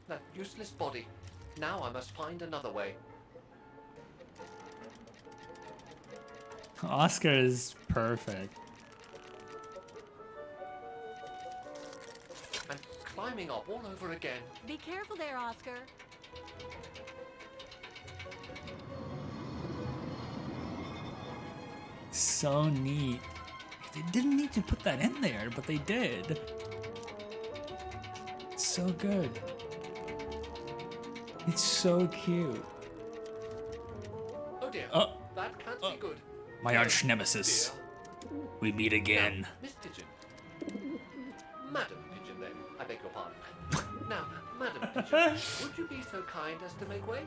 That useless body. Now I must find another way. Oscar is perfect. I'm climbing up all over again. Be careful there, Oscar. So neat. They didn't need to put that in there, but they did. It's so good. It's so cute. Oh dear. Oh. That can't be good. My arch nemesis. Dear. We meet again. Now, Miss Pigeon. Madam Pigeon, then. I beg your pardon. Now, Madam Pigeon, would you be so kind as to make way?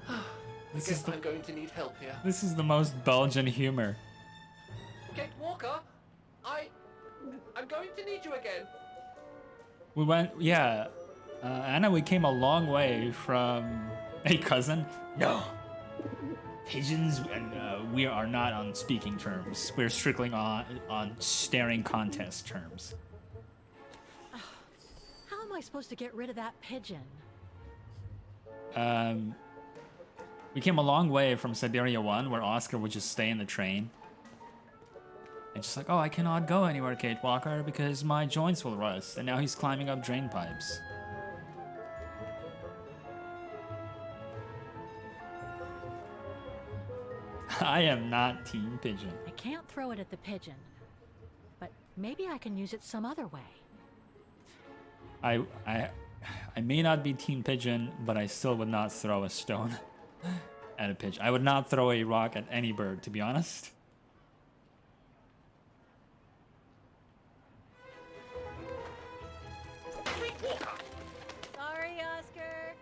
I guess I'm going to need help here. This is the most Belgian humor. Kate Walker, I'm going to need you again. We went, yeah. Anna, we came a long way from a cousin. No. Pigeons and we are not on speaking terms. We're strictly on staring contest terms. How am I supposed to get rid of that pigeon? We came a long way from Syberia 1, where Oscar would just stay in the train. And just like, oh, I cannot go anywhere, Kate Walker, because my joints will rust. And now he's climbing up drain pipes. I am not Team Pigeon. I can't throw it at the pigeon, but maybe I can use it some other way. I may not be Team Pigeon, but I still would not throw a stone at a pigeon. I would not throw a rock at any bird, to be honest. Sorry, Oscar.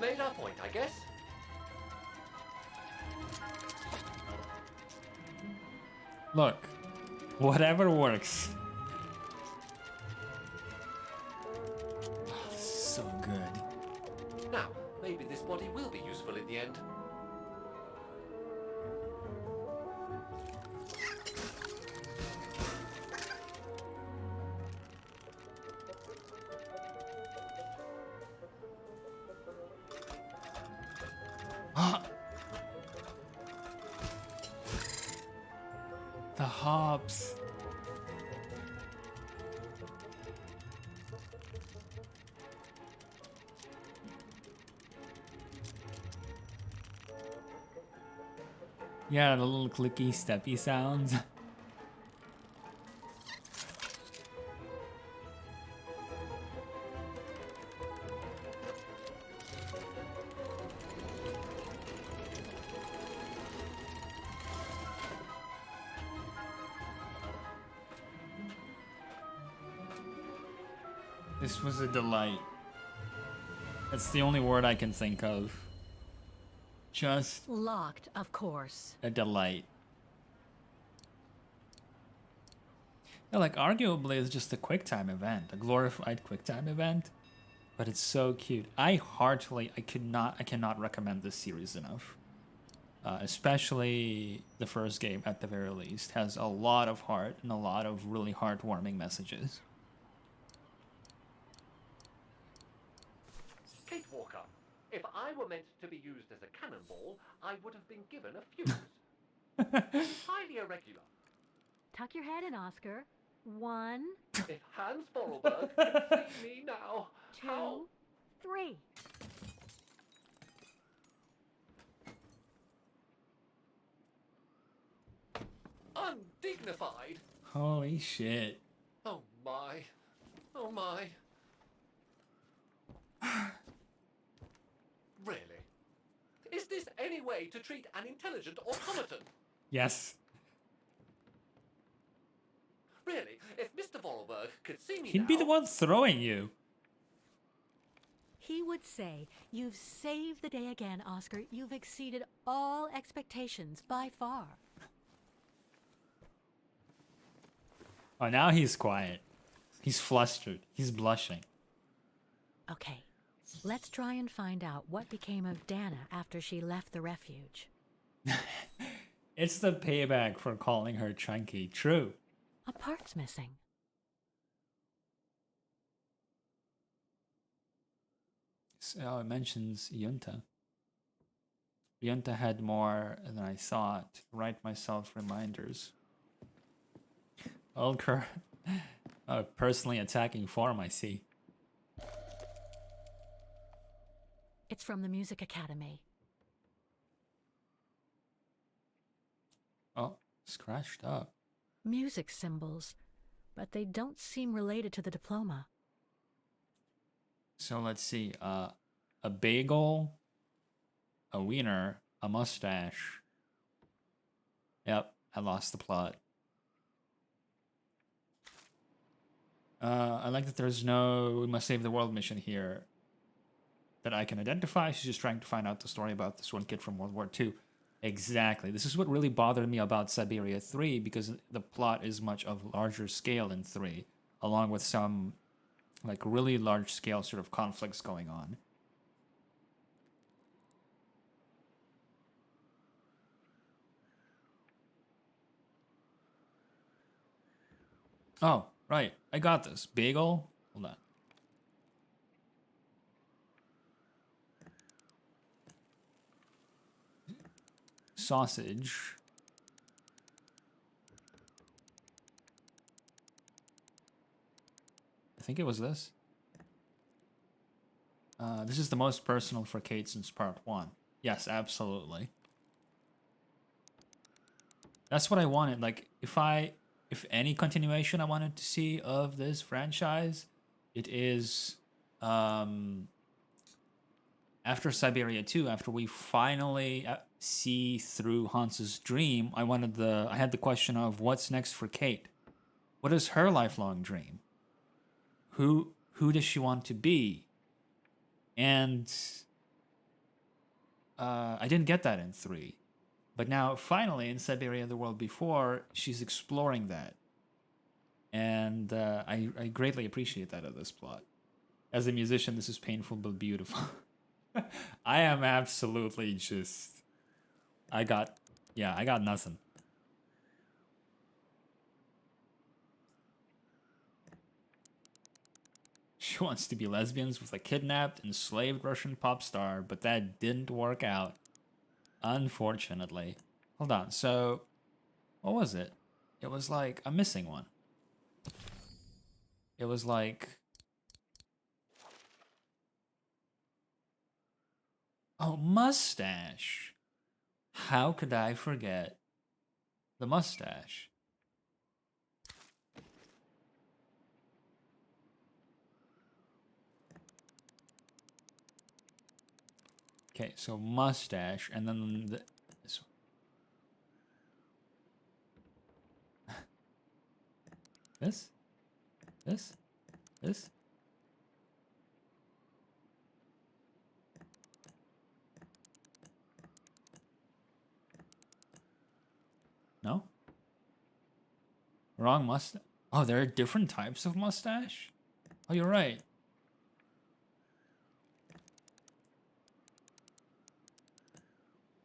Made our point, I guess. Look, whatever works. Oh, this is so good. Now, maybe this body will be useful in the end. The hops. Yeah, the little clicky, steppy sounds. This was a delight. That's the only word I can think of. Just Locked, of course. a delight. Yeah, like arguably it's just a QuickTime event, a glorified QuickTime event, but it's so cute. I cannot recommend this series enough. Especially the first game, at the very least, has a lot of heart and a lot of really heartwarming messages. Kate Walker, if I were meant to be used as a cannonball, I would have been given a fuse. Highly irregular. Tuck your head in, Oscar. 1, If Hans Vorarlberg could see me now, 2, how 3. undignified. Holy shit. Oh my. Oh my. Really? Is this any way to treat an intelligent automaton? Yes. Really? If Mr. Vorarlberg could see me He'd now, be the one throwing you. He would say, "You've saved the day again, Oscar. You've exceeded all expectations by far." Oh, now he's quiet. He's flustered. He's blushing. Okay, let's try and find out what became of Dana after she left the refuge. It's the payback for calling her chunky. True. A part's missing. So it mentions Yunta. Yunta had more than I thought. Write myself reminders. Ulker. Personally attacking form, I see. It's from the Music Academy. Oh, scratched up. Music symbols, but they don't seem related to the diploma. So let's see. A bagel, a wiener, a mustache. Yep, I lost the plot. I like that there's no "we must save the world" mission here that I can identify. She's just trying to find out the story about this one kid from World War II. Exactly. This is what really bothered me about Syberia 3, because the plot is much of larger scale in 3, along with some like really large scale sort of conflicts going on. Oh, right. I got this. Bagel. Hold on. Sausage. I think it was this. This is the most personal for Kate since part 1. Yes, absolutely. That's what I wanted. Like, if any continuation I wanted to see of this franchise, it is after Syberia 2, after we finally see through Hans's dream. I had the question of what's next for Kate. What is her lifelong dream? Who does she want to be? And I didn't get that in 3. But now, finally, in Syberia the World Before, she's exploring that. And I greatly appreciate that of this plot. As a musician, this is painful but beautiful. I am absolutely just... I got nothing. She wants to be lesbians with a kidnapped, enslaved Russian pop star, but that didn't work out. Unfortunately. Hold on, so... what was it? It was like a missing one. It was like... oh, mustache. How could I forget the mustache? Okay, so mustache, and then this one. This? No? Wrong mustache. Oh, there are different types of mustache? Oh, you're right.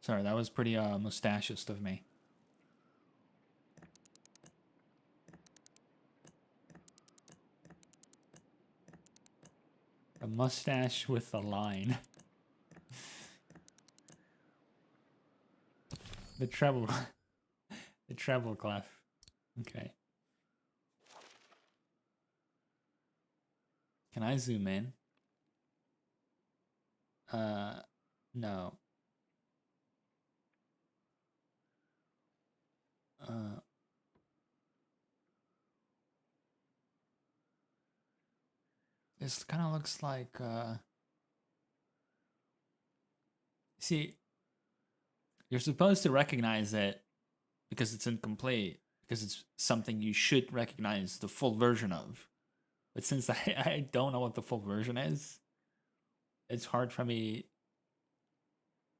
Sorry, that was pretty mustachist of me. A mustache with a line. The treble. The treble clef. Okay. Can I zoom in? No. This kind of looks like, see, you're supposed to recognize it because it's incomplete, because it's something you should recognize the full version of. But since I don't know what the full version is, it's hard for me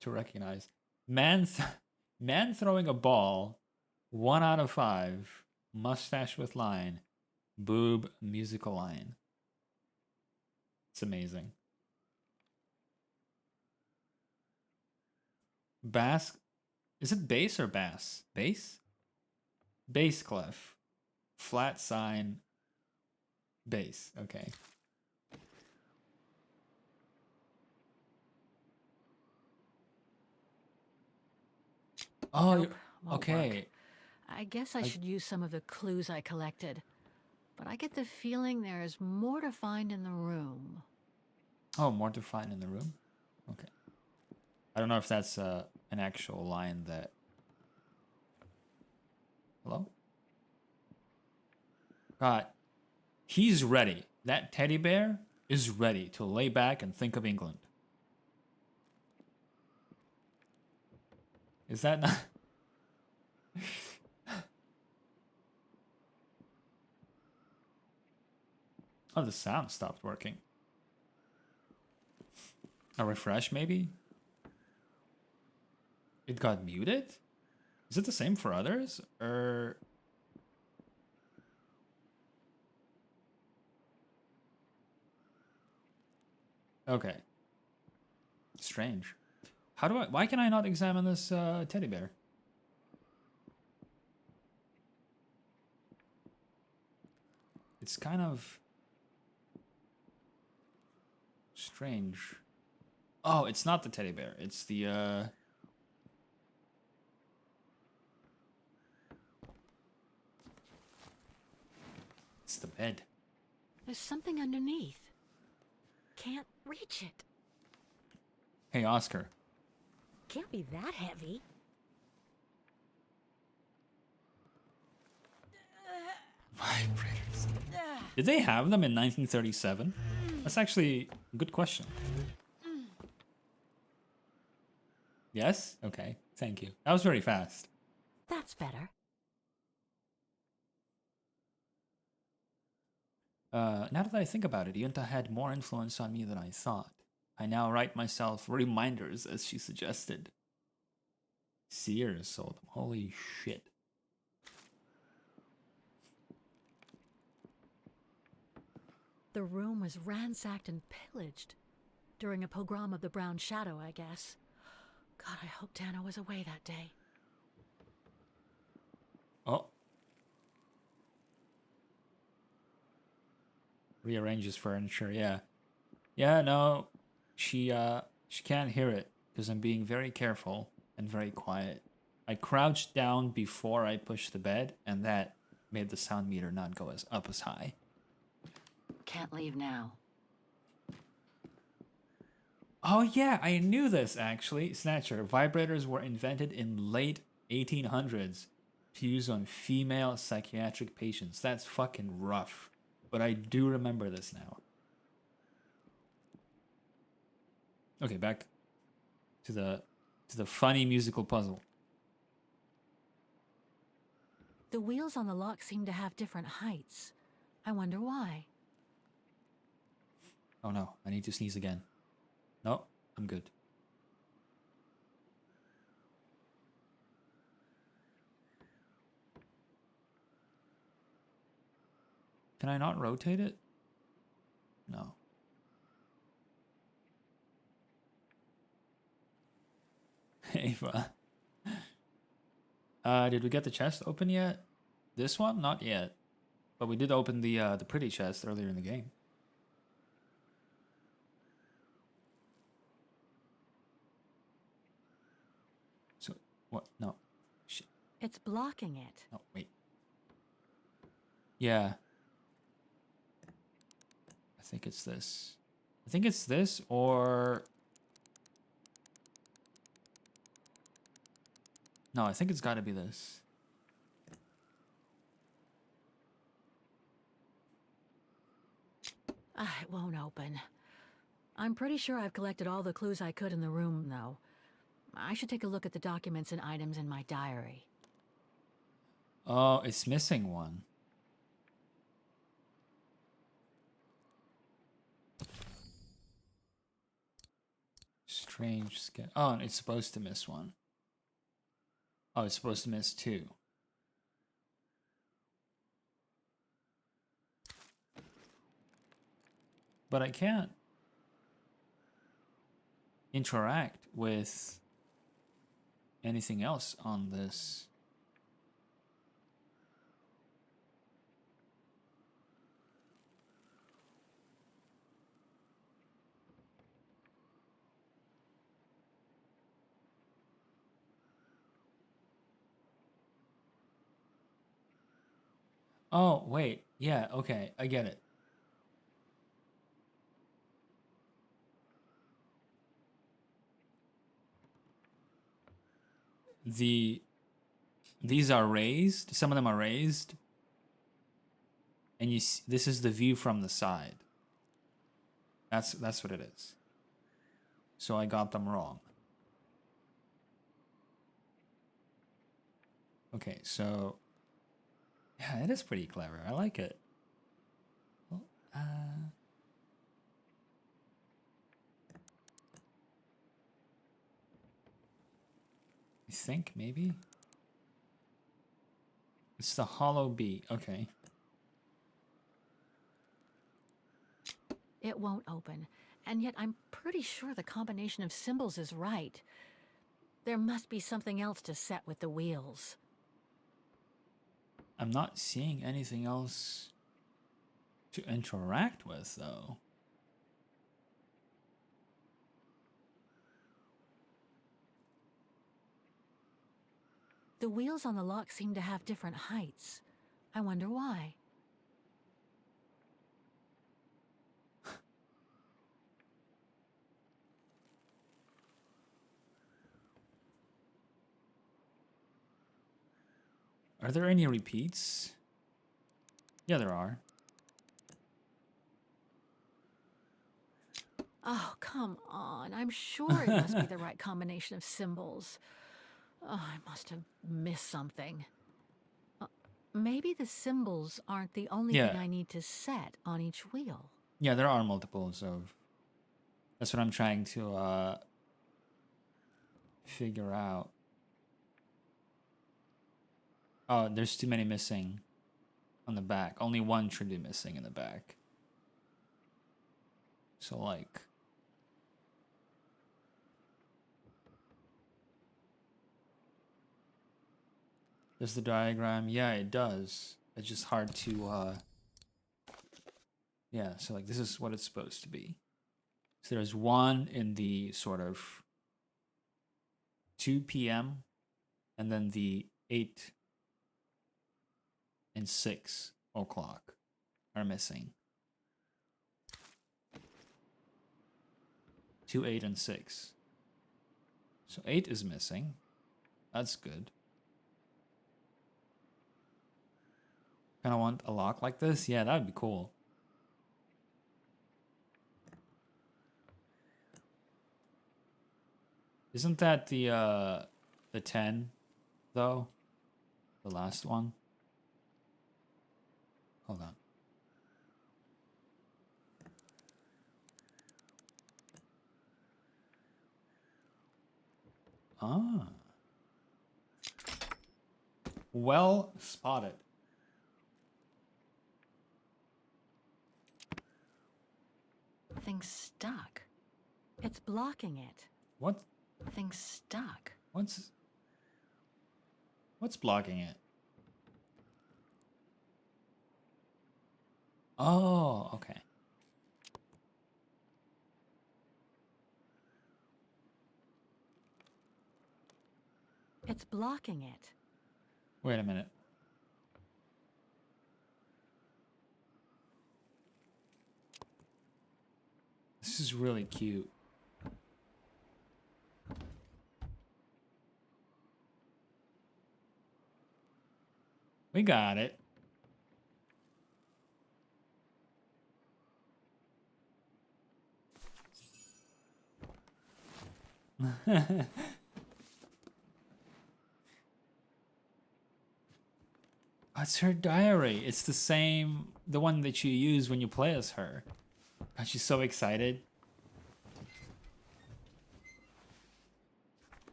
to recognize. Man throwing a ball, 1 out of 5. mustache with line, boob musical line. It's amazing. Bass, is it bass or bass? Bass? Bass clef. Flat sign. Bass. Okay. Oh, Nope, won't okay. work. I guess I should use some of the clues I collected. But I get the feeling there is more to find in the room. Oh, more to find in the room? Okay. I don't know if that's an actual line that... Hello? God. He's ready. That teddy bear is ready to lay back and think of England. Is that not... Oh, the sound stopped working. A refresh, maybe? It got muted? Is it the same for others? Or... Okay. Strange. How do I... Why can I not examine this teddy bear? It's kind of... strange. Oh, it's not the teddy bear. It's the, It's the bed. There's something underneath. Can't reach it. Hey, Oscar. Can't be that heavy. Vibrators. Did they have them in 1937? That's actually a good question. Yes? Okay. Thank you. That was very fast. That's better. Now that I think about it, Yunta had more influence on me than I thought. I now write myself reminders as she suggested. Sears sold them. Holy shit. The room was ransacked and pillaged. During a pogrom of the Brown Shadow, I guess. God, I hope Dana was away that day. Oh. Rearranges furniture, yeah. Yeah, no. She can't hear it because I'm being very careful and very quiet. I crouched down before I pushed the bed, and that made the sound meter not go up as high. Can't leave now. Oh yeah, I knew this actually. Snatcher, vibrators were invented in late 1800s to use on female psychiatric patients. That's fucking rough. But I do remember this now. Okay, back to the funny musical puzzle. The wheels on the lock seem to have different heights. I wonder why. Oh no, I need to sneeze again. No, I'm good. Can I not rotate it? No. Ava. Did we get the chest open yet? This one? Not yet. But we did open the pretty chest earlier in the game. So, what? No. Shit. It's blocking it. No, wait. Yeah. I think it's this. I think it's this or... No, I think it's got to be this. It won't open. I'm pretty sure I've collected all the clues I could in the room, though. I should take a look at the documents and items in my diary. Oh, it's missing one. Strange skin. Oh, and it's supposed to miss one. Oh, it's supposed to miss two. But I can't interact with anything else on this. Oh, wait. Yeah, okay. I get it. These are raised. Some of them are raised. And you see, this is the view from the side. That's what it is. So I got them wrong. Okay, so yeah, it is pretty clever. I like it. Well, I think maybe it's the hollow B. Okay. It won't open, and yet I'm pretty sure the combination of symbols is right. There must be something else to set with the wheels. I'm not seeing anything else to interact with, though. The wheels on the lock seem to have different heights. I wonder why. Are there any repeats? Yeah, there are. Oh, come on. I'm sure it must be the right combination of symbols. Oh, I must have missed something. Maybe the symbols aren't the only Yeah. thing I need to set on each wheel. Yeah, there are multiples of. That's what I'm trying to figure out. Oh, there's too many missing on the back. Only one should be missing in the back. So like, does the diagram? Yeah, it does. It's just hard to yeah, so like this is what it's supposed to be. So there's one in the sort of 2 p.m. and then the 8 and 6 o'clock are missing. 2, 8, and 6. So 8 is missing. That's good. Kind of want a lock like this? Yeah, that would be cool. Isn't that the 10 though? The last one? Hold on. Ah. Well spotted. Thing's stuck. It's blocking it. What? Thing's stuck. What's blocking it? Oh, okay. It's blocking it. Wait a minute. This is really cute. We got it. It's her diary. It's the same, the one that you use when you play as her. God, she's so excited.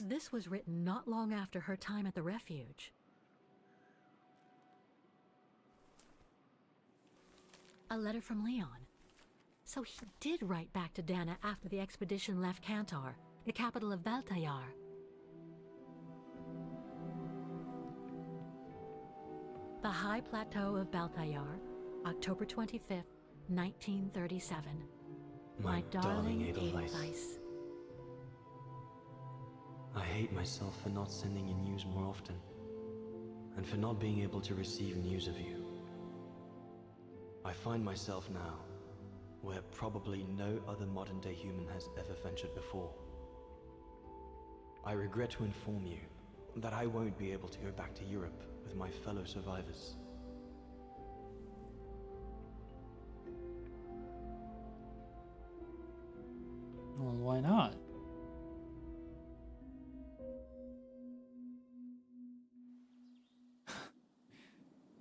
This was written not long after her time at the refuge. A letter from Leon. So he did write back to Dana after the expedition left Kantar, the capital of Baltayar. The High Plateau of Baltayar, October 25th, 1937. My darling Edelweiss. I hate myself for not sending you news more often, and for not being able to receive news of you. I find myself now where probably no other modern-day human has ever ventured before. I regret to inform you that I won't be able to go back to Europe with my fellow survivors. Well, why not?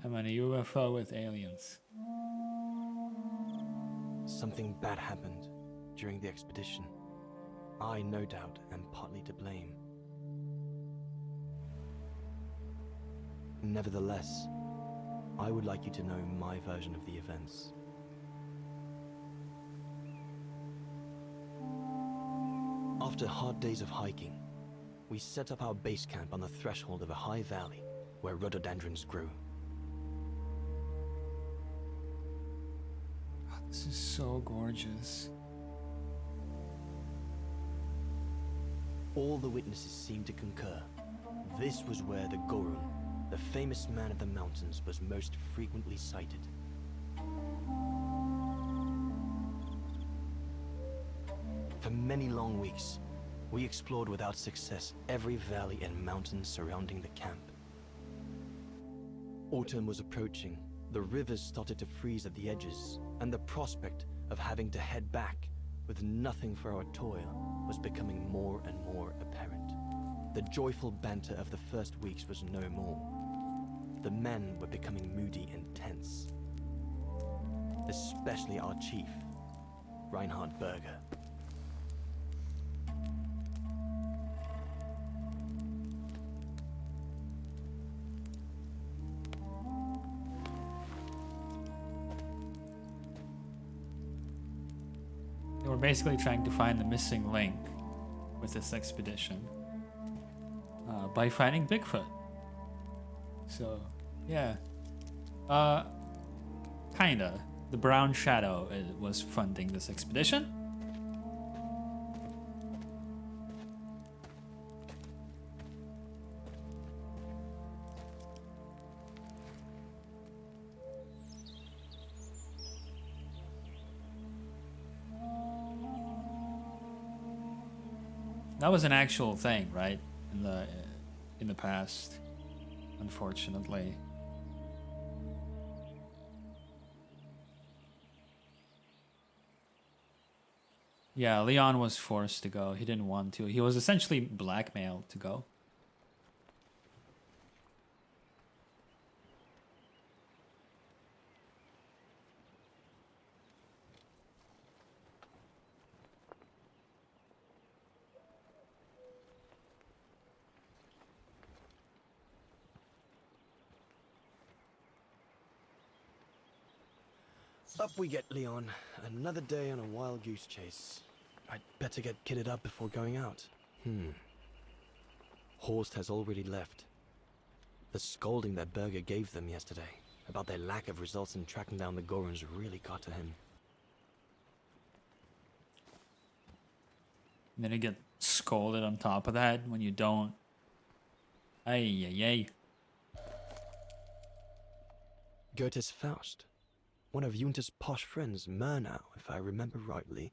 I'm on a UFO with aliens. Something bad happened during the expedition. I, no doubt, am partly to blame. Nevertheless, I would like you to know my version of the events. After hard days of hiking, we set up our base camp on the threshold of a high valley where rhododendrons grew. This is so gorgeous. All the witnesses seemed to concur. This was where the Gorun, the famous man of the mountains, was most frequently sighted. For many long weeks, we explored without success every valley and mountain surrounding the camp. Autumn was approaching. The rivers started to freeze at the edges, and the prospect of having to head back with nothing for our toil was becoming more and more apparent. The joyful banter of the first weeks was no more. The men were becoming moody and tense. Especially our chief, Reinhard Berger. They were basically trying to find the missing link with this expedition by finding Bigfoot. So, yeah. Kinda. The Brown Shadow was funding this expedition. That was an actual thing, right? In the past, unfortunately. Yeah, Leon was forced to go. He didn't want to. He was essentially blackmailed to go. Up we get, Leon. Another day on a wild goose chase. I'd better get kitted up before going out. Horst has already left. The scolding that Berger gave them yesterday about their lack of results in tracking down the Goruns really got to him. And then you get scolded on top of that when you don't. Ay, ay, ay. Goethe's Faust. One of Junter's posh friends, Murnau, if I remember rightly,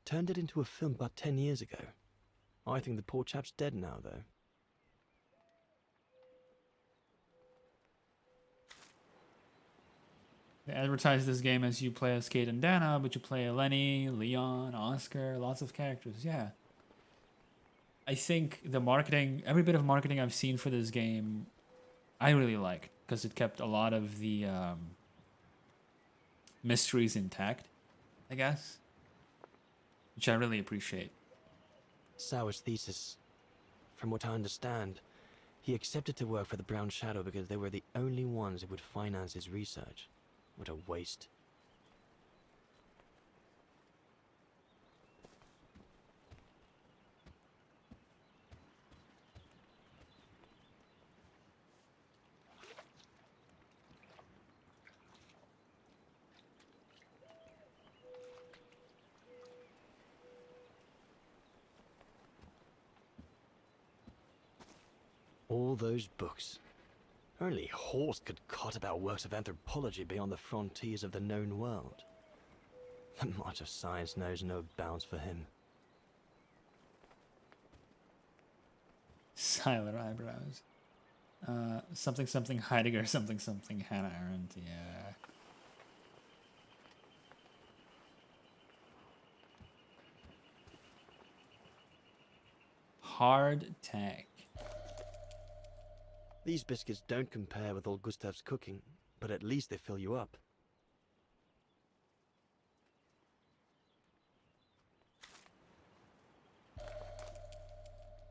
turned it into a film about 10 years ago. I think the poor chap's dead now, though. They advertise this game as you play as Kate and Dana, but you play Eleni, Leon, Oscar, lots of characters. Yeah. I think the marketing, every bit of marketing I've seen for this game, I really liked, because it kept a lot of the mysteries intact, I guess, which I really appreciate. Sauer's thesis. From what I understand, he accepted to work for the Brown Shadow because they were the only ones who would finance his research. What a waste. All those books. Only Horst could cot about works of anthropology beyond the frontiers of the known world. The march of science knows no bounds for him. Silent eyebrows. Something something Heidegger, something something Hannah Arendt, yeah. Hard tag. These biscuits don't compare with old Gustav's cooking, but at least they fill you up.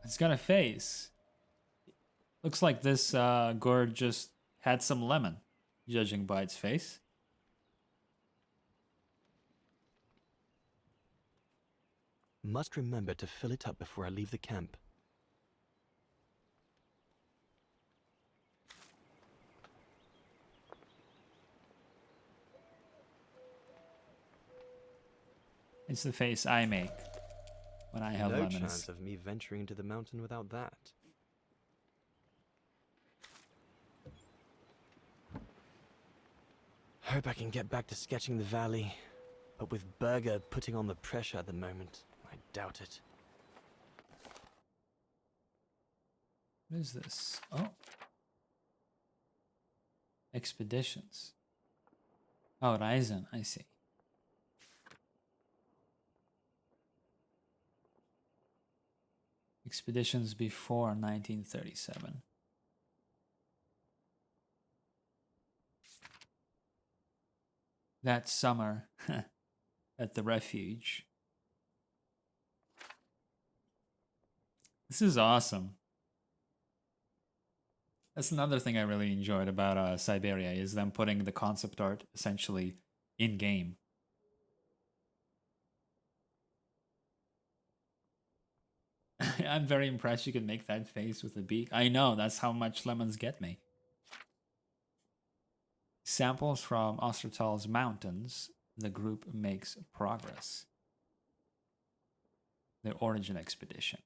It's got a face. Looks like this gourd just had some lemon, judging by its face. Must remember to fill it up before I leave the camp. It's the face I make when I have No lemons. chance of me venturing into the mountain without that. Hope I can get back to sketching the valley, but with Berger putting on the pressure at the moment, I doubt it. What is this? Oh. Expeditions. Oh, Ryzen, I see. Expeditions before 1937. That summer at the refuge. This is awesome. That's another thing I really enjoyed about Syberia, is them putting the concept art essentially in-game. I'm very impressed you could make that face with a beak. I know, that's how much lemons get me. Samples from Ostertal's mountains. The group makes progress. The origin expedition.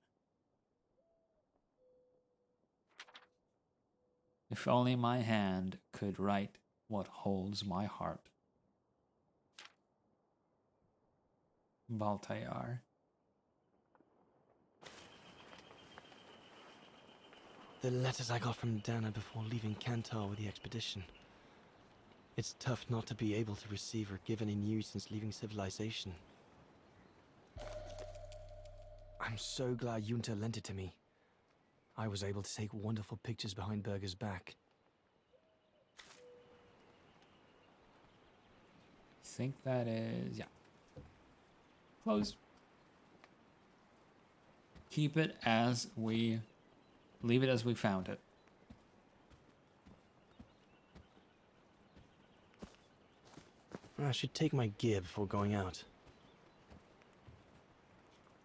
If only my hand could write what holds my heart. Baltayar. The letters I got from Dana before leaving Kantar with the expedition. It's tough not to be able to receive or give any news since leaving civilization. I'm so glad Junta lent it to me. I was able to take wonderful pictures behind Berger's back. I think that is, yeah. Close. Keep it as we, leave it as we found it. I should take my gear before going out.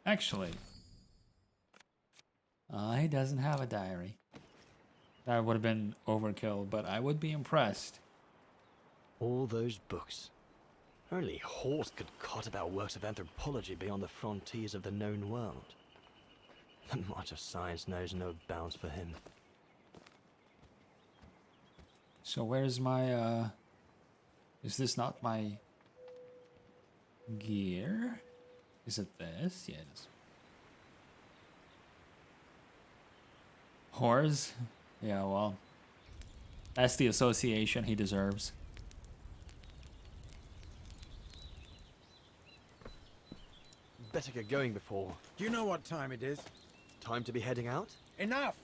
Actually, he doesn't have a diary. That would have been overkill, but I would be impressed. All those books. Only Horst could cot about works of anthropology beyond the frontiers of the known world. The march of science knows no bounds for him. So where's my, is this not my gear? Is it this? Yeah, it is. Whores? Yeah, well, that's the association he deserves. Better get going before. Do you know what time it is? Time to be heading out? Enough!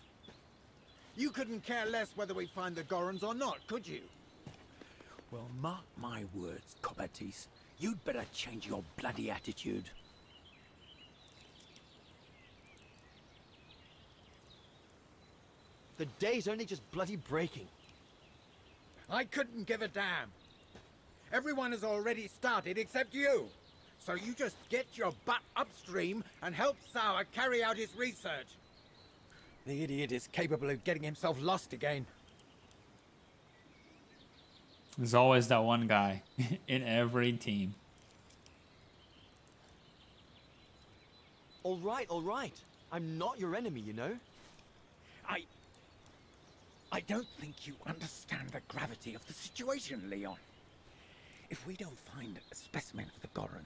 You couldn't care less whether we find the Gorons or not, could you? Well, mark my words, Copperteeth. You'd better change your bloody attitude. The day's only just bloody breaking. I couldn't give a damn. Everyone has already started except you. So you just get your butt upstream and help Sauer carry out his research. The idiot is capable of getting himself lost again. There's always that one guy in every team. All right, all right. I'm not your enemy, you know. I don't think you understand the gravity of the situation, Leon. If we don't find a specimen of the Goron,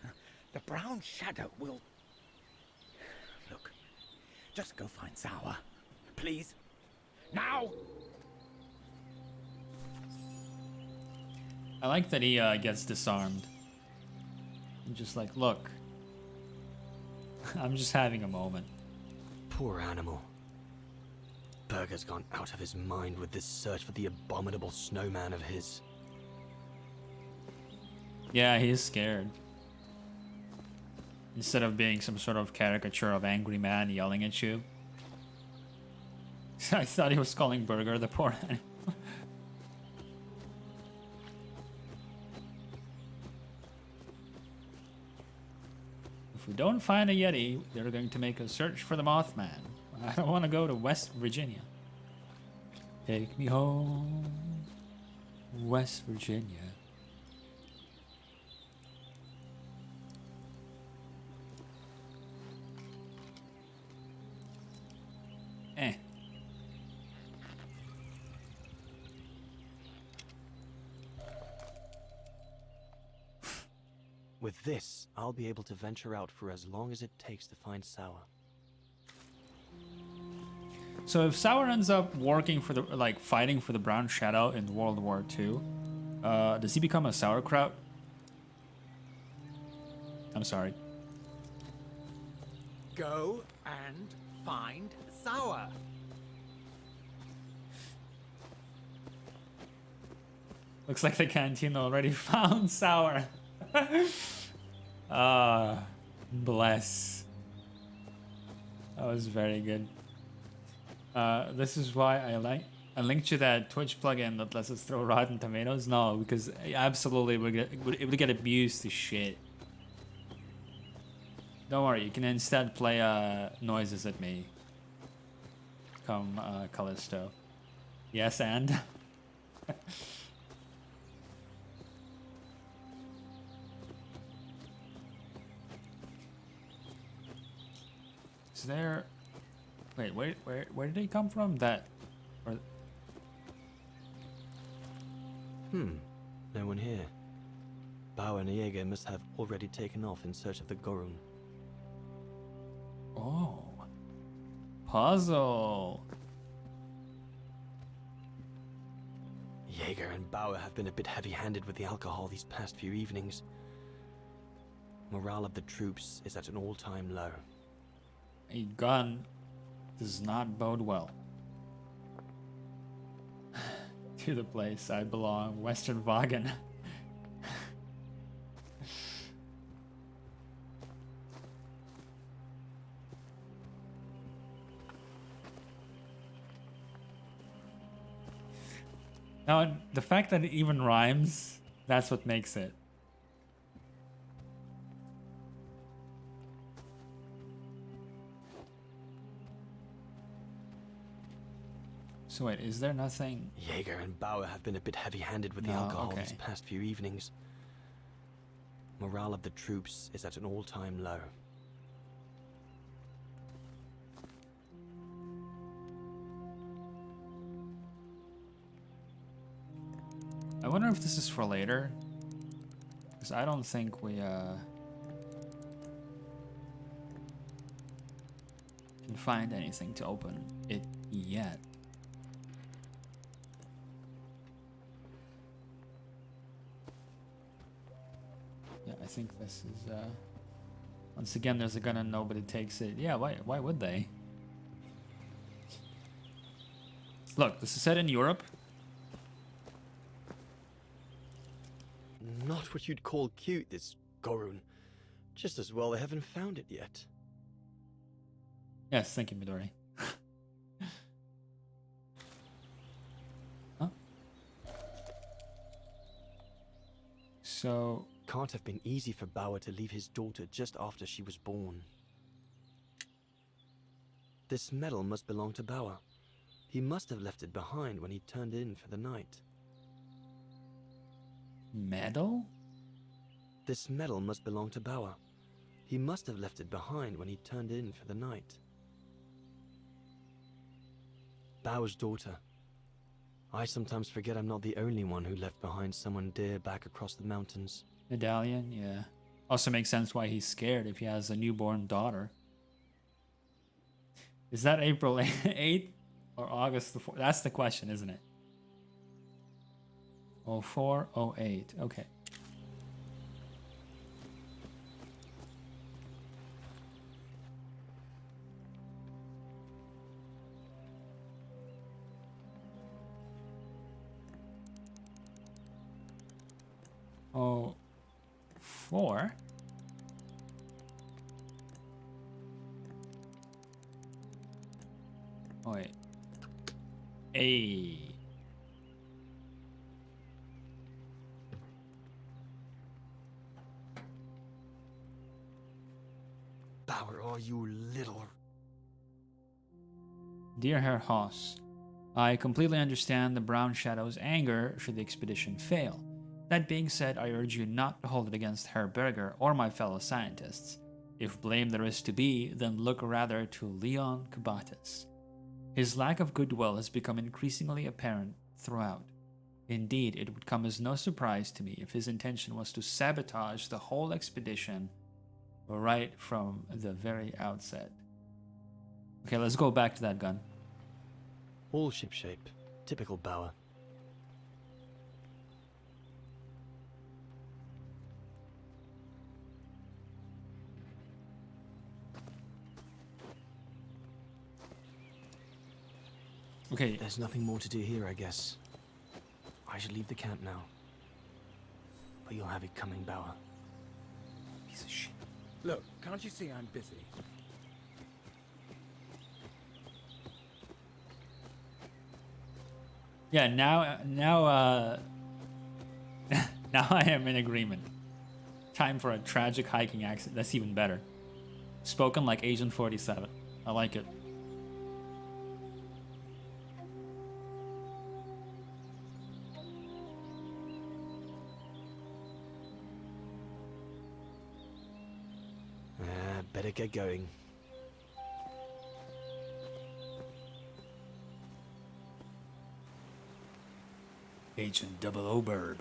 the brown shadow will... Look, just go find Sour. Please. Now! I like that he gets disarmed. I'm just like, look. I'm just having a moment. Poor animal. Burger's gone out of his mind with this search for the abominable snowman of his. Yeah, he is scared. Instead of being some sort of caricature of angry man yelling at you. I thought he was calling Burger the poor animal. If we don't find a Yeti, they're going to make a search for the Mothman. I don't want to go to West Virginia. Take me home, West Virginia. Eh. With this, I'll be able to venture out for as long as it takes to find Sour. So if Sour ends up working for the, like, fighting for the Brown Shadow in World War II, does he become a sauerkraut? I'm sorry. Go and find Sour. Looks like the canteen already found Sour. Ah, bless. That was very good. This is why I linked you that Twitch plugin that lets us throw Rotten Tomatoes. No, because absolutely it would get abused to shit. Don't worry, you can instead play noises at me. Come, Callisto. Yes, and. Is there... Wait, where did they come from? That... Or... No one here. Bauer and Jaeger must have already taken off in search of the Gorun. Oh. Puzzle. Jaeger and Bauer have been a bit heavy-handed with the alcohol these past few evenings. Morale of the troops is at an all-time low. A gun does not bode well. To the place I belong, Western Wagen. Now, the fact that it even rhymes, that's what makes it. So wait, is there nothing? Jaeger and Bauer have been a bit heavy-handed with the alcohol these past few evenings. Morale of the troops is at an all-time low. I wonder if this is for later. Because I don't think we can find anything to open it yet. Yeah, I think this is once again there's a gun and nobody takes it. Yeah, why would they? Look, this is set in Europe. Not what you'd call cute, this Gorun. Just as well they haven't found it yet. Yes, thank you, Midori. Huh? So... Can't have been easy for Bauer to leave his daughter just after she was born. This medal must belong to Bauer. He must have left it behind when he turned in for the night. Medal? This medal must belong to Bauer. He must have left it behind when he turned in for the night. Bauer's daughter. I sometimes forget I'm not the only one who left behind someone dear back across the mountains. Medallion, yeah. Also makes sense why he's scared if he has a newborn daughter. Is that April 8th or August the 4th? That's the question, isn't it? 04, 08. Okay. Oh, 4. Oh, wait. A. Bauer, are you little... Dear Herr Haas, I completely understand the Brown Shadow's anger should the expedition fail. That being said, I urge you not to hold it against Herr Berger or my fellow scientists. If blame there is to be, then look rather to Leon Kabatas. His lack of goodwill has become increasingly apparent throughout. Indeed, it would come as no surprise to me if his intention was to sabotage the whole expedition right from the very outset. Okay, let's go back to that gun. All shipshape. Typical Bauer. Okay. There's nothing more to do here, I guess. I should leave the camp now. But you'll have it coming, Bauer. Piece of shit. Look, can't you see I'm busy? Yeah, now, now I am in agreement. Time for a tragic hiking accident. That's even better. Spoken like Agent 47. I like it. Better get going. Agent 00 Bird.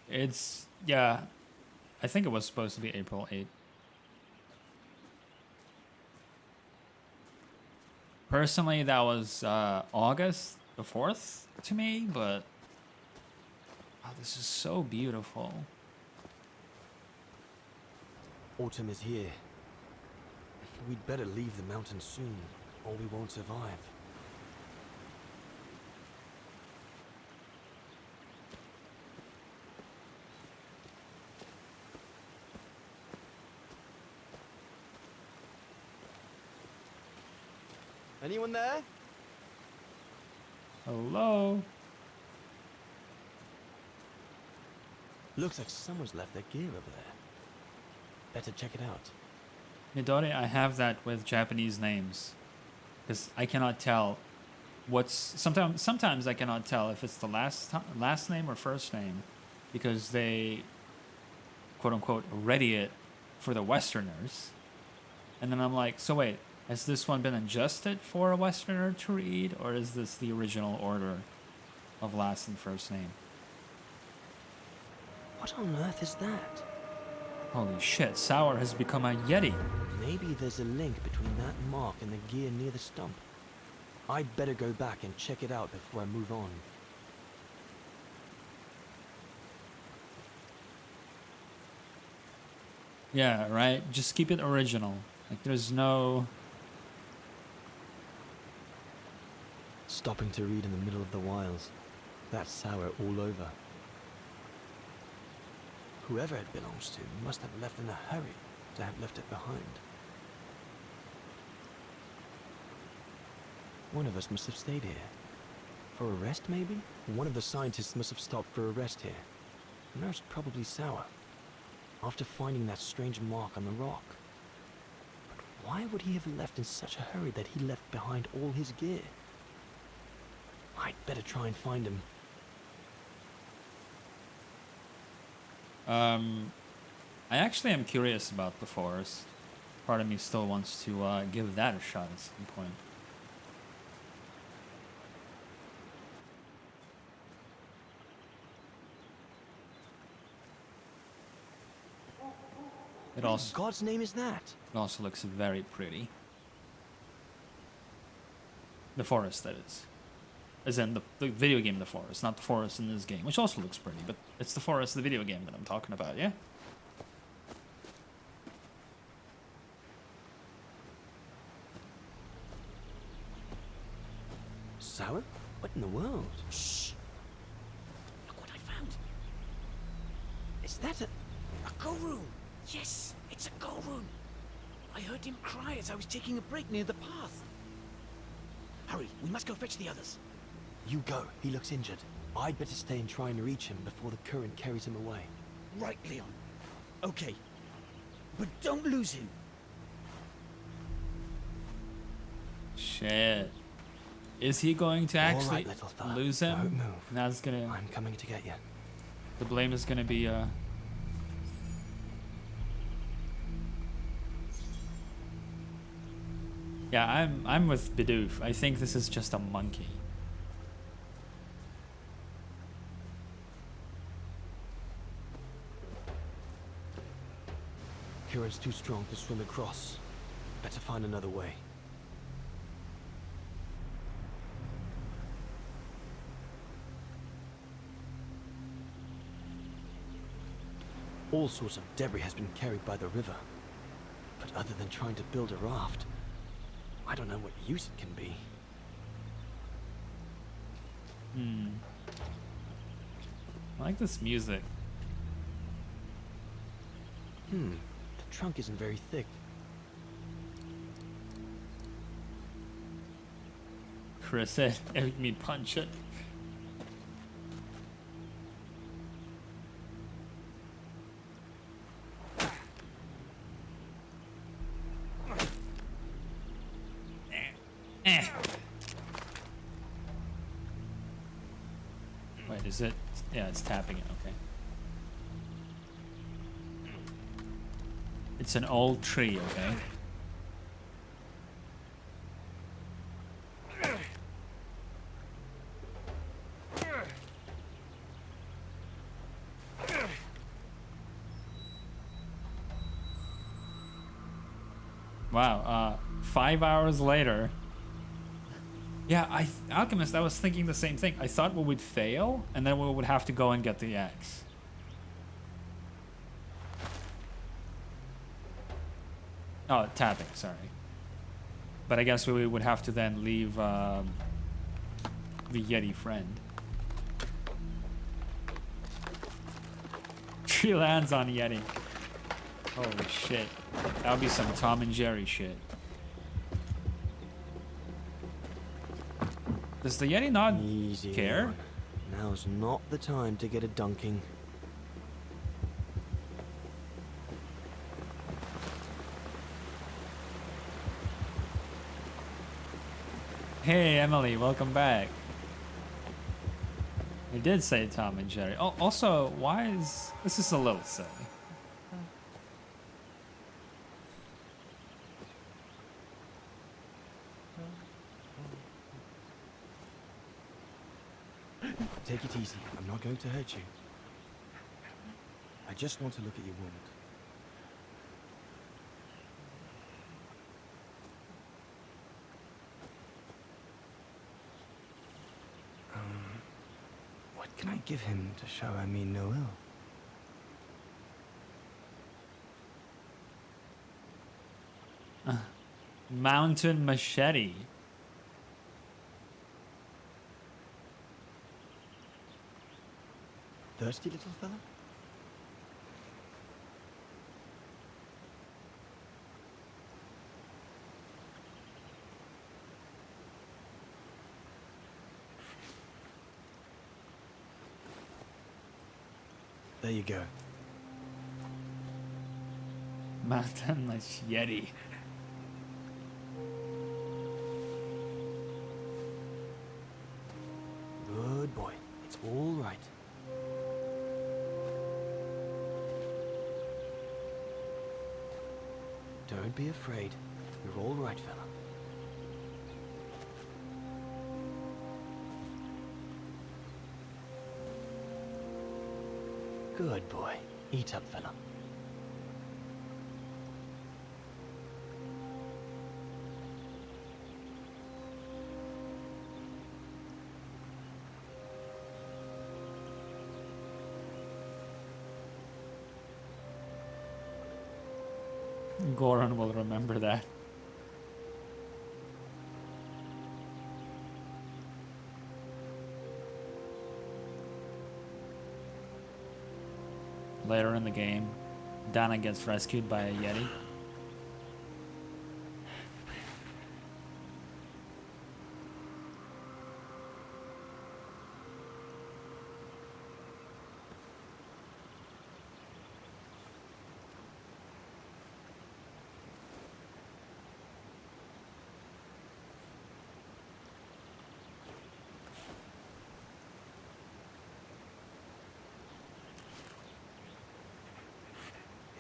It's, yeah, I think it was supposed to be April 8th. Personally, that was August the 4th to me, but oh, this is so beautiful. Autumn is here. We'd better leave the mountains soon, or we won't survive. Anyone there? Hello? Looks like someone's left their gear over there. Better check it out. Midori, I have that with Japanese names. Because I cannot tell what's... Sometimes I cannot tell if it's the last name or first name. Because they, quote-unquote, ready it for the Westerners. And then I'm like, so wait, has this one been adjusted for a Westerner to read? Or is this the original order of last and first name? What on earth is that? Holy shit, Sour has become a Yeti. Maybe there's a link between that mark and the gear near the stump. I'd better go back and check it out before I move on. Yeah, right? Just keep it original. Like, there's no... Stopping to read in the middle of the wilds. That's Sour all over. Whoever it belongs to must have left in a hurry to have left it behind. One of us must have stayed here. For a rest, maybe? One of the scientists must have stopped for a rest here. Most probably Sour. After finding that strange mark on the rock. But why would he have left in such a hurry that he left behind all his gear? I'd better try and find him. I actually am curious about the forest. Part of me still wants to give that a shot at some point. It What also, in God's name is that? it also looks very pretty. The forest, that is. As in the video game The Forest, not the forest in this game, which also looks pretty, but it's the forest, the video game that I'm talking about, yeah? Sour? What in the world? Shh! Look what I found. Is that a... A go room. Yes, it's a go room. I heard him cry as I was taking a break near the path. Hurry, we must go fetch the others. You go. He looks injured. I'd better stay and try and reach him before the current carries him away. Right, Leon. Okay. But don't lose him. Shit. Is he going to actually All right, little fella. lose him? Don't move. And that's gonna... I'm coming to get you. The blame is gonna be, Yeah, I'm with Bidoof. I think this is just a monkey. Current's too strong to swim across. Better find another way. All sorts of debris has been carried by the river. But other than trying to build a raft, I don't know what use it can be. I like this music. The trunk isn't very thick. Chris said, "Make me punch it." Wait, is it? Yeah, it's tapping it. Okay. It's an old tree. Okay. Wow, 5 hours later. Yeah, Alchemist, I was thinking the same thing. I thought we would fail, and then we would have to go and get the axe. Oh, tapping, sorry. But I guess we would have to then leave the Yeti friend. Tree lands on Yeti. Holy shit. That would be some Tom and Jerry shit. Does the Yeti not Easy care? on. Now's not the time to get a dunking. Hey, Emily, welcome back. We did say Tom and Jerry. Oh, also, why is... This is a little silly. Take it easy. I'm not going to hurt you. I just want to look at your wound. What can I give him to show I mean no ill? Mountain machete. Thirsty little fella? There you go. Mountain machete. Good boy. It's all right. Don't be afraid. You're all right, fella. Good boy. Eat up, fella. Goran will remember that. Later in the game, Dana gets rescued by a Yeti.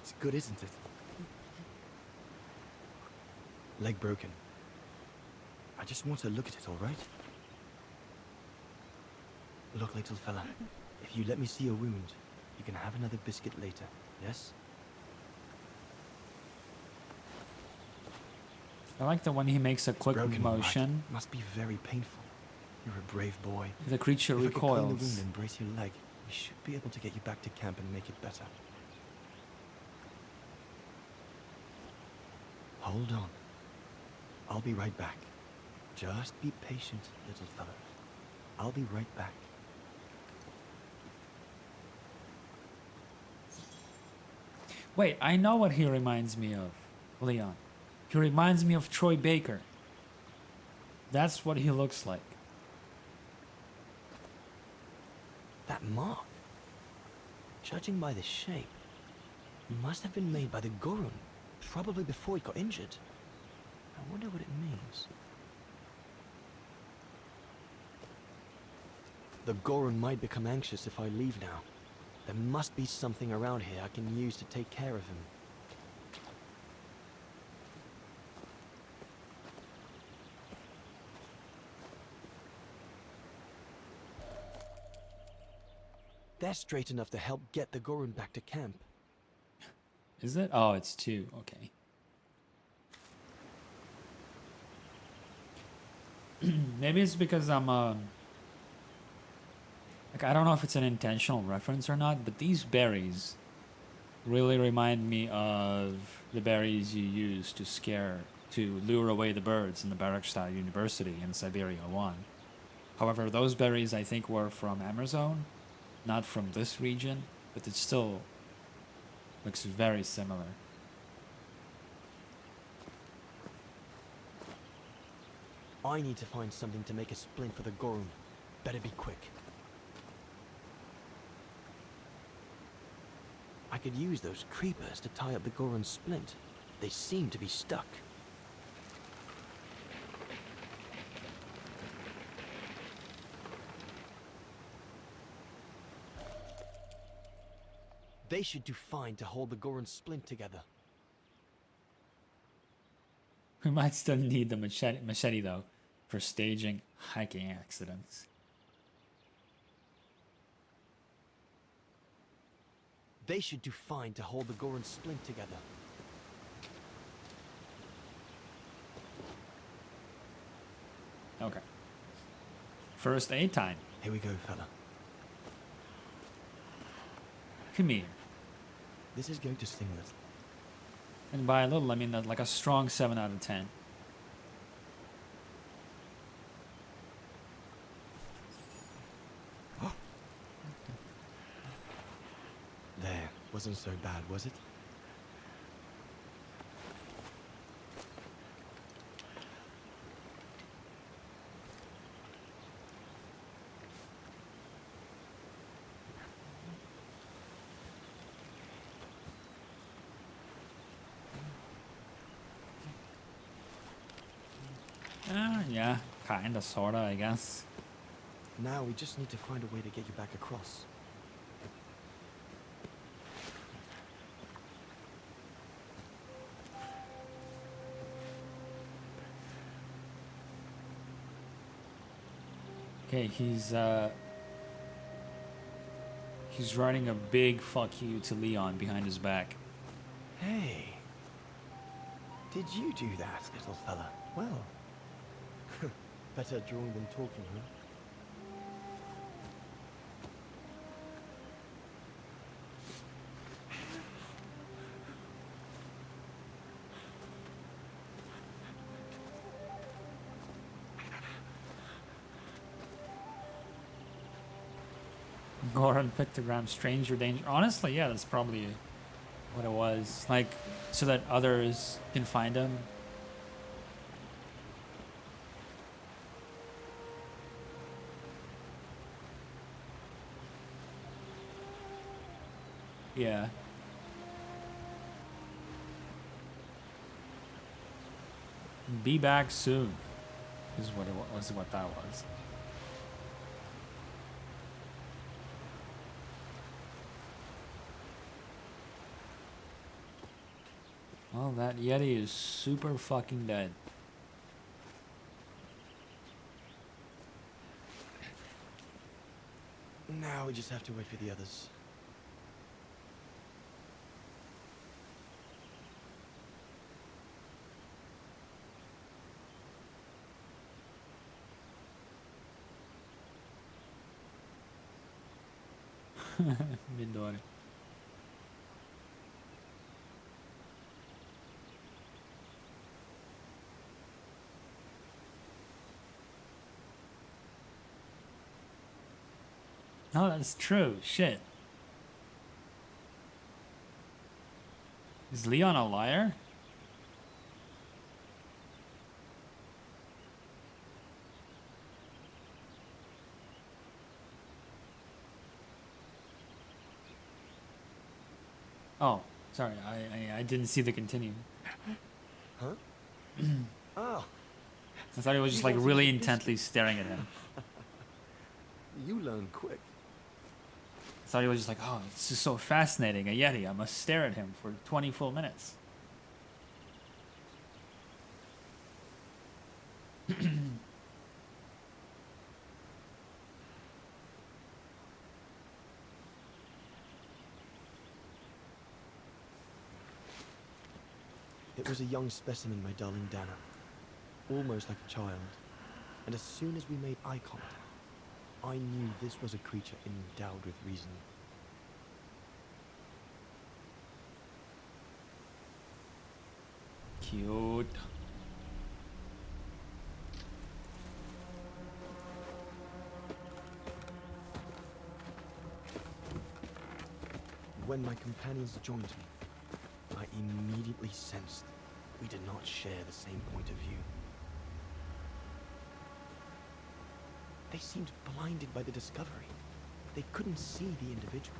It's good, isn't it? Leg broken. I just want to look at it, all right? Look, little fella. If you let me see your wound, you can have another biscuit later, yes? I like the one he makes a quick Broken, all right. motion. Must be very painful. You're a brave boy. The creature If I could clean the wound recoils. and brace your leg, we should be able to get you back to camp and make it better. Hold on. I'll be right back. Just be patient, little fella. I'll be right back. Wait, I know what he reminds me of, Leon. He reminds me of Troy Baker. That's what he looks like. That mark, judging by the shape, must have been made by the Gorun, probably before he got injured. I wonder what it means. The Gorun might become anxious if I leave now. There must be something around here I can use to take care of him. They're straight enough to help get the Gorun back to camp. Is it? Oh, it's 2. Okay. Maybe it's because I'm like, I don't know if it's an intentional reference or not, but these berries really remind me of the berries you use to lure away the birds in the Barakstad University in Syberia 1. However, those berries I think were from Amazon, not from this region, but it still looks very similar. I need to find something to make a splint for the Gorun. Better be quick. I could use those creepers to tie up the Gorun's splint. They seem to be stuck. They should do fine to hold the Gorun's splint together. We might still need the machete though, for staging hiking accidents. They should do fine to hold the Gorun's splint together. Okay. First aid time. Here we go, fella. Come here. This is going to sting a little. And by a little, I mean like a strong 7 out of 10. There, wasn't so bad, was it? Yeah, kinda, sorta, I guess. Now we just need to find a way to get you back across. Okay, he's writing a big fuck you to Leon behind his back. Hey. Did you do that, little fella? Well. Better drawing than talking, huh? Goran pictogram, stranger danger. Honestly, yeah, that's probably what it was. Like, so that others can find him. Yeah. Be back soon. Is what it was. What that was. Well, that Yeti is super fucking dead. Now we just have to wait for the others. Midori. No, that's true. Shit. Is Leon a liar? Oh, sorry. I didn't see the continue. Huh? Oh. I thought he was just like really intently staring at him. You learn quick. I thought he was just like, oh, this is so fascinating. A Yeti. I must stare at him for 20 full minutes. It was a young specimen, my darling Dana. Almost like a child. And as soon as we made eye contact, I knew this was a creature endowed with reason. Cute. When my companions joined me, I immediately sensed we did not share the same point of view. They seemed blinded by the discovery. They couldn't see the individual.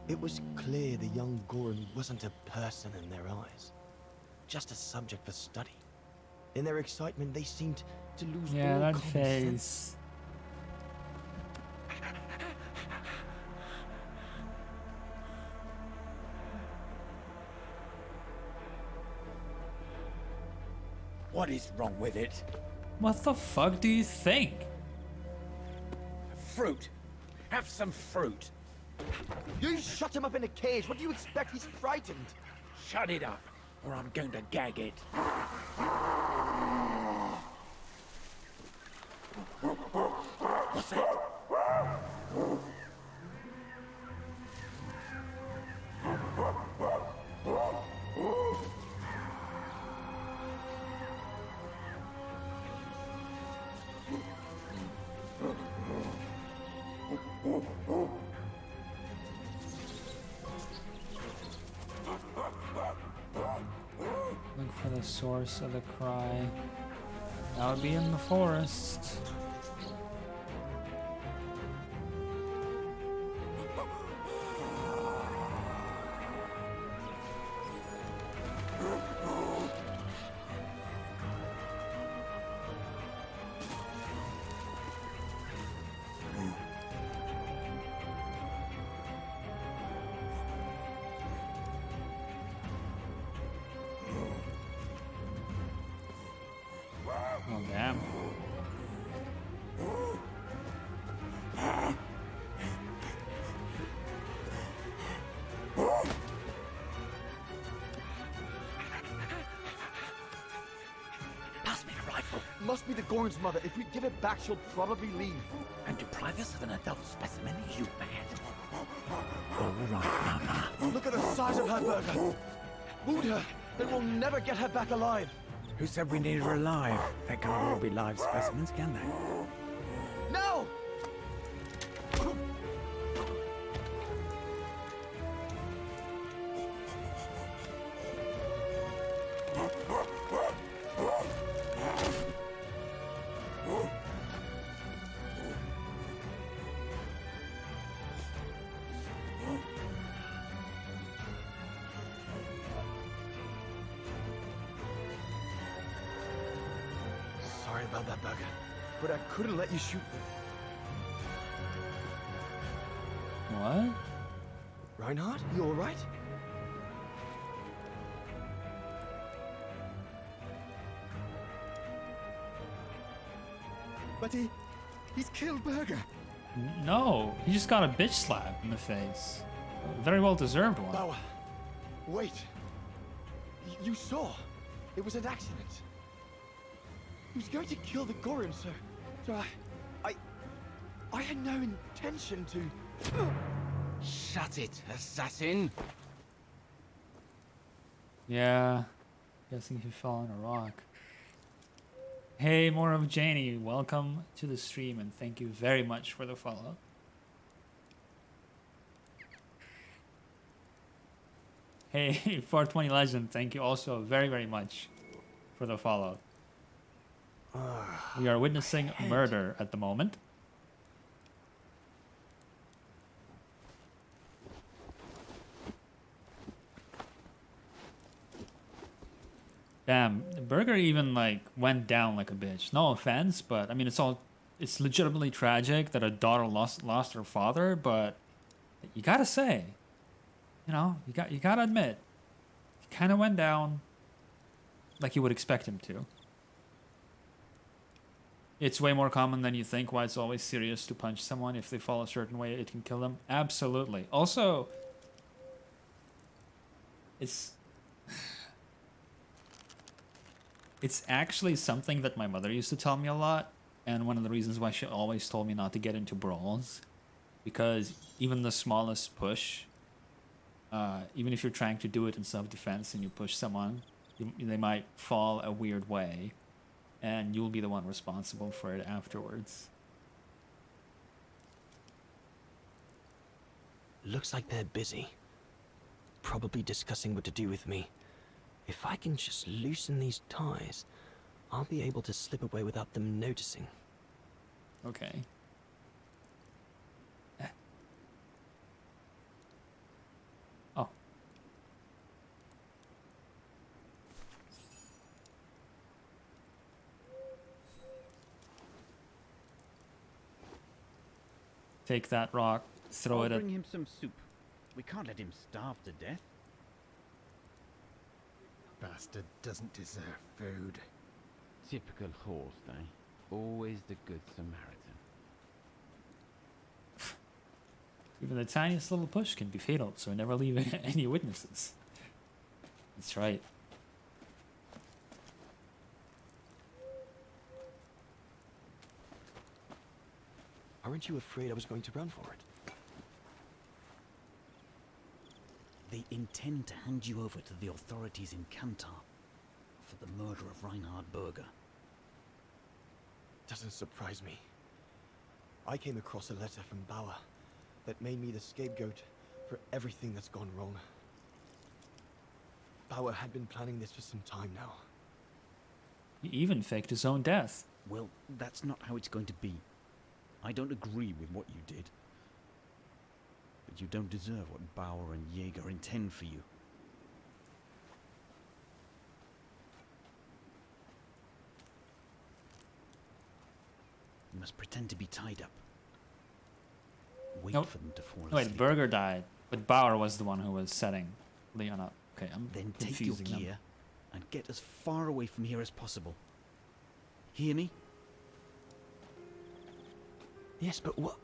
It was clear the young Goran wasn't a person in their eyes, just a subject for study. In their excitement, they seemed to lose all that common sense. face. What is wrong with it? What the fuck do you think? Fruit. Have some fruit. You shut him up in a cage. What do you expect? He's frightened. Shut it up, or I'm going to gag it. What's that? Look for the source of the cry. That would be in the forest. Damn. Pass me the rifle. Must be the Gorn's mother. If we give it back, she'll probably leave. And deprive us of an adult specimen? You mad? All right, Mama. Look at the size of her burger. Wound her, then we'll never get her back alive. Who said we need her alive? They can't all be live specimens, can they? No! Sorry about that, Burger, but I couldn't let you shoot. What? Reinhard, you all right? But he's killed Burger. No, he just got a bitch slap in the face. A very well deserved one. Bauer, wait. You saw. It was an accident. He was going to kill the Gorim, sir. So I had no intention to. Shut it, assassin! Yeah, guessing he fell on a rock. Hey, more of Janie, welcome to the stream and thank you very much for the follow. Hey, 420 Legend, thank you also very, very much for the follow. We are witnessing murder at the moment. Damn, Burger even like went down like a bitch. No offense, but I mean it's legitimately tragic that a daughter lost her father, but you gotta say, you know, you gotta admit, he kinda went down like you would expect him to. It's way more common than you think why it's always serious to punch someone. If they fall a certain way, it can kill them. Absolutely. Also, it's actually something that my mother used to tell me a lot. And one of the reasons why she always told me not to get into brawls. Because even the smallest push, even if you're trying to do it in self-defense and you push someone, they might fall a weird way. And you'll be the one responsible for it afterwards. Looks like they're busy. Probably discussing what to do with me. If I can just loosen these ties, I'll be able to slip away without them noticing. Okay. Oh. Take that rock, throw it at... Bring him some soup. We can't let him starve to death. Bastard doesn't deserve food. Typical horse, eh? Always the good Samaritan. Even the tiniest little push can be fatal, so never leave any witnesses. That's right. Aren't you afraid I was going to run for it? They intend to hand you over to the authorities in Kantar for the murder of Reinhard Berger. Doesn't surprise me. I came across a letter from Bauer that made me the scapegoat for everything that's gone wrong. Bauer had been planning this for some time now. He even faked his own death. Well, that's not how it's going to be. I don't agree with what you did. But you don't deserve what Bauer and Jaeger intend for you. You must pretend to be tied up. Wait Nope. for them to fall Wait, asleep. Berger died, but Bauer was the one who was setting Leon up. Okay, I'm Then take your confusing them. gear and get as far away from here as possible. hear me? Yes, but what?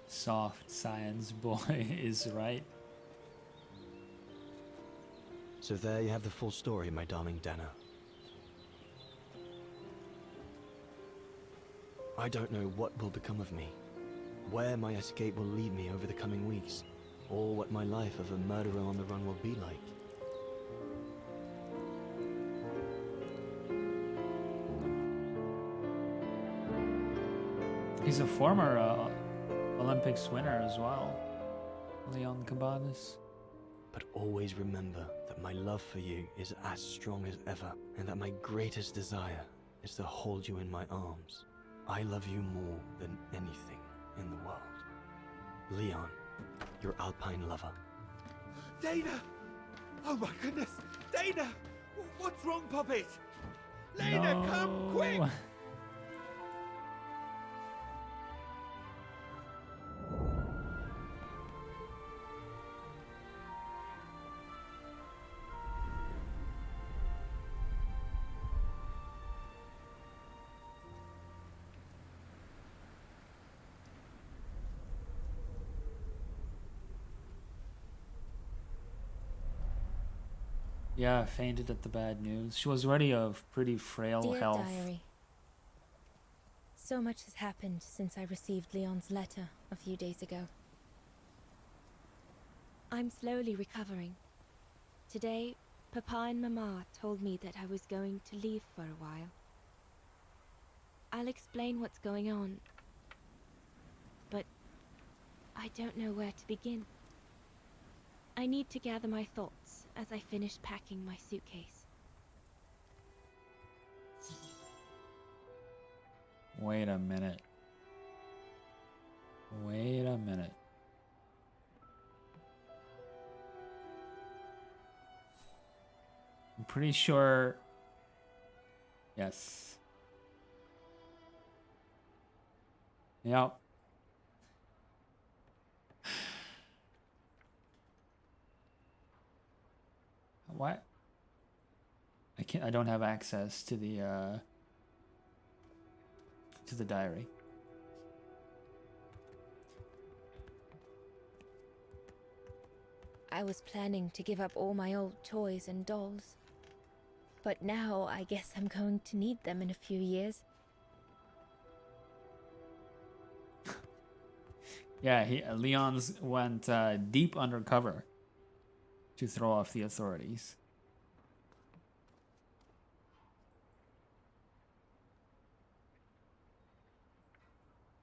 Soft science boy is right. So there you have the full story, my darling Dana. I don't know what will become of me, where my escape will lead me over the coming weeks, or what my life of a murderer on the run will be like. He's a former Olympics winner as well, Leon Cabanas. But always remember that my love for you is as strong as ever, and that my greatest desire is to hold you in my arms. I love you more than anything in the world. Leon, your Alpine lover. Dana! Oh my goodness! Dana! What's wrong, Poppet? Lena, No. come quick! Yeah, fainted at the bad news. She was already of pretty frail Dear health. Diary, so much has happened since I received Leon's letter a few days ago. I'm slowly recovering. Today, Papa and Mama told me that I was going to leave for a while. I'll explain what's going on, but I don't know where to begin. I need to gather my thoughts as I finish packing my suitcase. Wait a minute. Wait a minute. I'm pretty sure. Yes. Yep. What? I don't have access to the diary. I was planning to give up all my old toys and dolls. But now I guess I'm going to need them in a few years. Yeah, Leon's went deep undercover to throw off the authorities.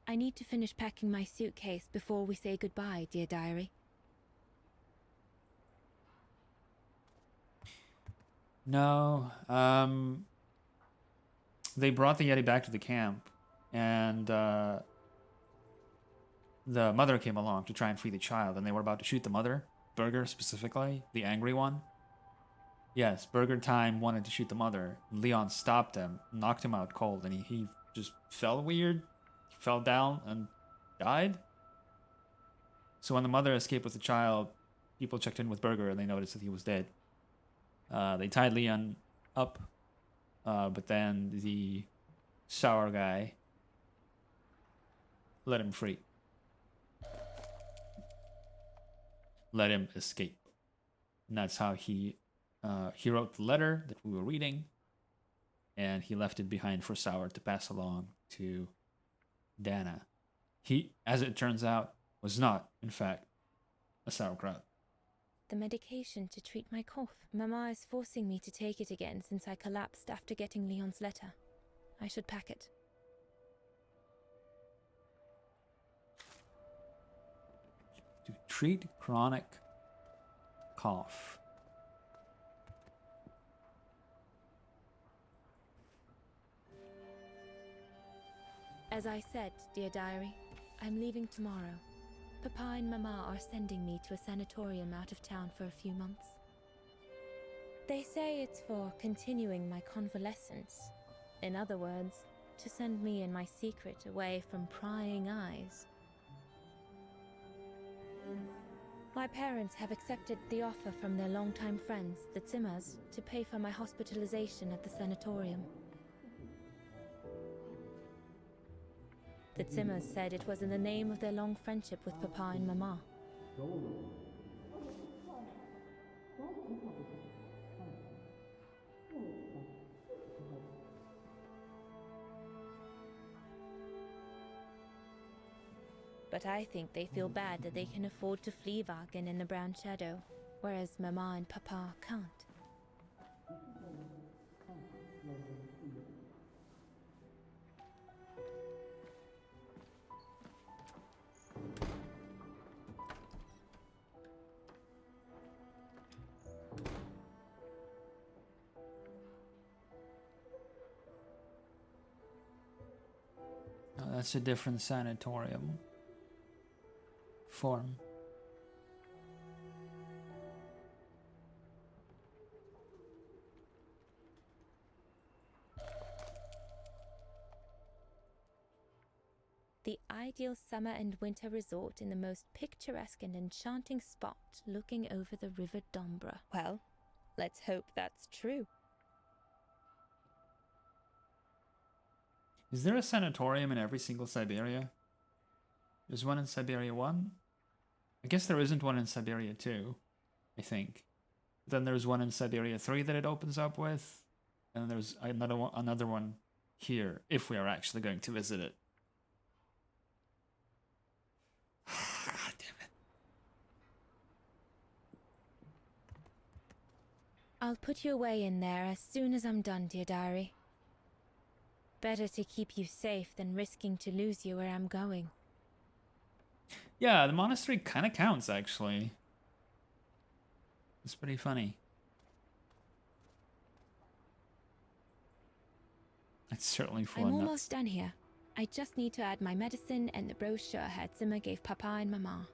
I need to finish packing my suitcase before we say goodbye, dear diary. No, they brought the Yeti back to the camp, and the mother came along to try and free the child, and they were about to shoot the mother, Burger specifically, the angry one. Yes, Burger Time wanted to shoot the mother. Leon stopped him, knocked him out cold, and he just fell weird, fell down, and died. So when the mother escaped with the child, people checked in with Burger, and they noticed that he was dead. They tied Leon up, but then the sour guy let him free. Let him escape. And that's how he wrote the letter that we were reading, and he left it behind for Sour to pass along to Dana. He, as it turns out, was not, in fact, a sauerkraut. The medication to treat my cough. Mama is forcing me to take it again since I collapsed after getting Leon's letter. I should pack it. To treat chronic cough. As I said, dear diary, I'm leaving tomorrow. Papa and Mama are sending me to a sanatorium out of town for a few months. They say it's for continuing my convalescence. In other words, to send me and my secret away from prying eyes. My parents have accepted the offer from their longtime friends, the Zimmers, to pay for my hospitalization at the sanatorium. The Zimmers said it was in the name of their long friendship with Papa and Mama. But I think they feel bad that they can afford to flee Wagen in the Brown Shadow, whereas Mama and Papa can't. Oh, that's a different sanatorium form. The ideal summer and winter resort in the most picturesque and enchanting spot looking over the River Dombra. Well, let's hope that's true. Is there a sanatorium in every single Syberia? There's one in Syberia 1? I guess there isn't one in Syberia 2, I think. Then there's one in Syberia 3 that it opens up with. And there's another one here, if we are actually going to visit it. God damn it. I'll put you away in there as soon as I'm done, dear diary. Better to keep you safe than risking to lose you where I'm going. Yeah, the monastery kind of counts, actually. It's pretty funny. It's certainly full I'm of nuts. almost done here. I just need to add my medicine and the brochure Herr Zimmer gave Papa and Mama.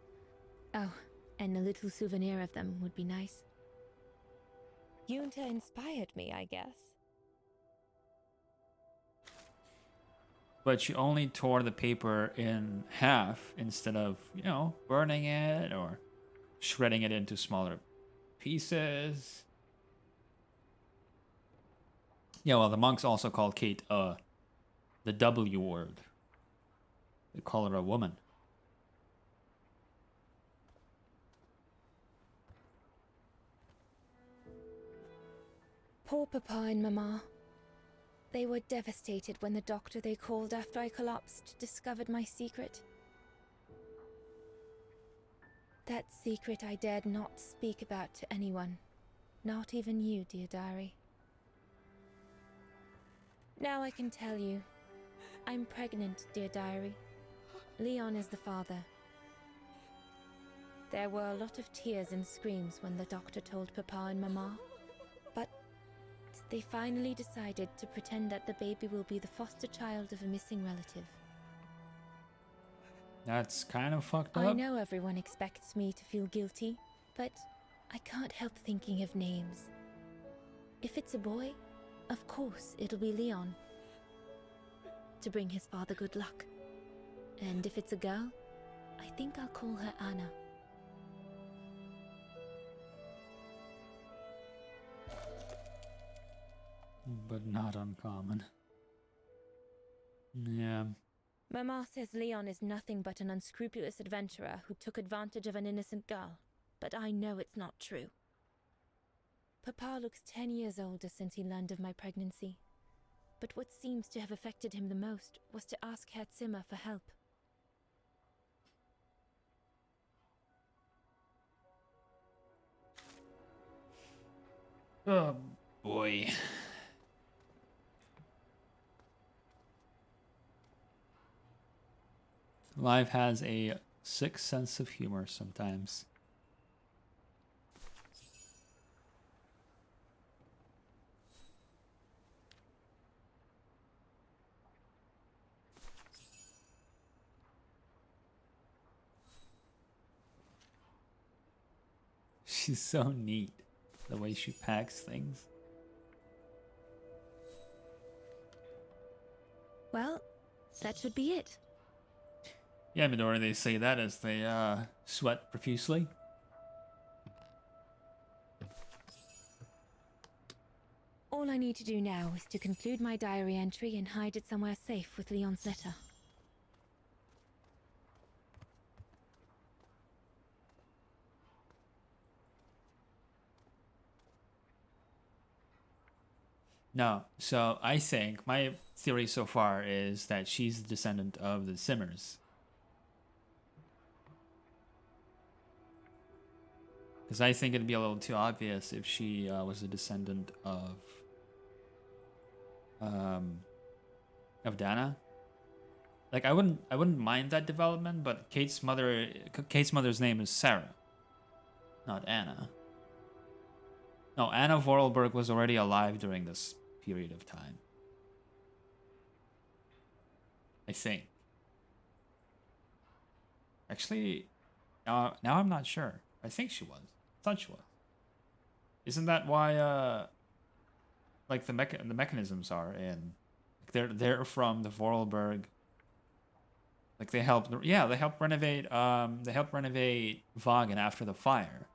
Oh, and a little souvenir of them would be nice. Junta inspired me, I guess. But you only tore the paper in half instead of, you know, burning it or shredding it into smaller pieces. Yeah, well, the monks also call Kate the W word. They call her a woman. Poor Papa and Mama. They were devastated when the doctor they called after I collapsed discovered my secret. That secret I dared not speak about to anyone. Not even you, dear diary. Now I can tell you. I'm pregnant, dear diary. Leon is the father. There were a lot of tears and screams when the doctor told Papa and Mama. But they finally decided to pretend that the baby will be the foster child of a missing relative. That's kind of fucked up. I know everyone expects me to feel guilty, but I can't help thinking of names. If it's a boy, of course it'll be Leon, to bring his father good luck. And if it's a girl, I think I'll call her Anna. But not uncommon. Yeah. Mama says Leon is nothing but an unscrupulous adventurer who took advantage of an innocent girl, but I know it's not true. Papa looks 10 years older since he learned of my pregnancy, but what seems to have affected him the most was to ask Herr Zimmer for help. Oh boy. Life has a sick sense of humor sometimes. She's so neat. The way she packs things. Well, that should be it. Yeah, Midori, they say that as they sweat profusely. All I need to do now is to conclude my diary entry and hide it somewhere safe with Leon's letter. No, so I think my theory so far is that she's the descendant of the Simmers. Because I think it'd be a little too obvious if she was a descendant of Dana. Like I wouldn't mind that development, but Kate's mother's name is Sarah, not Anna. No, Anna Vorarlberg was already alive during this period of time. I think. Actually, now I'm not sure. I think she was. I thought she was. Isn't that why like the mechanisms are in? They're from the Vorarlberg. Like they helped renovate Vagen after the fire.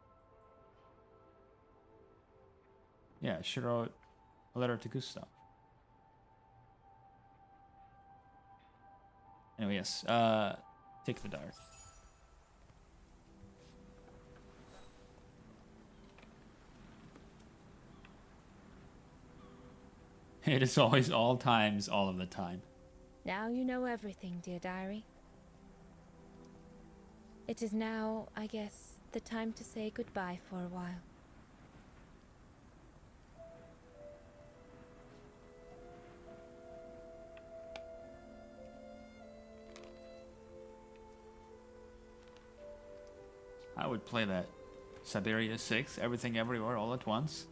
Yeah, she wrote a letter to Gustav. Anyway, yes, take the dart. It is always all times, all of the time. Now you know everything, dear diary. It is now, I guess, the time to say goodbye for a while. I would play that. Syberia 6, Everything Everywhere All at Once.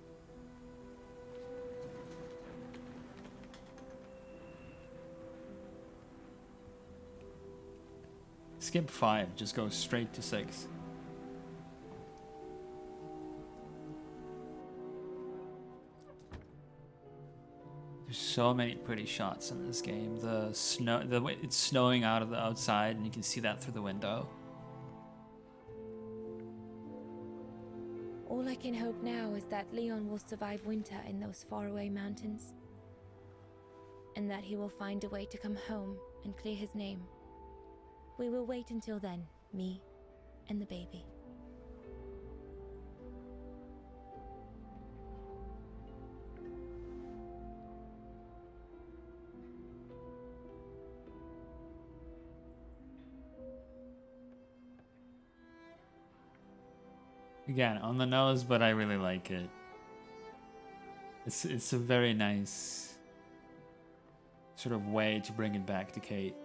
Skip 5, just go straight to 6. There's so many pretty shots in this game. The snow, the way it's snowing out of the outside, and you can see that through the window. All I can hope now is that Leon will survive winter in those faraway mountains. And that he will find a way to come home and clear his name. We will wait until then, me and the baby. Again, on the nose, but I really like it. It's a very nice sort of way to bring it back to Kate.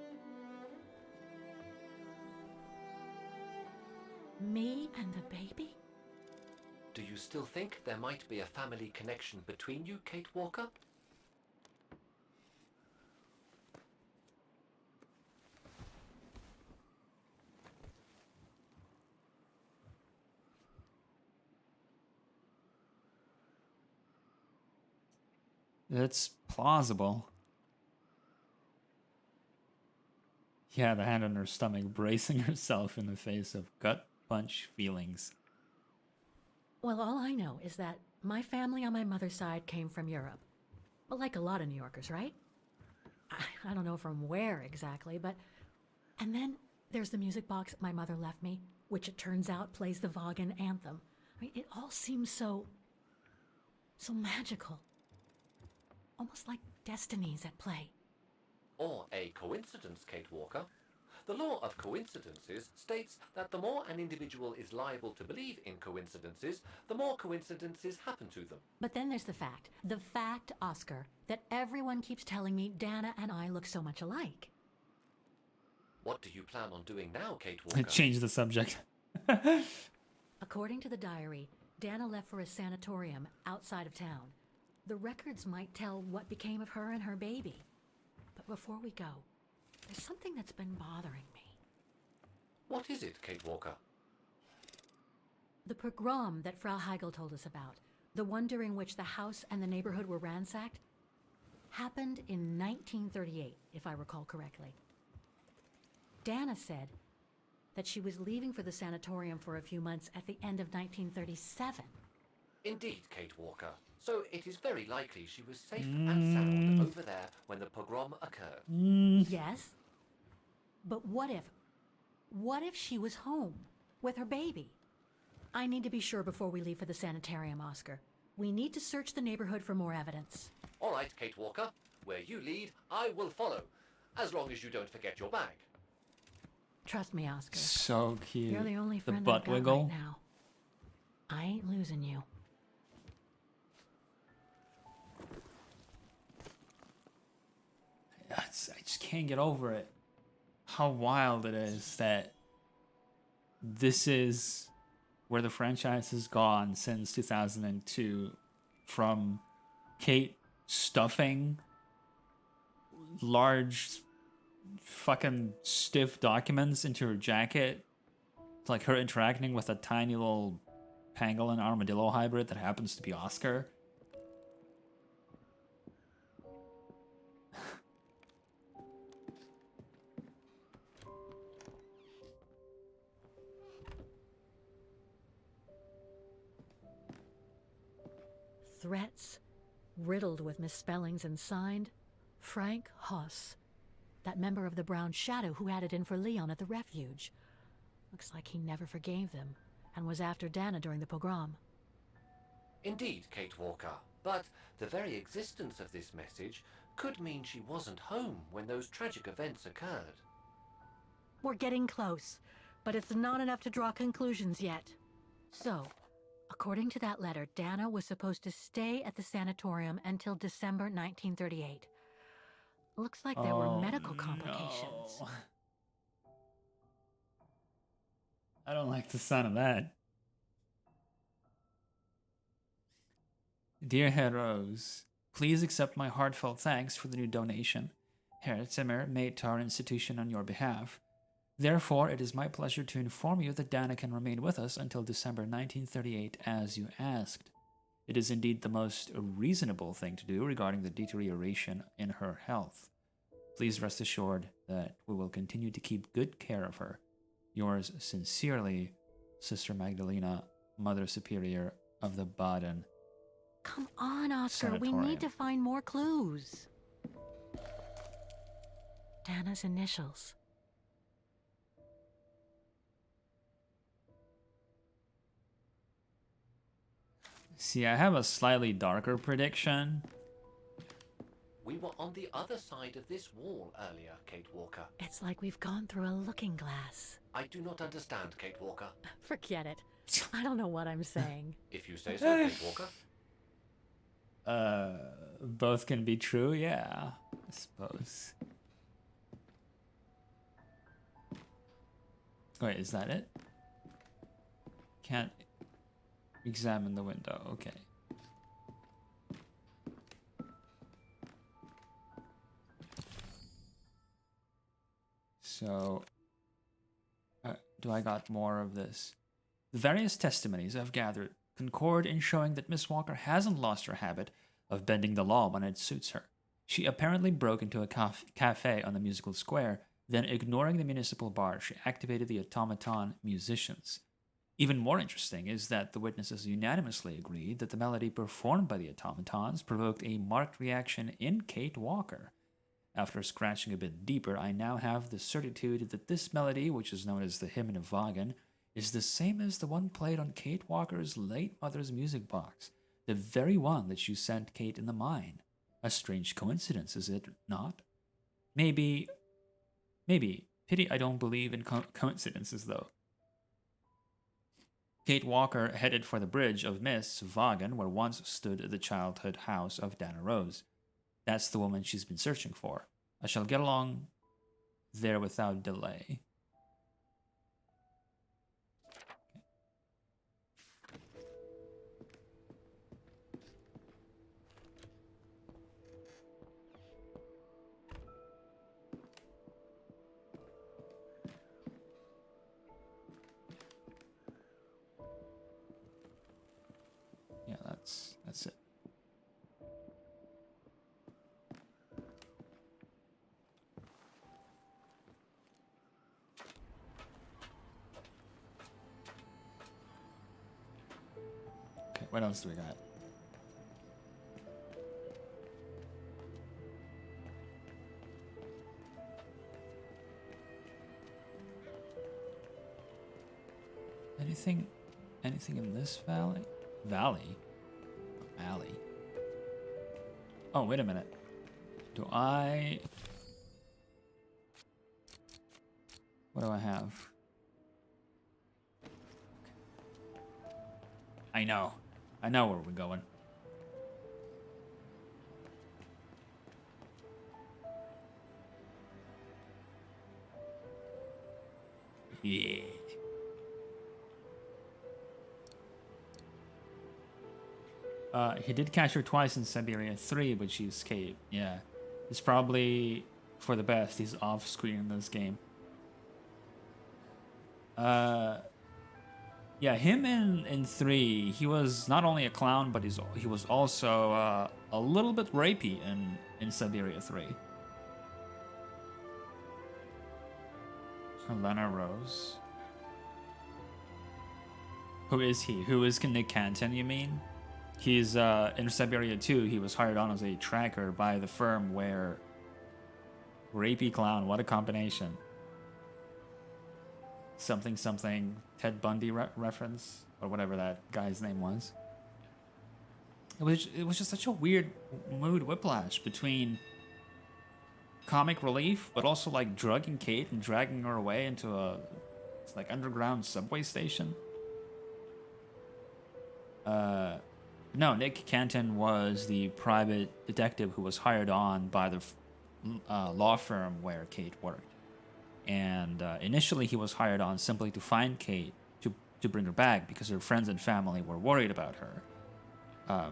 Me and the baby? Do you still think there might be a family connection between you, Kate Walker? It's plausible. Yeah, the hand on her stomach, bracing herself in the face of gut punch feelings. Well, all I know is that my family on my mother's side came from Europe. Well, like a lot of New Yorkers, right? I don't know from where exactly, but... And then there's the music box my mother left me, which it turns out plays the Vagen anthem. I mean, it all seems so magical. Almost like destinies at play. Or a coincidence, Kate Walker. The law of coincidences states that the more an individual is liable to believe in coincidences, the more coincidences happen to them. But then there's the fact, Oscar, that everyone keeps telling me Dana and I look so much alike. What do you plan on doing now, Kate Walker? Change the subject. According to the diary, Dana left for a sanatorium outside of town. The records might tell what became of her and her baby. But before we go, there's something that's been bothering me. What is it, Kate Walker? The pogrom that Frau Heigl told us about, the one during which the house and the neighborhood were ransacked, happened in 1938, if I recall correctly. Dana said that she was leaving for the sanatorium for a few months at the end of 1937. Indeed, Kate Walker. So it is very likely she was safe and sound over there when the pogrom occurred. Yes? But what if she was home with her baby? I need to be sure before we leave for the sanitarium, Oscar. We need to search the neighborhood for more evidence. All right, Kate Walker. Where you lead, I will follow. As long as you don't forget your bag. Trust me, Oscar. So cute. You're the only friend butt I've got wiggle. right now. I ain't losing you. I just can't get over it. How wild it is that this is where the franchise has gone since 2002. From Kate stuffing large fucking stiff documents into her jacket, to like her interacting with a tiny little pangolin armadillo hybrid that happens to be Oscar. Threats, riddled with misspellings and signed Frank Hoss, that member of the Brown Shadow who had it in for Leon at the refuge. Looks like he never forgave them and was after Dana during the pogrom. Indeed, Kate Walker. But the very existence of this message could mean she wasn't home when those tragic events occurred. We're getting close, but it's not enough to draw conclusions yet. So, according to that letter, Dana was supposed to stay at the sanatorium until December 1938. Looks like there were medical complications. No. I don't like the sound of that. Dear Herr Rose, please accept my heartfelt thanks for the new donation. Herr Zimmer made to our institution on your behalf. Therefore, it is my pleasure to inform you that Dana can remain with us until December 1938 as you asked. It is indeed the most reasonable thing to do regarding the deterioration in her health. Please rest assured that we will continue to keep good care of her. Yours sincerely, Sister Magdalena, Mother Superior of the Baden. Come on, Oscar, we Sanatorium. need to find more clues. Dana's initials. See, I have a slightly darker prediction. We were on the other side of this wall earlier, Kate Walker. It's like we've gone through a looking glass. I do not understand, Kate Walker. Forget it. I don't know what I'm saying. If you say so, Kate Walker. Both can be true, yeah, I suppose. Wait, is that it? Can't examine the window, okay. So, do I got more of this? The various testimonies I've gathered concord in showing that Miss Walker hasn't lost her habit of bending the law when it suits her. She apparently broke into a cafe on the musical square, then ignoring the municipal bar, she activated the automaton musicians. Even more interesting is that the witnesses unanimously agreed that the melody performed by the automatons provoked a marked reaction in Kate Walker. After scratching a bit deeper, I now have the certitude that this melody, which is known as the Hymn of Wagen, is the same as the one played on Kate Walker's late mother's music box, the very one that you sent Kate in the mine. A strange coincidence, is it not? Maybe. Pity I don't believe in coincidences, though. Kate Walker headed for the bridge of Miss Wagen, where once stood the childhood house of Dana Rose. That's the woman she's been searching for. I shall get along there without delay. That's it. Okay, what else do we got? Anything in this valley? Valley? Alley. Oh, wait a minute. Do I... What do I have? Okay. I know where we're going. Yeah. He did catch her twice in Syberia 3, but she escaped. Yeah. It's probably for the best. He's off screen in this game. Yeah, him in 3, he was not only a clown, but he was also a little bit rapey in Syberia 3. Helena Rose. Who is he? Who is Nick Canton, you mean? He's, in Syberia 2, he was hired on as a tracker by the firm where... Rapey clown, what a combination. Something, Ted Bundy reference, or whatever that guy's name was. It was just such a weird mood whiplash between comic relief, but also like drugging Kate and dragging her away into a like underground subway station. No, Nick Canton was the private detective who was hired on by the law firm where Kate worked. And initially he was hired on simply to find Kate, to bring her back, because her friends and family were worried about her.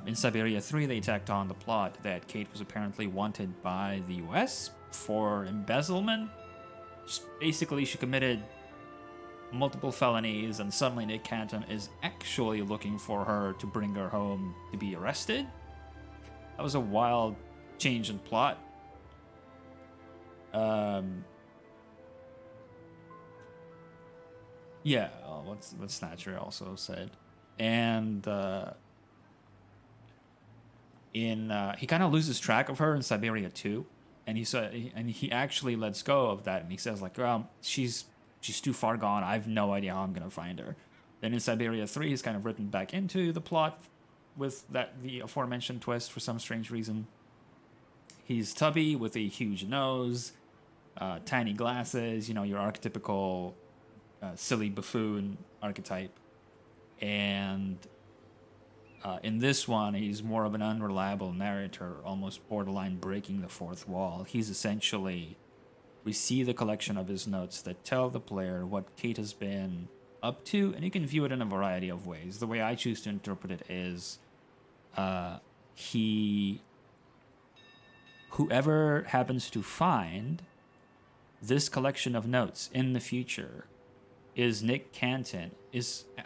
In Syberia 3, they tacked on the plot that Kate was apparently wanted by the US for embezzlement. Just basically, she committed multiple felonies, and suddenly Nick Canton is actually looking for her to bring her home to be arrested. That was a wild change in plot. Yeah, what Snatcher also said. And he kind of loses track of her in Syberia 2, and he actually lets go of that, and he says like, well, she's too far gone. I have no idea how I'm gonna find her. Then in Syberia 3, he's kind of written back into the plot with the aforementioned twist for some strange reason. He's tubby with a huge nose, tiny glasses, your archetypical silly buffoon archetype. And in this one, he's more of an unreliable narrator, almost borderline breaking the fourth wall. He's essentially... We see the collection of his notes that tell the player what Kate has been up to, and you can view it in a variety of ways. The way I choose to interpret it is whoever happens to find this collection of notes in the future is Nick Canton.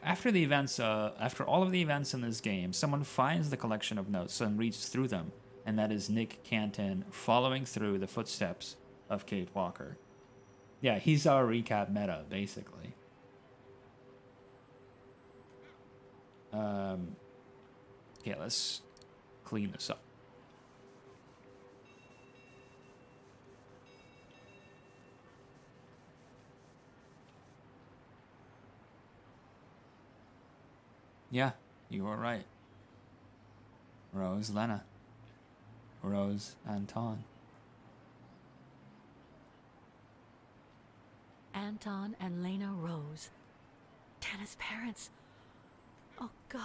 After all of the events in this game, someone finds the collection of notes and reads through them, and that is Nick Canton following through the footsteps of Kate Walker. Yeah, he's our recap meta, basically. Okay, let's clean this up. Yeah, you were right. Rose Lena. Rose Anton. Anton and Lena Rose. Tana's parents. Oh God.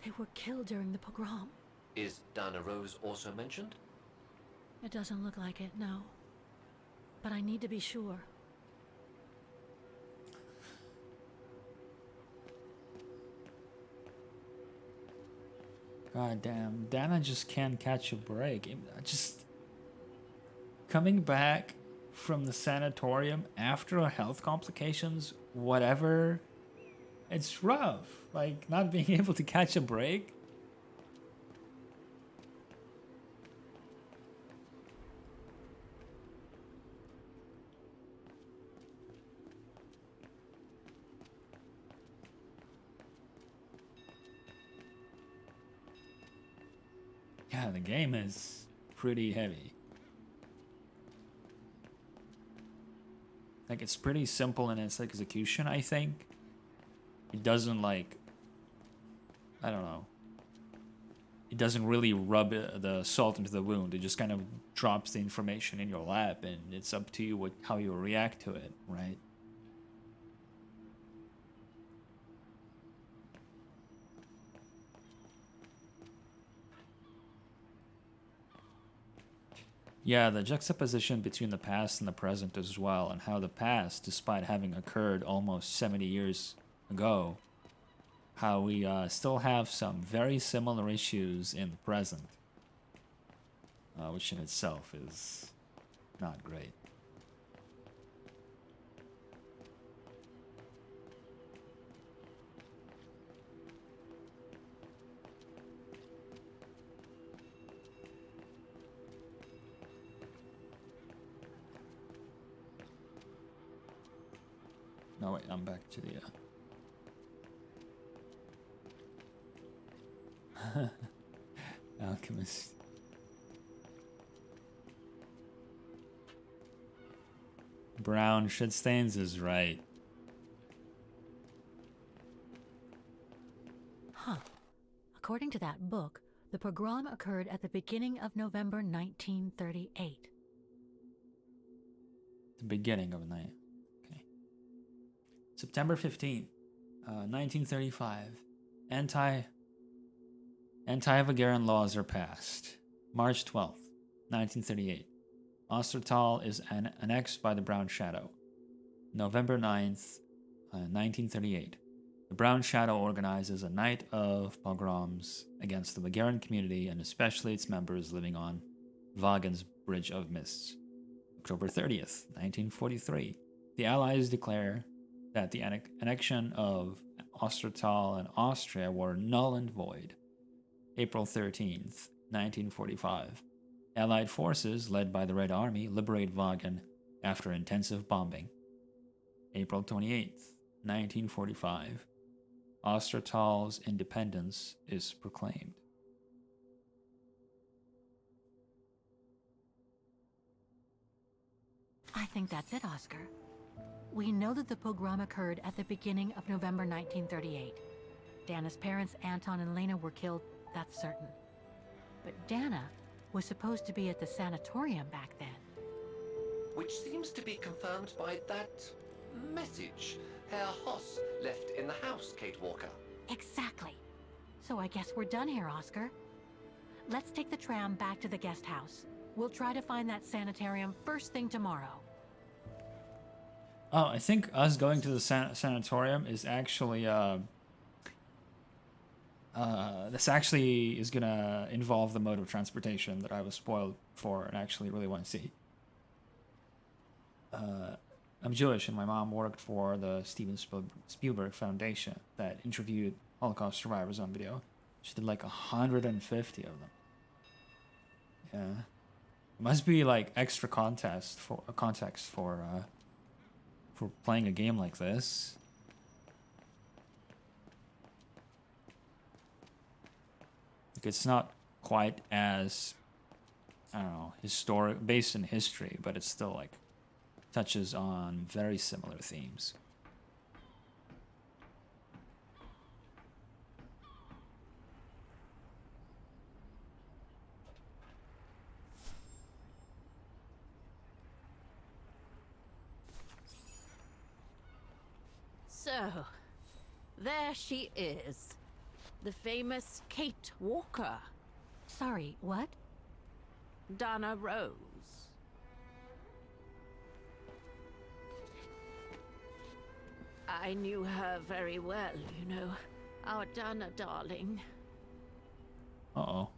They were killed during the pogrom. Is Dana Rose also mentioned? It doesn't look like it, no. But I need to be sure. God damn, Dana just can't catch a break. Just coming back from the sanatorium after health complications, whatever, it's rough. Like, not being able to catch a break. Yeah, the game is pretty heavy. Like, it's pretty simple in its execution, I think. It doesn't, like, I don't know. It doesn't really rub the salt into the wound. It just kind of drops the information in your lap, and it's up to you how you react to it, right? Yeah, the juxtaposition between the past and the present as well, and how the past, despite having occurred almost 70 years ago, how we still have some very similar issues in the present, which in itself is not great. No, wait, I'm back to the... Alchemist. Brown shit stains is right. Huh. According to that book, the pogrom occurred at the beginning of November 1938. The beginning of the night. Okay. September 15th, 1935. Anti-Hungarian laws are passed. March 12th, 1938. Ostertal is annexed by the Brown Shadow. November 9th, 1938. The Brown Shadow organizes a night of pogroms against the Hungarian community and especially its members living on Wagen's Bridge of Mists. October 30th, 1943. The Allies declare that the annexion of Ostertal and Austria were null and void. April 13th, 1945. Allied forces, led by the Red Army, liberate Wagen after intensive bombing. April 28th, 1945. Ostertal's independence is proclaimed. I think that's it, Oscar. We know that the pogrom occurred at the beginning of November 1938. Dana's parents, Anton and Lena, were killed, that's certain. But Dana was supposed to be at the sanatorium back then. Which seems to be confirmed by that message Herr Hoss left in the house, Kate Walker. Exactly. So I guess we're done here, Oscar. Let's take the tram back to the guest house. We'll try to find that sanitarium first thing tomorrow. Oh, I think us going to the sanatorium is actually, this actually is gonna involve the mode of transportation that I was spoiled for and actually really want to see. I'm Jewish and my mom worked for the Steven Spielberg Foundation that interviewed Holocaust survivors on video. She did like 150 of them. Yeah. It must be like extra context for playing a game like this. Like it's not quite as, I don't know, historic, based in history, but it's still like touches on very similar themes. So, there she is. The famous Kate Walker. Sorry, what? Dana Rose. I knew her very well, you know. Our Dana darling. Uh-oh.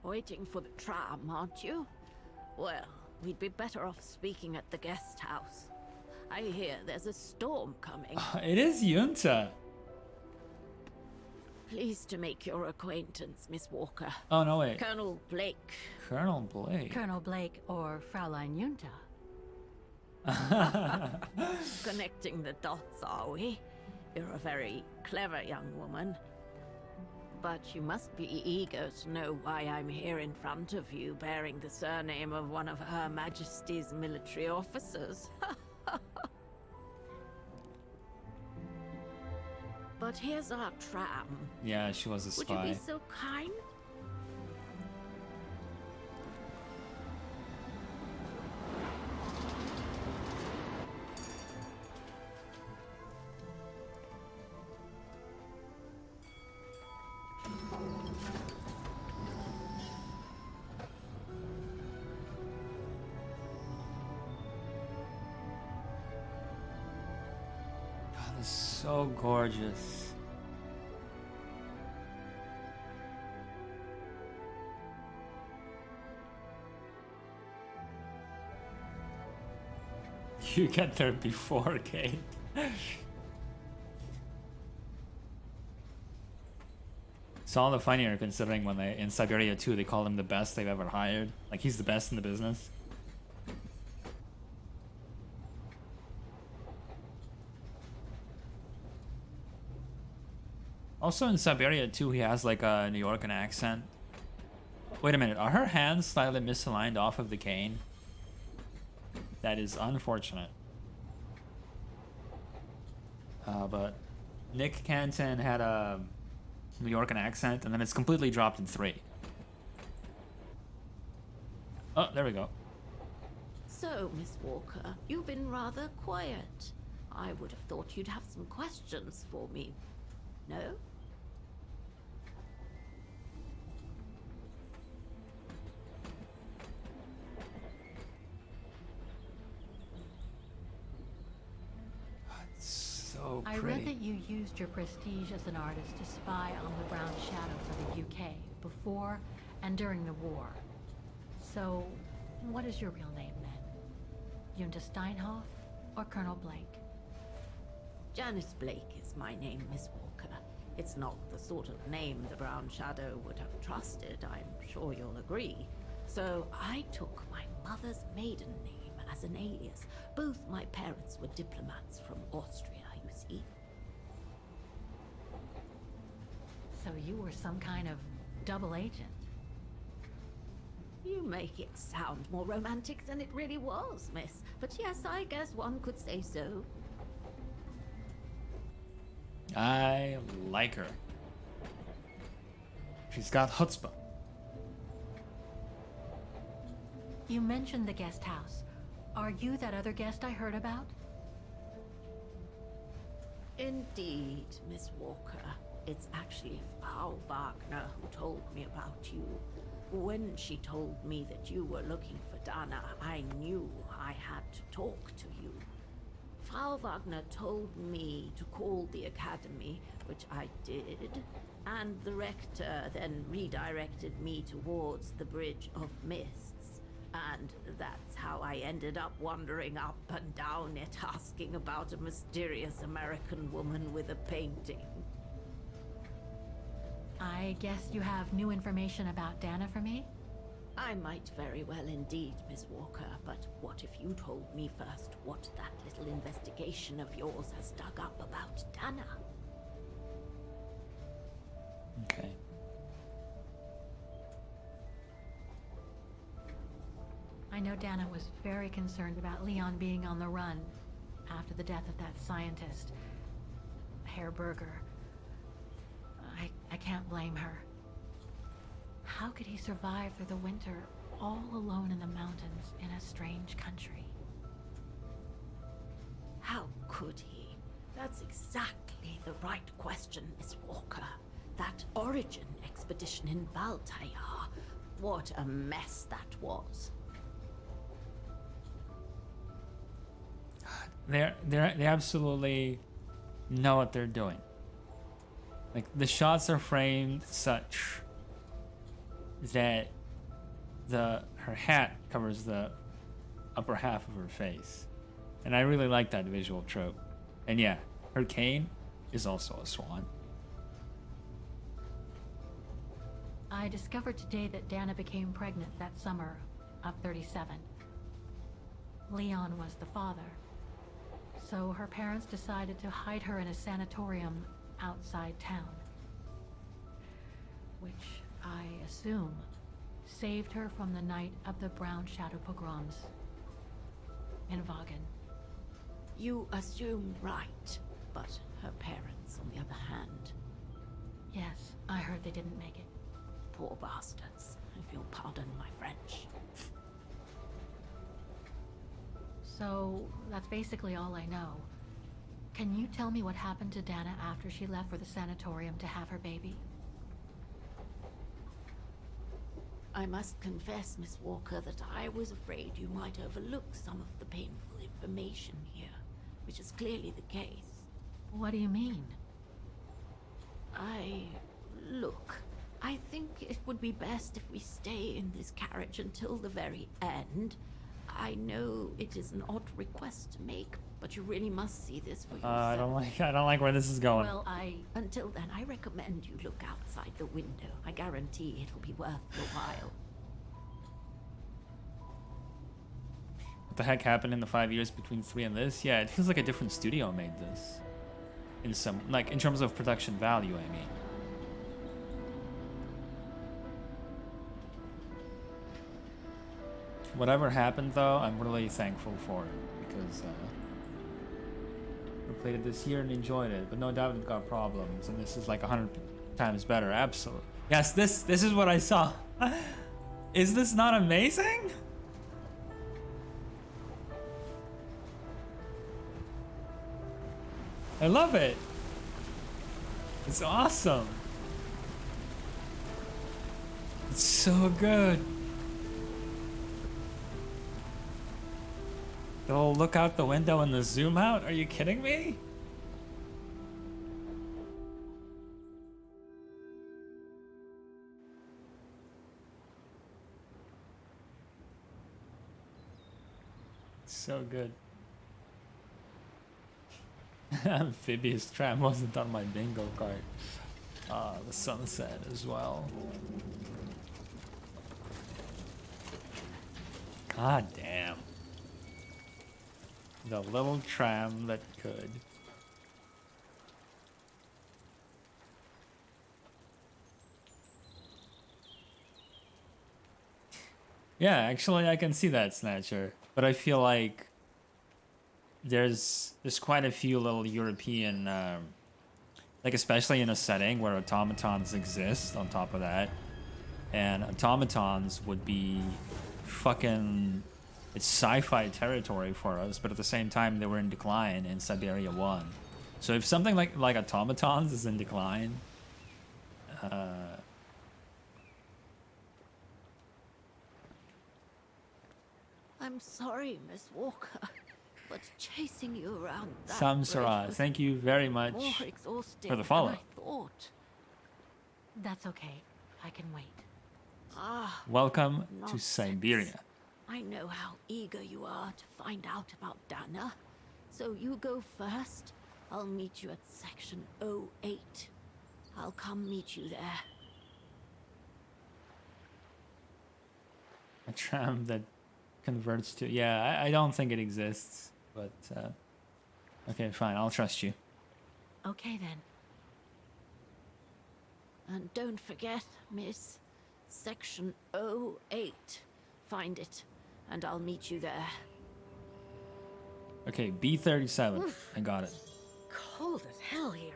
Waiting for the tram, aren't you? Well, we'd be better off speaking at the guest house. I hear there's a storm coming. It is Junta. Pleased to make your acquaintance, Miss Walker. Oh, no, wait. Colonel Blake. Colonel Blake. Colonel Blake or Fraulein Junta. Connecting the dots, are we? You're a very clever young woman. But you must be eager to know why I'm here in front of you, bearing the surname of one of Her Majesty's military officers. But here's our tram. Yeah, she was a spy. Would you be so kind? God, this is so gorgeous. You get there before Kate. It's all the funnier considering when they in Syberia 2 they call him the best they've ever hired. Like he's the best in the business. Also in Syberia 2 he has like a New Yorker accent. Wait a minute, are her hands slightly misaligned off of the cane? That is unfortunate. But Nick Canton had a New Yorker accent, and then it's completely dropped in 3. Oh, there we go. So, Miss Walker, you've been rather quiet. I would have thought you'd have some questions for me. No? So I pretty. read that you used your prestige as an artist to spy on the Brown Shadow for the UK before and during the war. So, what is your real name then? Junta Steinhoff or Colonel Blake? Janice Blake is my name, Miss Walker. It's not the sort of name the Brown Shadow would have trusted, I'm sure you'll agree. So I took my mother's maiden name as an alias. Both my parents were diplomats from Austria, you see. So you were some kind of double agent. You make it sound more romantic than it really was, miss. But yes, I guess one could say so. I like her. She's got chutzpah. You mentioned the guest house. Are you that other guest I heard about? Indeed, Miss Walker. It's actually Frau Wagner who told me about you. When she told me that you were looking for Dana, I knew I had to talk to you. Frau Wagner told me to call the academy, which I did, and the rector then redirected me towards the Bridge of Mists. And that's how I ended up wandering up and down it, asking about a mysterious American woman with a painting. I guess you have new information about Dana for me? I might very well indeed, Miss Walker, but what if you told me first what that little investigation of yours has dug up about Dana? Okay. I know Dana was very concerned about Leon being on the run after the death of that scientist, Herr Berger. I can't blame her. How could he survive through the winter, all alone in the mountains in a strange country? How could he? That's exactly the right question, Miss Walker. That origin expedition in Baltayar. What a mess that was. They absolutely know what they're doing. Like the shots are framed such that her hat covers the upper half of her face, and I really like that visual trope. And yeah, her cane is also a swan. I discovered today that Dana became pregnant that summer of 37. Leon was the father. So her parents decided to hide her in a sanatorium outside town. which I assume saved her from the night of the Brown Shadow pogroms in Vagen. You assume right, but her parents, on the other hand. Yes, I heard they didn't make it. Poor bastards, if you'll pardon my French. So, that's basically all I know. Can you tell me what happened to Dana after she left for the sanatorium to have her baby? I must confess, Miss Walker, that I was afraid you might overlook some of the painful information here, which is clearly the case. What do you mean? Look, I think it would be best if we stay in this carriage until the very end. I know it is an odd request to make, but you really must see this for yourself. I don't like where this is going. Well, until then, I recommend you look outside the window. I guarantee it'll be worth your while. What the heck happened in the 5 years between 3 and this? Yeah, it feels like a different studio made this. In some, like, in terms of production value, I mean. Whatever happened, though, I'm really thankful for it, because I played it this year and enjoyed it, but no doubt it got problems, and this is like 100 times better, absolutely. Yes, this is what I saw. Is this not amazing? I love it. It's awesome. It's so good. They'll look out the window and the zoom out? Are you kidding me? So good. Amphibious tram wasn't on my bingo card. Ah, the sunset as well. God damn. The little tram that could. Yeah, actually I can see that, Snatcher. But I feel like there's quite a few little European, like especially in a setting where automatons exist on top of that. And automatons would be fucking... It's sci-fi territory for us, but at the same time they were in decline in Syberia 1. So if something like automatons is in decline, I'm sorry, Miss Walker, but chasing you around that Samsara, bridge thank you very was much more exhausting for the than follow. I thought. That's okay. I can wait. Ah, Welcome to nonsense. Siberia. I know how eager you are to find out about Dana. So you go first. I'll meet you at section 08. I'll come meet you there. A tram that converts to... Yeah, I don't think it exists, but... okay, fine, I'll trust you. Okay then. And don't forget, miss, section 08. Find it, and I'll meet you there. Okay, B37. Oof. I got it. Cold as hell here.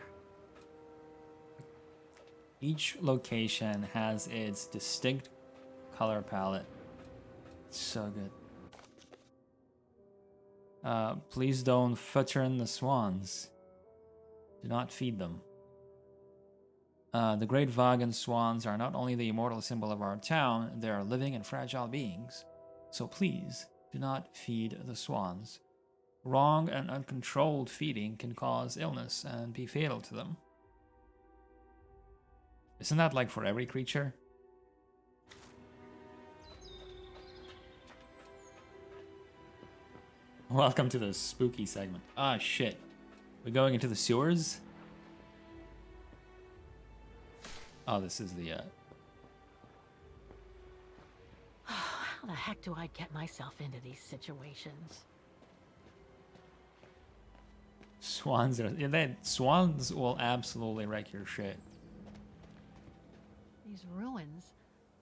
Each location has its distinct color palette. It's so good. Please don't fettern the swans. Do not feed them. The great Vagan swans are not only the immortal symbol of our town, they are living and fragile beings. So please, do not feed the swans. Wrong and uncontrolled feeding can cause illness and be fatal to them. Isn't that like for every creature? Welcome to the spooky segment. Ah, shit. We're going into the sewers? Oh, this is the, How the heck do I get myself into these situations? Swans are... Yeah, swans will absolutely wreck your shit. These These ruins,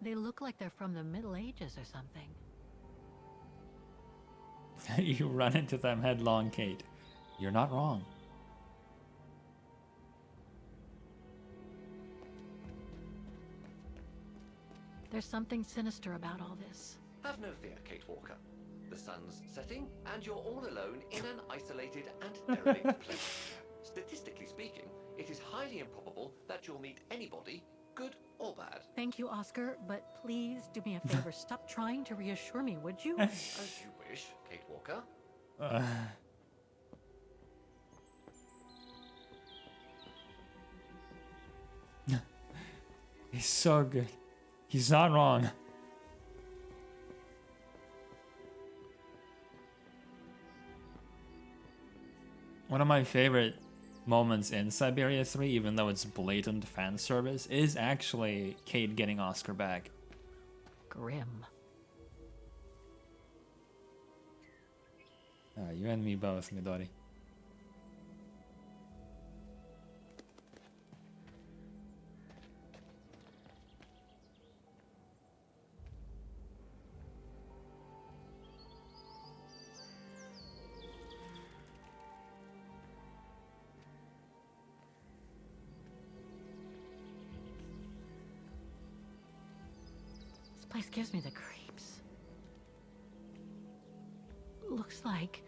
they look like they're from the Middle Ages or something. You run into them headlong, Kate. You're not wrong. There's something sinister about all this. Have no fear, Kate Walker. The sun's setting, and you're all alone in an isolated and derelict place. Statistically speaking, it is highly improbable that you'll meet anybody, good or bad. Thank you, Oscar, but please do me a favor. Stop trying to reassure me, would you? As you wish, Kate Walker. He's so good. He's not wrong. One of my favorite moments in Syberia 3, even though it's blatant fan service, is actually Kate getting Oscar back. Grim. You and me both, Midori. This place gives me the creeps. Looks like...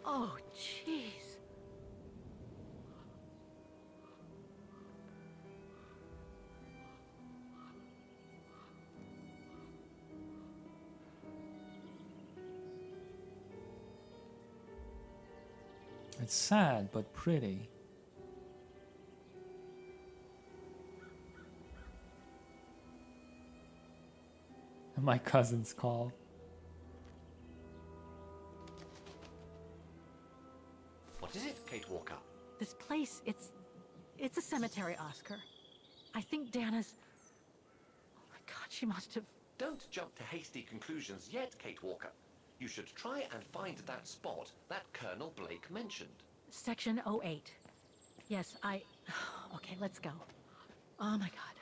Oh, jeez. It's sad, but pretty. My cousin's call. What is it, Kate Walker? This place, it's a cemetery, Oscar. I think Dana's... Oh my god, she must have... Don't jump to hasty conclusions yet, Kate Walker. You should try and find that spot that Colonel Blake mentioned. Section 08. Yes, Okay, let's go. Oh my god.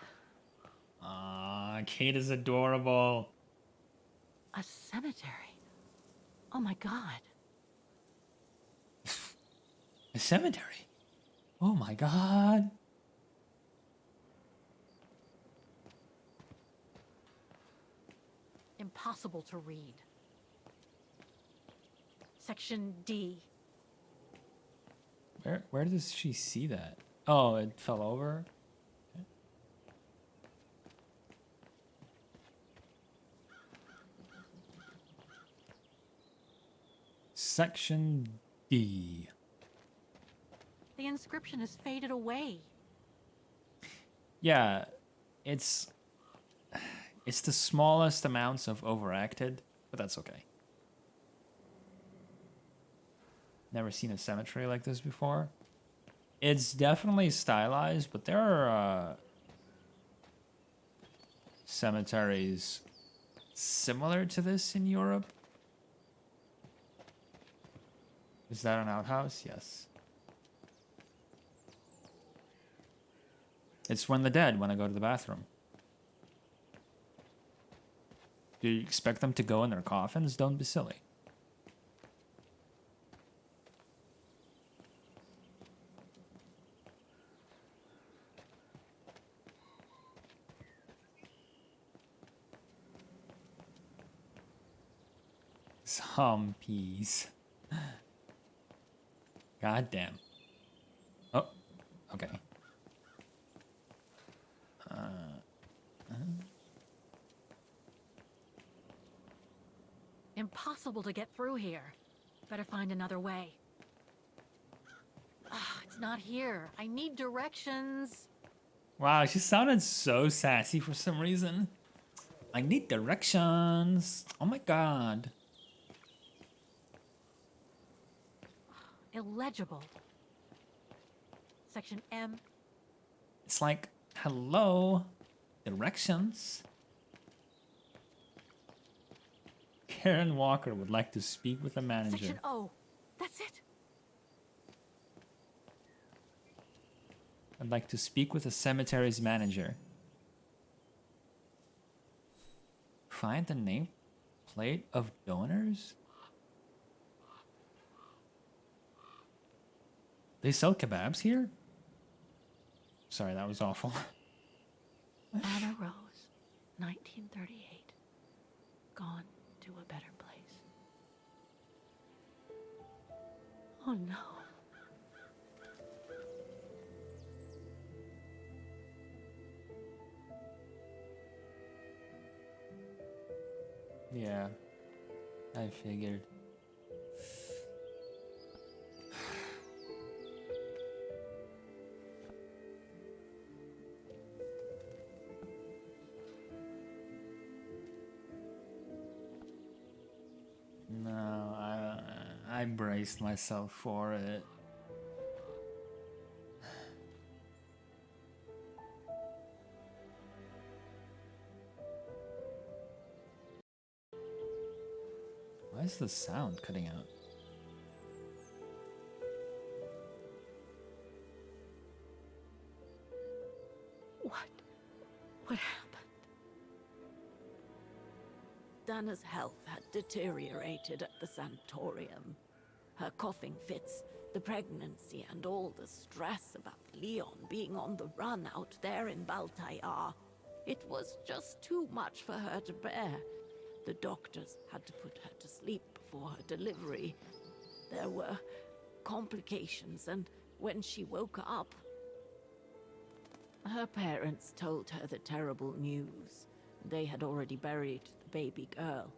Kate is adorable. A cemetery? Oh my god. A cemetery? Oh my god. Impossible to read. Section D. Where does she see that? Oh, it fell over? Okay. Section D. The inscription has faded away. Yeah, it's the smallest amounts of overacted, but that's okay. Never seen a cemetery like this before. It's definitely stylized, but there are cemeteries similar to this in Europe. Is that an outhouse? Yes. It's when the dead want to go to the bathroom. Do you expect them to go in their coffins? Don't be silly. Zombies. God damn. Oh, okay. Impossible to get through here. Better find another way. It's not here. I need directions. Wow, she sounded so sassy for some reason. I need directions. Oh my god. Illegible. Section M. It's like, hello, directions. Karen Walker would like to speak with the manager. Section O. That's it. I'd like to speak with the cemetery's manager. Find the name plate of donors? They sell kebabs here? Sorry, that was awful. Anna Rose, 1938. Gone to a better place. Oh no. Yeah, I figured. No, I braced myself for it. Why is the sound cutting out? What happened? Dana's health had deteriorated at the sanatorium. Her coughing fits, the pregnancy, and all the stress about Leon being on the run out there in Baltayar. It was just too much for her to bear. The doctors had to put her to sleep before her delivery. There were complications, and when she woke up, her parents told her the terrible news. They had already buried the baby girl.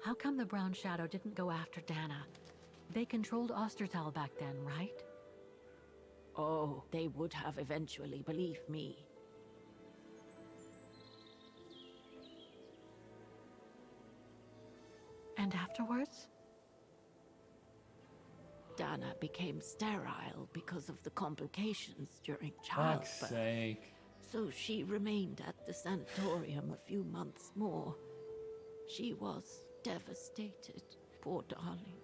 How come the Brown Shadow didn't go after Dana? They controlled Ostertal back then, right? Oh, they would have eventually, believe me. And afterwards? Dana became sterile because of the complications during Fuck's childbirth. sake. So she remained at the sanatorium a few months more. She was devastated, poor darling.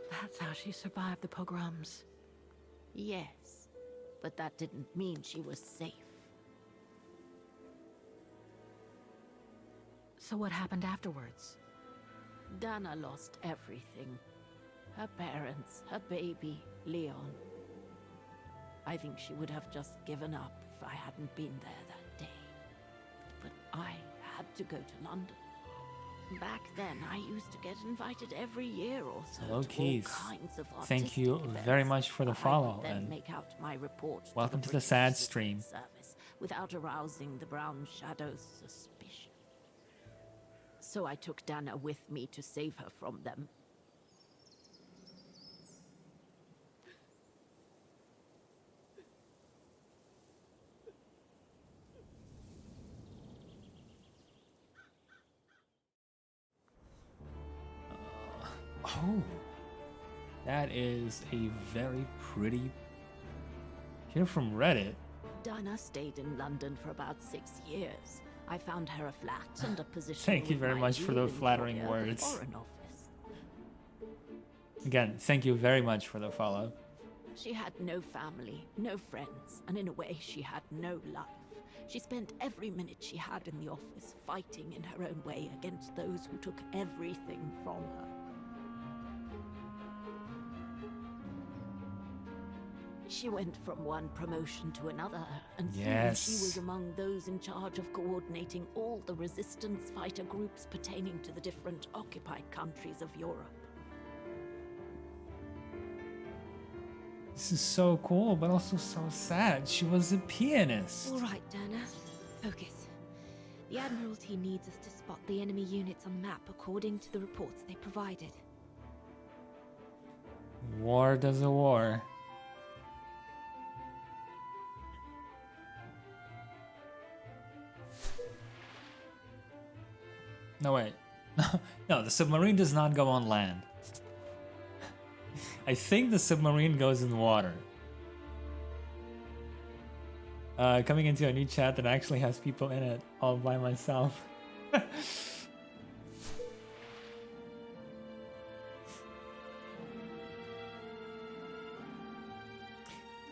That's how she survived the pogroms. Yes, but that didn't mean she was safe. So what happened afterwards? Dana lost everything. Her parents, her baby, Leon. I think she would have just given up if I hadn't been there that day. But I had to go to London. Back then, I used to get invited every year or so Hello, to all Keith. kinds of Thank you artistic very events. much for the I follow, would then and make out my report welcome to the British sad Civil stream. Service without arousing the Brown Shadow's suspicion. So I took Dana with me to save her from them. Oh, that is a very pretty. Here from Reddit. Dana stayed in London for about 6 years. I found her a flat and a position. Thank you with very my much for the dealing flattering lawyer, the words. Foreign Office. Again, thank you very much for the follow. She had no family, no friends, and in a way she had no life. She spent every minute she had in the office fighting in her own way against those who took everything from her. She went from one promotion to another, and soon Yes. she was among those in charge of coordinating all the resistance fighter groups pertaining to the different occupied countries of Europe. This is so cool, but also so sad. She was a pianist. All right, Dana. Focus. The Admiralty needs us to spot the enemy units on the map according to the reports they provided. War does a war. No, wait. No, the submarine does not go on land. I think the submarine goes in water. Coming into a new chat that actually has people in it all by myself.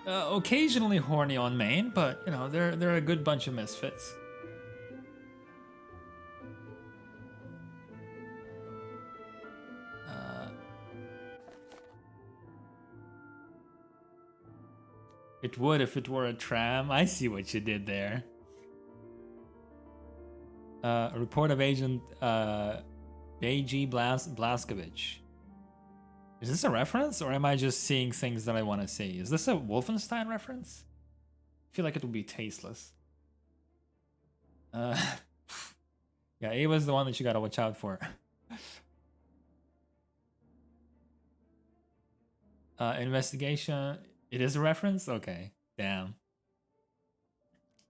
Occasionally horny on main, but you know, they're a good bunch of misfits. It would if it were a tram. I see what you did there. A report of Agent A.G. Blaskovich. Is this a reference, or am I just seeing things that I want to see? Is this a Wolfenstein reference? I feel like it would be tasteless. Yeah, Ava's the one that you gotta watch out for. Investigation. It is a reference? Okay, damn.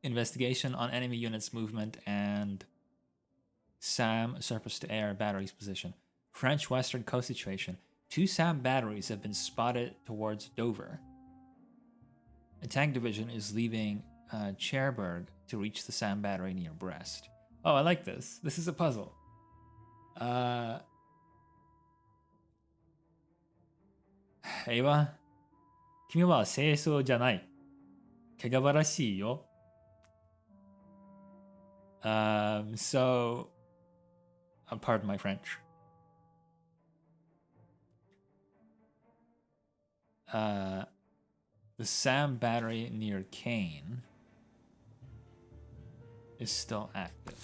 Investigation on enemy units' movement and SAM surface-to-air batteries position. French Western Coast situation. 2 SAM batteries have been spotted towards Dover. A tank division is leaving Cherbourg to reach the SAM battery near Brest. Oh, I like this. This is a puzzle. Ava? 君は清掃じゃない。汚らしいよ。So, pardon my French. The SAM battery near Kane is still active.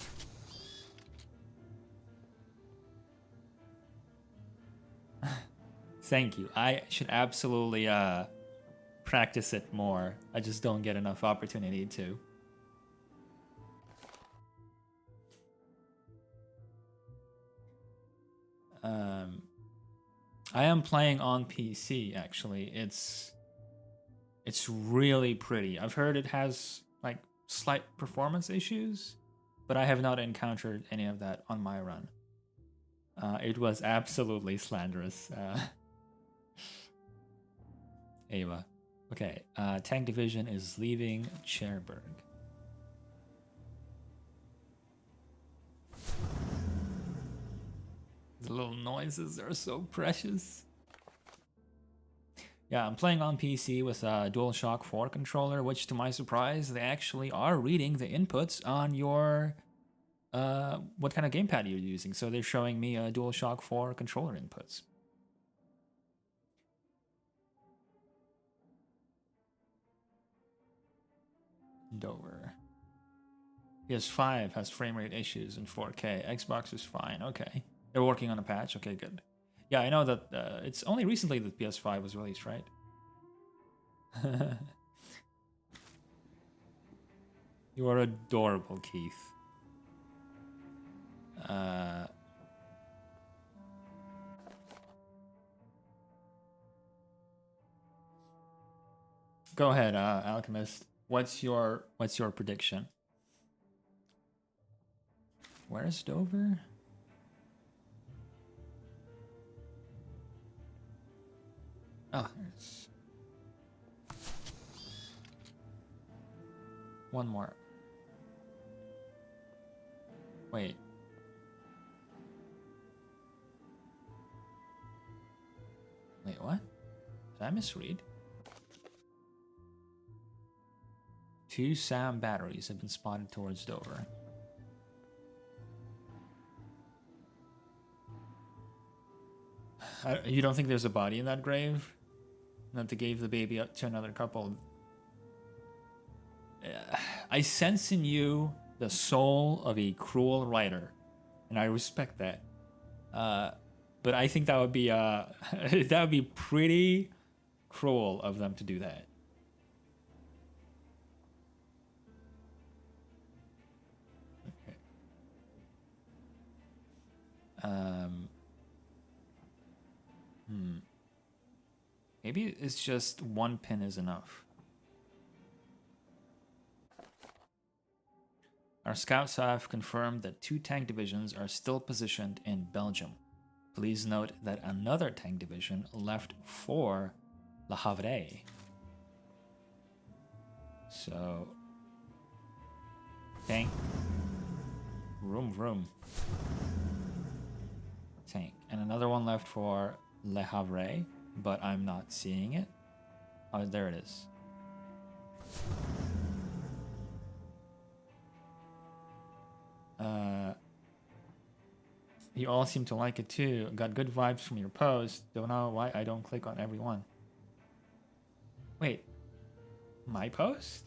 Thank you. I should absolutely practice it more. I just don't get enough opportunity to. I am playing on PC actually. It's really pretty. I've heard it has like slight performance issues, but I have not encountered any of that on my run. It was absolutely slanderous. Ava. Okay, tank division is leaving Cherbourg. The little noises are so precious. Yeah, I'm playing on PC with a DualShock 4 controller, which to my surprise, they actually are reading the inputs on your what kind of gamepad you're using. So they're showing me a DualShock 4 controller inputs. Dover. PS5 has frame rate issues in 4K. Xbox is fine. Okay. They're working on a patch. Okay, good. Yeah, I know that it's only recently that PS5 was released, right? You are adorable, Keith. Go ahead, Alchemist. What's your prediction? Where's Dover? Oh, there's one more. Wait. Wait, what? Did I misread? 2 SAM batteries have been spotted towards Dover. You don't think there's a body in that grave? That they gave the baby up to another couple? I sense in you the soul of a cruel writer, and I respect that. But I think that would be that would be pretty cruel of them to do that. Okay. Maybe it's just one pin is enough. Our scouts have confirmed that 2 tank divisions are still positioned in Belgium. Please note that another tank division left for Le Havre. So, Tank. Vroom. Tank. And another one left for Le Havre, but I'm not seeing it. Oh, there it is. You all seem to like it too. Got good vibes from your post. Don't know why I don't click on every one. Wait. My post?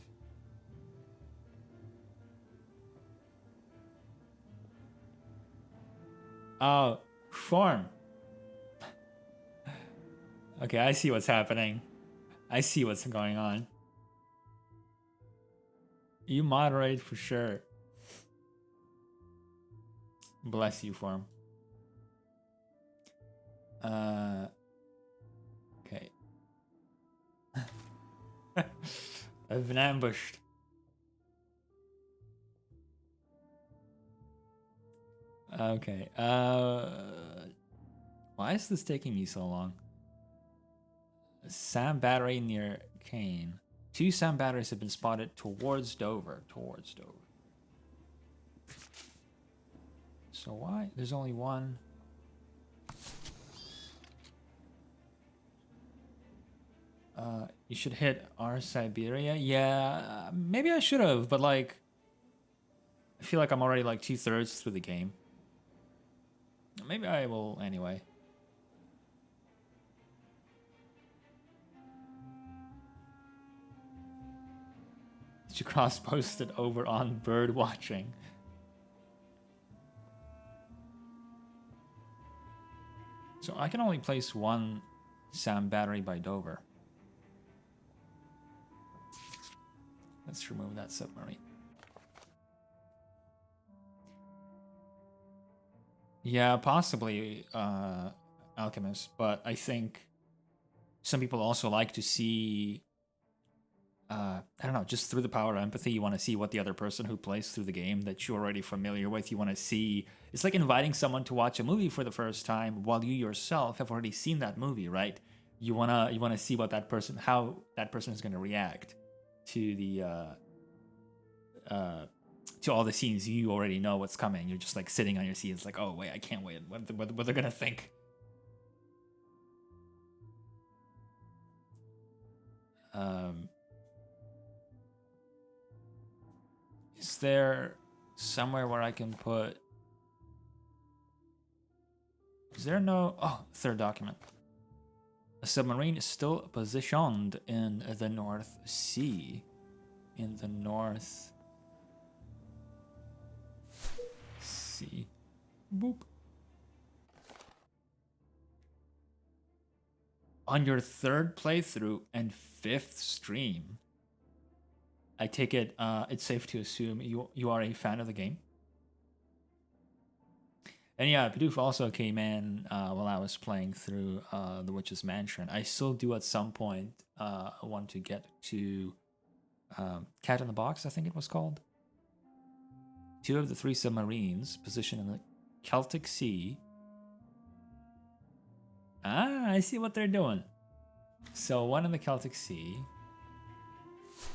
Oh, form. Okay, I see what's happening. I see what's going on. You moderate for sure. Bless you, form. Okay. I've been ambushed. Okay. Why is this taking me so long? SAM battery near Kane. 2 SAM batteries have been spotted towards Dover. So why? There's only one. You should hit our Syberia. Yeah, maybe I should have, but like, I feel like I'm already like 2/3 through the game. Maybe I will anyway. Did you cross-post it over on bird watching? So I can only place one SAM battery by Dover. Let's remove that submarine. Yeah, possibly Alchemist, but I think some people also like to see, I don't know, just through the power of empathy, you want to see what the other person who plays through the game that you're already familiar with, you want to see. It's like inviting someone to watch a movie for the first time while you yourself have already seen that movie, right? You wanna see what that person, how that person is gonna react to the to all the scenes you already know what's coming. You're just like sitting on your seat. It's like, oh wait, I can't wait. What they're gonna think. Is there somewhere where I can put? Is there no? Oh, third document. A submarine is still positioned in the North Sea. In the North Sea. Boop. On your 3rd playthrough and 5th stream, I take it it's safe to assume you are a fan of the game. And yeah, Bidoof also came in while I was playing through The Witch's Mansion. I still do at some point want to get to Cat in the Box, I think it was called. 2 of the 3 submarines positioned in the Celtic Sea. Ah, I see what they're doing. So 1 in the Celtic Sea,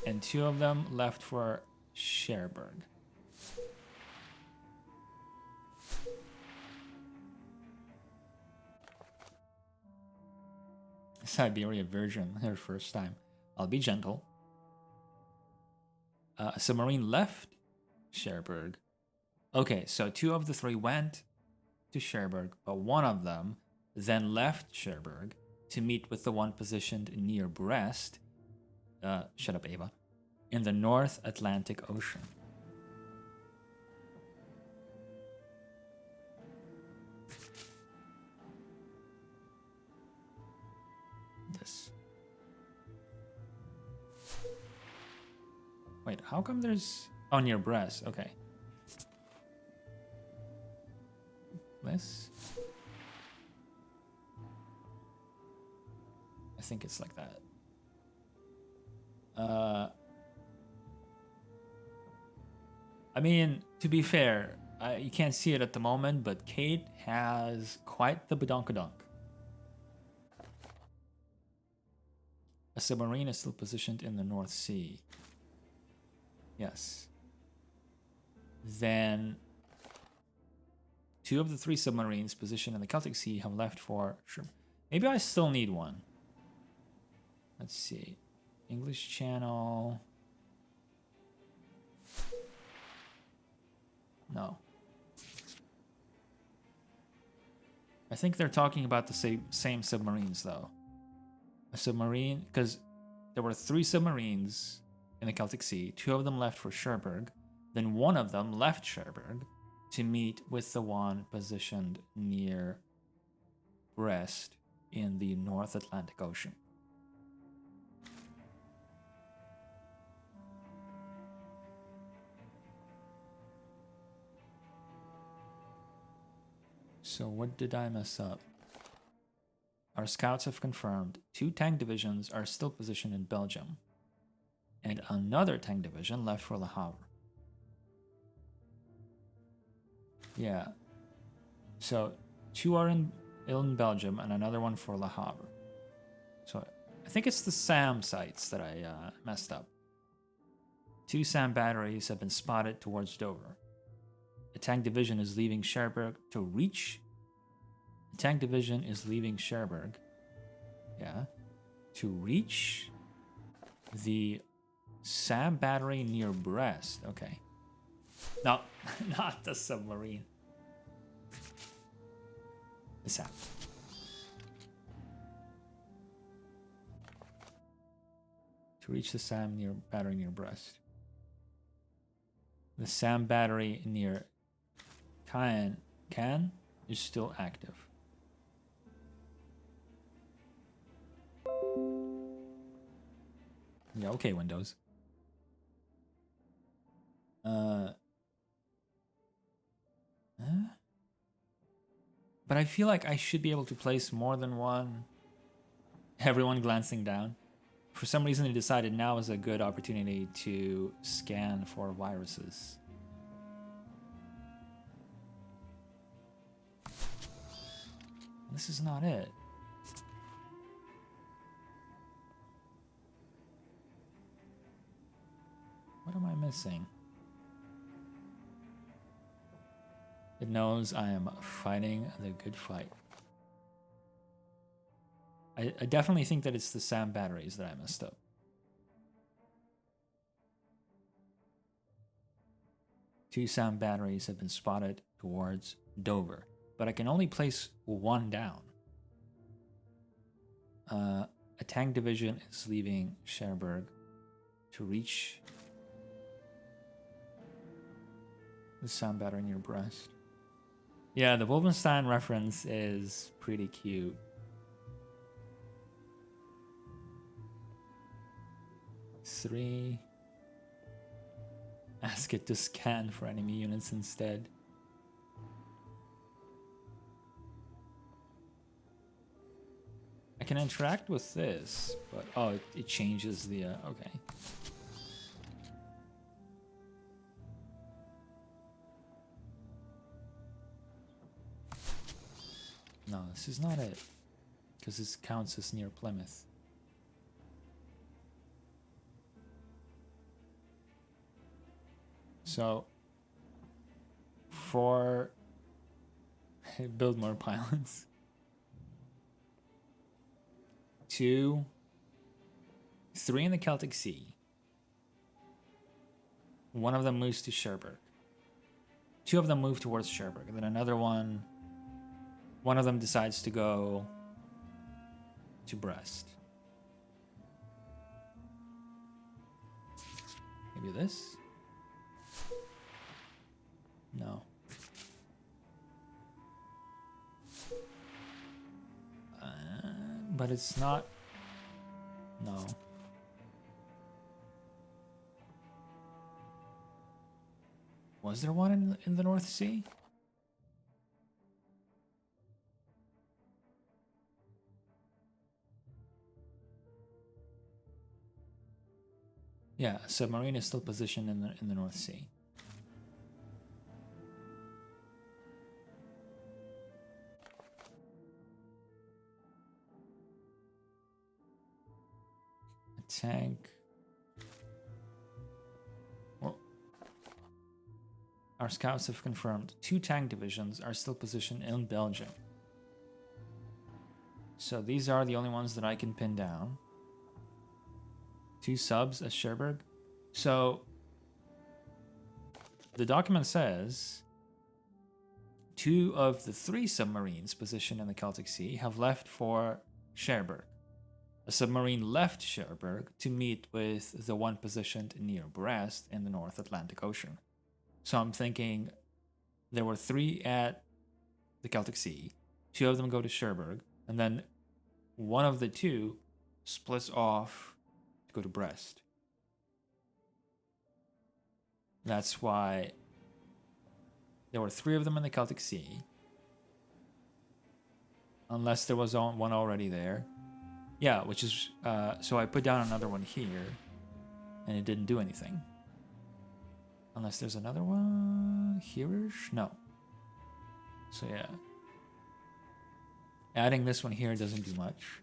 and 2 of them left for Cherbourg. Syberia version, her first time. I'll be gentle. A submarine left Cherbourg. Okay, so 2 of the 3 went to Cherbourg, but 1 of them then left Cherbourg to meet with the one positioned near Brest. Shut up, Ava. In the North Atlantic Ocean. This. Wait, how come there's... Oh, near Brest. Okay. This. I think it's like that. I mean, to be fair, you can't see it at the moment, but Kate has quite the badonkadonk. A submarine is still positioned in the North Sea. Yes. then 2 of the 3 submarines positioned in the Celtic Sea have left for... Sure. Maybe I still need one. Let's see. English Channel... No. I think they're talking about the same submarines, though. A submarine... Because there were 3 submarines in the Celtic Sea. 2 of them left for Cherbourg. Then 1 of them left Cherbourg to meet with the one positioned near Brest in the North Atlantic Ocean. So what did I mess up? Our scouts have confirmed 2 tank divisions are still positioned in Belgium, and another tank division left for Le Havre. Yeah. So 2 are in Belgium and another one for Le Havre. So I think it's the SAM sites that I messed up. 2 SAM batteries have been spotted towards Dover. A tank division is leaving Cherbourg to reach... The tank division is leaving Cherbourg. Yeah. To reach the SAM battery near Brest. Okay. No, not the submarine. The SAM. To reach the SAM battery near Brest. The SAM battery near Caen is still active. Yeah, okay, Windows. But I feel like I should be able to place more than one. Everyone glancing down. For some reason, they decided now is a good opportunity to scan for viruses. This is not it. What am I missing? It knows I am fighting the good fight. I definitely think that it's the SAM batteries that I messed up. Two SAM batteries have been spotted towards Dover, but I can only place one down. A tank division is leaving Cherbourg to reach the SAM battery near Brest. Yeah, the Wolfenstein reference is pretty cute. Three. Ask it to scan for enemy units instead. I can interact with this, but oh, it changes the okay. No, this is not it, because this counts as near Plymouth. So, for build more pylons. 2, 3 in the Celtic Sea. One of them moves to Cherbourg. 2 of them move towards Cherbourg, and then another one of them decides to go to Brest. Maybe this? No. But it's not. No. Was there one in the North Sea? Yeah, a submarine is still positioned in the North Sea. Tank. Well, Our scouts have confirmed 2 tank divisions are still positioned in Belgium. So these are the only ones that I can pin down. 2 subs at Cherbourg. So the document says 2 of the 3 submarines positioned in the Celtic Sea have left for Cherbourg. A submarine left Cherbourg to meet with the one positioned near Brest in the North Atlantic Ocean. So I'm thinking there were 3 at the Celtic Sea, 2 of them go to Cherbourg, and then one of the 2 splits off to go to Brest. That's why there were 3 of them in the Celtic Sea. Unless there was one already there. Yeah, which is... so I put down another one here, and it didn't do anything. Unless there's another one here-ish? No. So yeah. Adding this one here doesn't do much.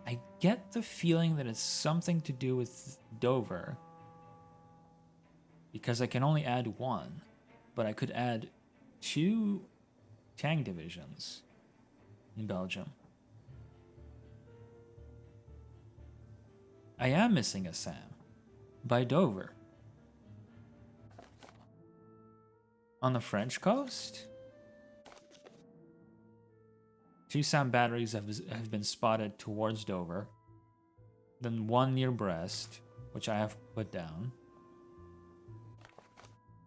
I get the feeling that it's something to do with Dover. Because I can only add 1. But I could add 2 tank divisions in Belgium. I am missing a SAM by Dover. On the French coast? 2 SAM batteries have been spotted towards Dover. Then 1 near Brest, which I have put down.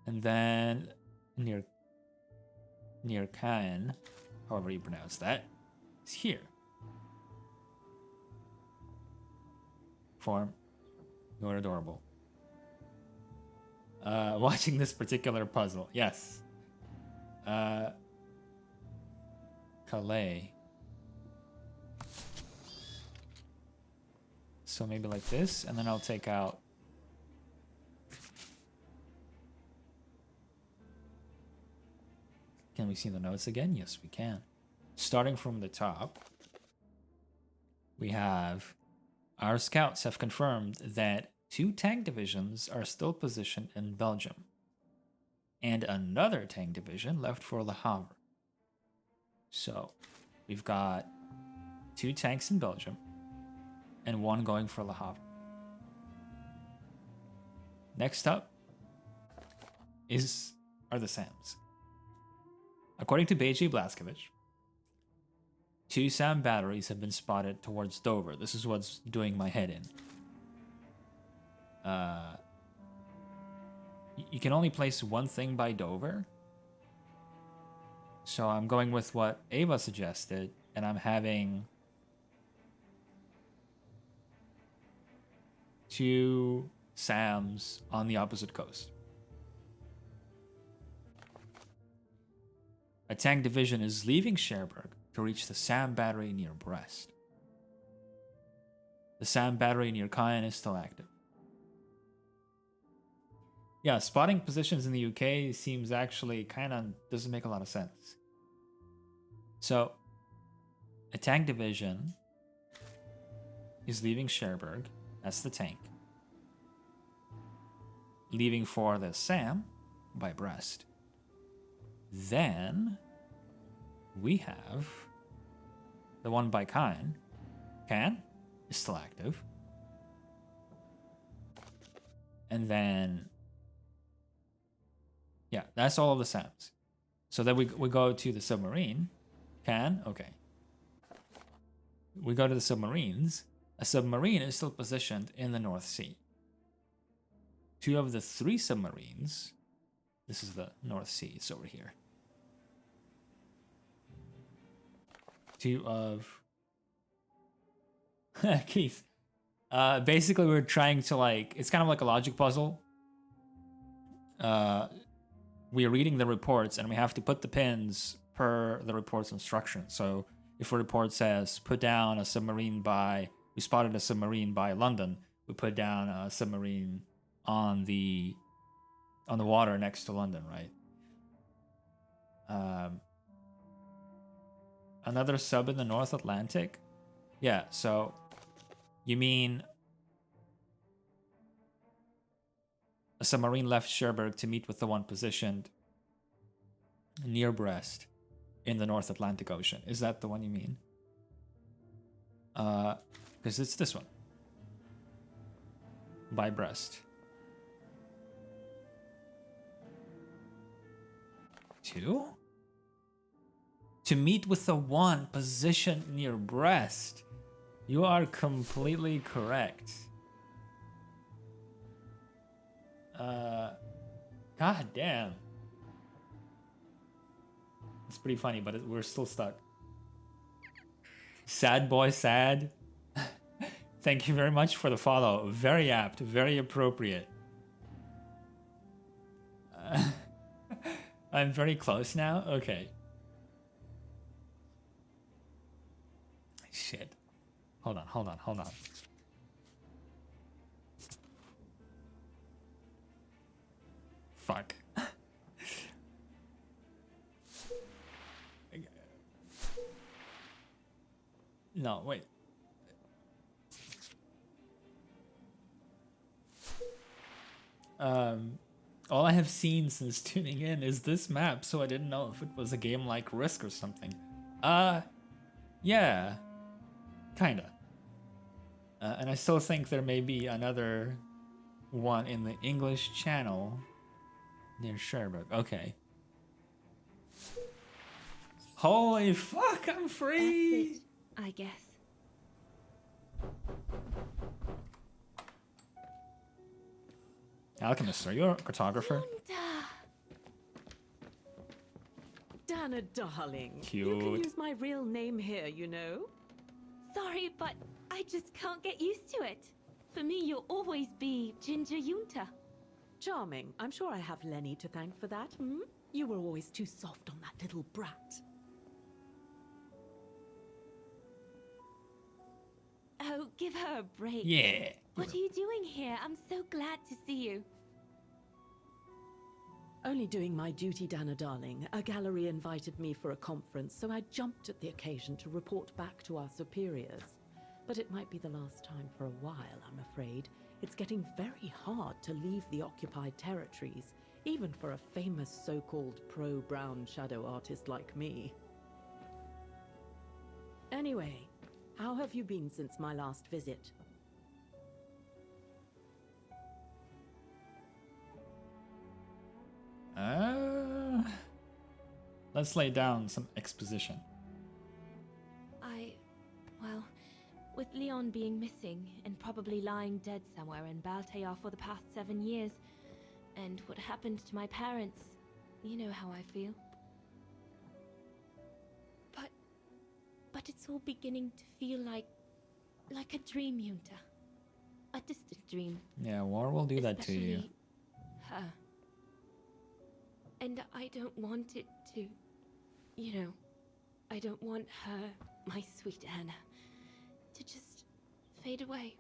And then near Caen, however you pronounce that, is here. Form, you're adorable. Watching this particular puzzle, yes. Calais. So maybe like this, and then I'll take out. Can we see the notes again? Yes, we can. Starting from the top, we have our scouts have confirmed that 2 tank divisions are still positioned in Belgium, and another tank division left for Le Havre. So we've got 2 tanks in Belgium and 1 going for Le Havre. Next up are the SAMs. According to Beji Blaskovich, 2 SAM batteries have been spotted towards Dover. This is what's doing my head in. You can only place 1 thing by Dover. So I'm going with what Ava suggested, and I'm having 2 SAMs on the opposite coast. A tank division is leaving Cherbourg to reach the SAM battery near Brest. The SAM battery near Caen is still active. Yeah, spotting positions in the UK seems actually kind of doesn't make a lot of sense. So, a tank division is leaving Cherbourg, that's the tank, leaving for the SAM by Brest. Then we have the one by Caen. Caen is still active. And then, yeah, that's all of the SAMs. So then we go to the submarine. Caen, okay. We go to the submarines. A submarine is still positioned in the North Sea. 2 of the 3 submarines, this is the North Sea, it's over here. 2 of Keith. Basically, we're trying to it's kind of like a logic puzzle. We're reading the reports and we have to put the pins per the report's instructions. So if a report says put down a submarine we spotted a submarine by London, we put down a submarine on the water next to London, right? Another sub in the North Atlantic. Yeah, so You mean a submarine left Cherbourg to meet with the one positioned near Brest in the North Atlantic Ocean. Is that the one you mean? Because it's this one. By Brest. 2? To meet with the one positioned near Brest. You are completely correct. God damn. It's pretty funny, but we're still stuck. Sad boy, sad. Thank you very much for the follow. Very apt, very appropriate. I'm very close now? Okay. Shit. Hold on. Fuck. No, wait. All I have seen since tuning in is this map, so I didn't know if it was a game like Risk or something. Yeah. Kinda. And I still think there may be another one in the English channel near Cherbourg. Okay. Holy fuck, I'm free! That's it, I guess. Alchemist, are you a cartographer? Dana, darling. Cute. You can use my real name here, you know. Sorry, but I just can't get used to it. For me, you'll always be Ginger Yunta. Charming. I'm sure I have Lenny to thank for that, hmm? You were always too soft on that little brat. Oh, give her a break. Yeah. What are you doing here? I'm so glad to see you. Only doing my duty, Dana, darling. A gallery invited me for a conference, so I jumped at the occasion to report back to our superiors. But it might be the last time for a while, I'm afraid. It's getting very hard to leave the occupied territories, even for a famous so-called pro-brown shadow artist like me. Anyway, how have you been since my last visit? Let's lay down some exposition. Well, with Leon being missing and probably lying dead somewhere in Baltayar for the past 7 years, and what happened to my parents, you know how I feel. But it's all beginning to feel like a dream, Yunta. A distant dream. Yeah, war will do that to you. Especially her. And I don't want it to, you know, I don't want her, my sweet Anna, to just fade away.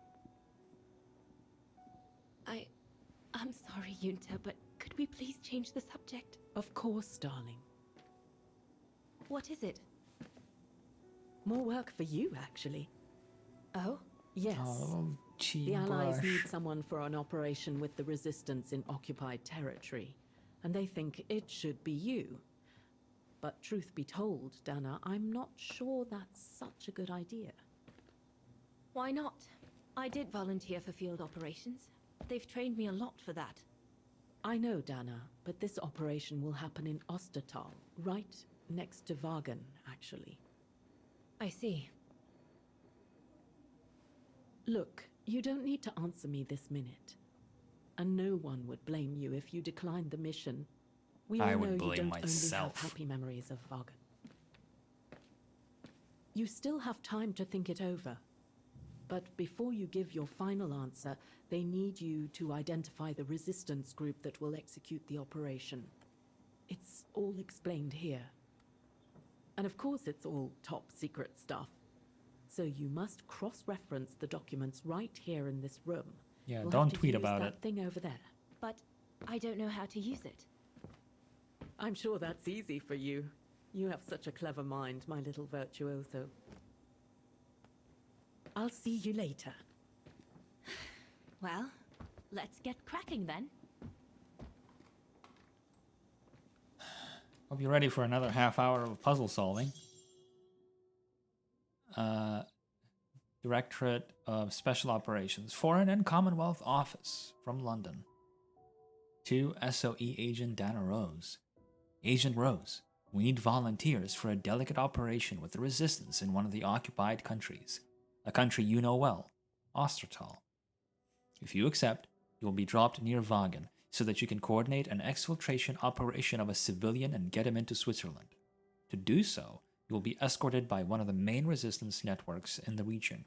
I'm sorry, Yunta, but could we please change the subject? Of course, darling. What is it? More work for you, actually. Oh? Yes. Oh, the Allies brush. need someone for an operation with the Resistance in occupied territory, and they think it should be you. But truth be told, Dana, I'm not sure that's such a good idea. Why not? I did volunteer for field operations. They've trained me a lot for that. I know, Dana, but this operation will happen in Ostertal, right next to Wagen, actually. I see. Look, you don't need to answer me this minute. And no one would blame you if you declined the mission. We all I know would you blame don't myself. only have happy memories of Wagen. You still have time to think it over. But before you give your final answer, they need you to identify the resistance group that will execute the operation. It's all explained here. And of course it's all top secret stuff. So you must cross-reference the documents right here in this room. Yeah, You'll don't have to tweet use about that it. thing over there. But I don't know how to use it. I'm sure that's easy for you. You have such a clever mind, my little virtuoso. I'll see you later. Well, let's get cracking then. Hope you're ready for another half hour of puzzle solving. Directorate of Special Operations, Foreign and Commonwealth Office, from London. To SOE Agent Dana Rose. Agent Rose, we need volunteers for a delicate operation with the resistance in one of the occupied countries. A country you know well, Ostertal. If you accept, you will be dropped near Wagen, so that you can coordinate an exfiltration operation of a civilian and get him into Switzerland. To do so, you will be escorted by one of the main resistance networks in the region.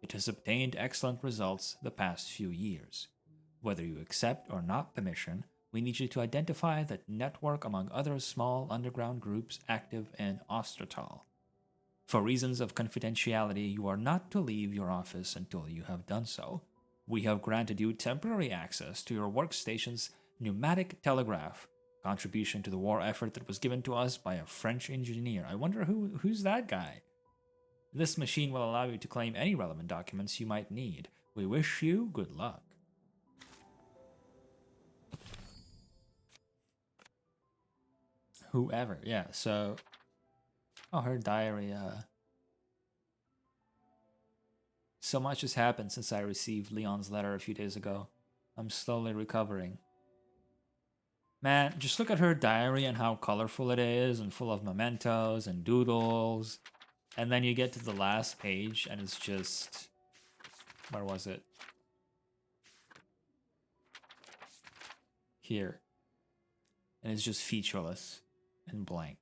It has obtained excellent results the past few years. Whether you accept or not permission, we need you to identify that network among other small underground groups active in Ostertal. For reasons of confidentiality, you are not to leave your office until you have done so. We have granted you temporary access to your workstation's pneumatic telegraph, contribution to the war effort that was given to us by a French engineer. I wonder who's that guy? This machine will allow you to claim any relevant documents you might need. We wish you good luck. Whoever, yeah, so... Oh, her diary, So much has happened since I received Leon's letter a few days ago. I'm slowly recovering. Man, just look at her diary and how colorful it is and full of mementos and doodles. And then you get to the last page and it's just... Where was it? Here. And it's just featureless and blank.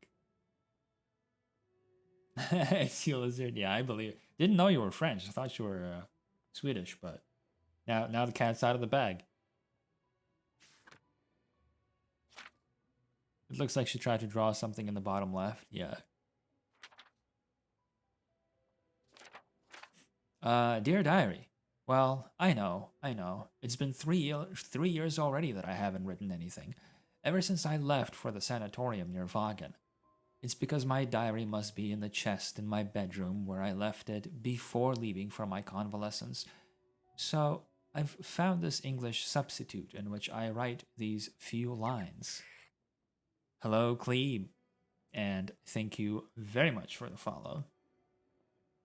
Sea lizard, yeah, I believe it. Didn't know you were French. I thought you were Swedish, but now the cat's out of the bag. It looks like she tried to draw something in the bottom left. Yeah. Dear Diary. Well, I know. It's been 3 years already that I haven't written anything. Ever since I left for the sanatorium near Wagen. It's because my diary must be in the chest in my bedroom where I left it before leaving for my convalescence. So I've found this English substitute in which I write these few lines. Hello, Clebe, and thank you very much for the follow.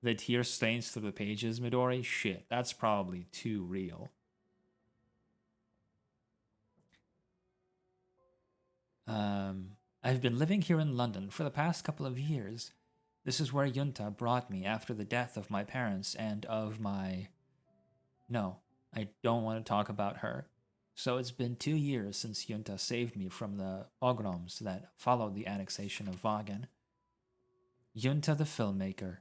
The tear stains through the pages, Midori? Shit, that's probably too real. I've been living here in London for the past couple of years. This is where Junta brought me after the death of my parents and of my... No, I don't want to talk about her. So it's been 2 years since Junta saved me from the pogroms that followed the annexation of Wagen. Junta the filmmaker,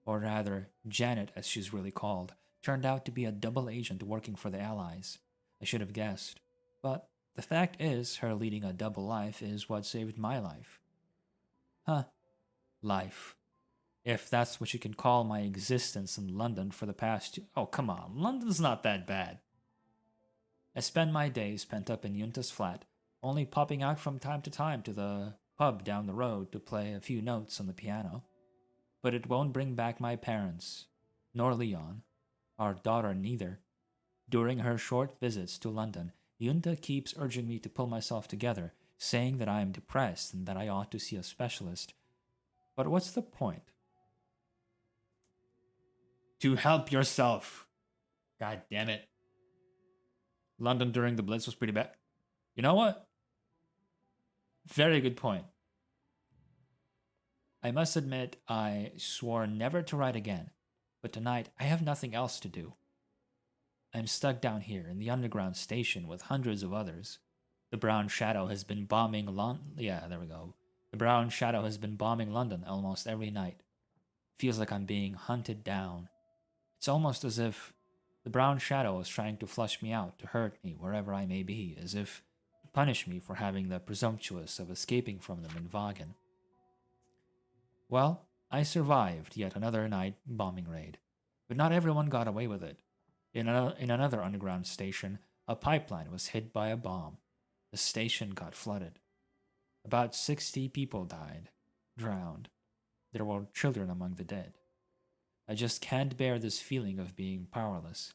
or rather Janet as she's really called, turned out to be a double agent working for the Allies. I should have guessed. But the fact is, her leading a double life is what saved my life. Huh. Life. If that's what you can call my existence in London for the past... Oh, come on. London's not that bad. I spend my days pent up in Junta's flat, only popping out from time to time to the pub down the road to play a few notes on the piano. But it won't bring back my parents, nor Leon, our daughter neither. During her short visits to London, Junta keeps urging me to pull myself together, saying that I am depressed and that I ought to see a specialist. But what's the point? To help yourself. God damn it. London during the Blitz was pretty bad. You know what? Very good point. I must admit, I swore never to write again, but tonight I have nothing else to do. I'm stuck down here in the underground station with hundreds of others. The Brown Shadow has been bombing The Brown Shadow has been bombing London almost every night. Feels like I'm being hunted down. It's almost as if the Brown Shadow is trying to flush me out to hurt me wherever I may be, as if to punish me for having the presumptuous of escaping from them in Wagen. Well, I survived yet another night bombing raid, but not everyone got away with it. In another underground station, a pipeline was hit by a bomb. The station got flooded. About 60 people drowned. There were children among the dead. I just can't bear this feeling of being powerless.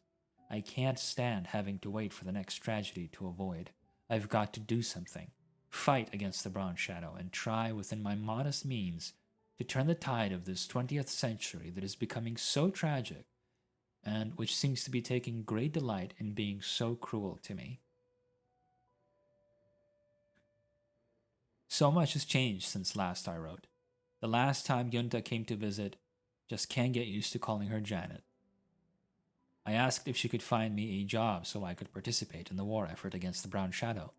I can't stand having to wait for the next tragedy to avoid. I've got to do something. Fight against the Brown Shadow and try within my modest means to turn the tide of this 20th century that is becoming so tragic and which seems to be taking great delight in being so cruel to me. So much has changed since last I wrote. The last time Yunta came to visit, just can't get used to calling her Janet. I asked if she could find me a job so I could participate in the war effort against the Brown Shadow.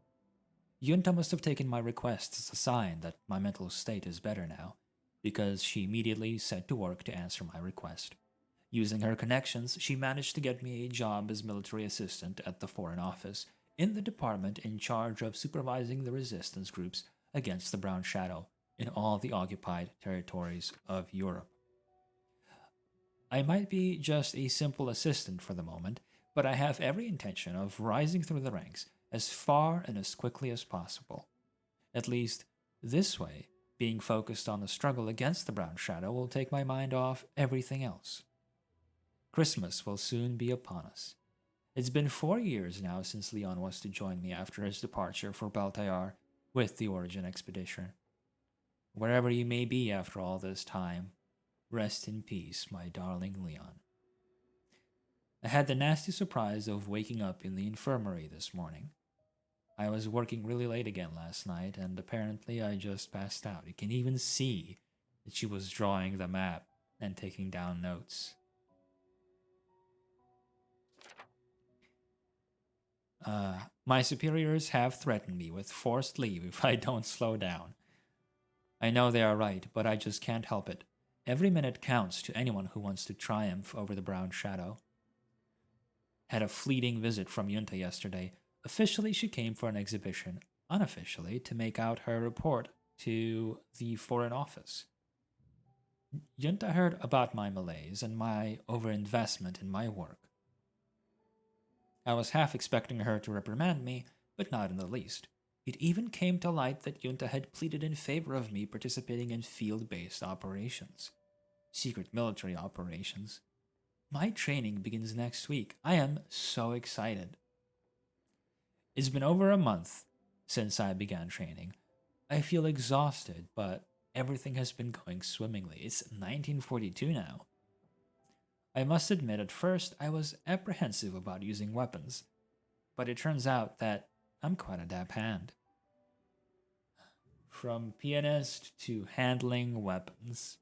Yunta must have taken my request as a sign that my mental state is better now, because she immediately set to work to answer my request. Using her connections, she managed to get me a job as military assistant at the Foreign Office, in the department in charge of supervising the resistance groups against the Brown Shadow in all the occupied territories of Europe. I might be just a simple assistant for the moment, but I have every intention of rising through the ranks as far and as quickly as possible. At least, this way, being focused on the struggle against the Brown Shadow will take my mind off everything else. Christmas will soon be upon us. It's been 4 years now since Leon was to join me after his departure for Baltayar with the Origin Expedition. Wherever you may be after all this time, rest in peace, my darling Leon. I had the nasty surprise of waking up in the infirmary this morning. I was working really late again last night, and apparently I just passed out. You can even see that she was drawing the map and taking down notes. My superiors have threatened me with forced leave if I don't slow down. I know they are right, but I just can't help it. Every minute counts to anyone who wants to triumph over the Brown Shadow. Had a fleeting visit from Yunta yesterday. Officially, she came for an exhibition. Unofficially, to make out her report to the Foreign Office. Yunta heard about my malaise and my overinvestment in my work. I was half expecting her to reprimand me, but not in the least. It even came to light that Yunta had pleaded in favor of me participating in field-based operations. Secret military operations. My training begins next week. I am so excited. It's been over a month since I began training. I feel exhausted, but everything has been going swimmingly. It's 1942 now. I must admit, at first, I was apprehensive about using weapons, but it turns out that I'm quite a dab hand. From pianist to handling weapons.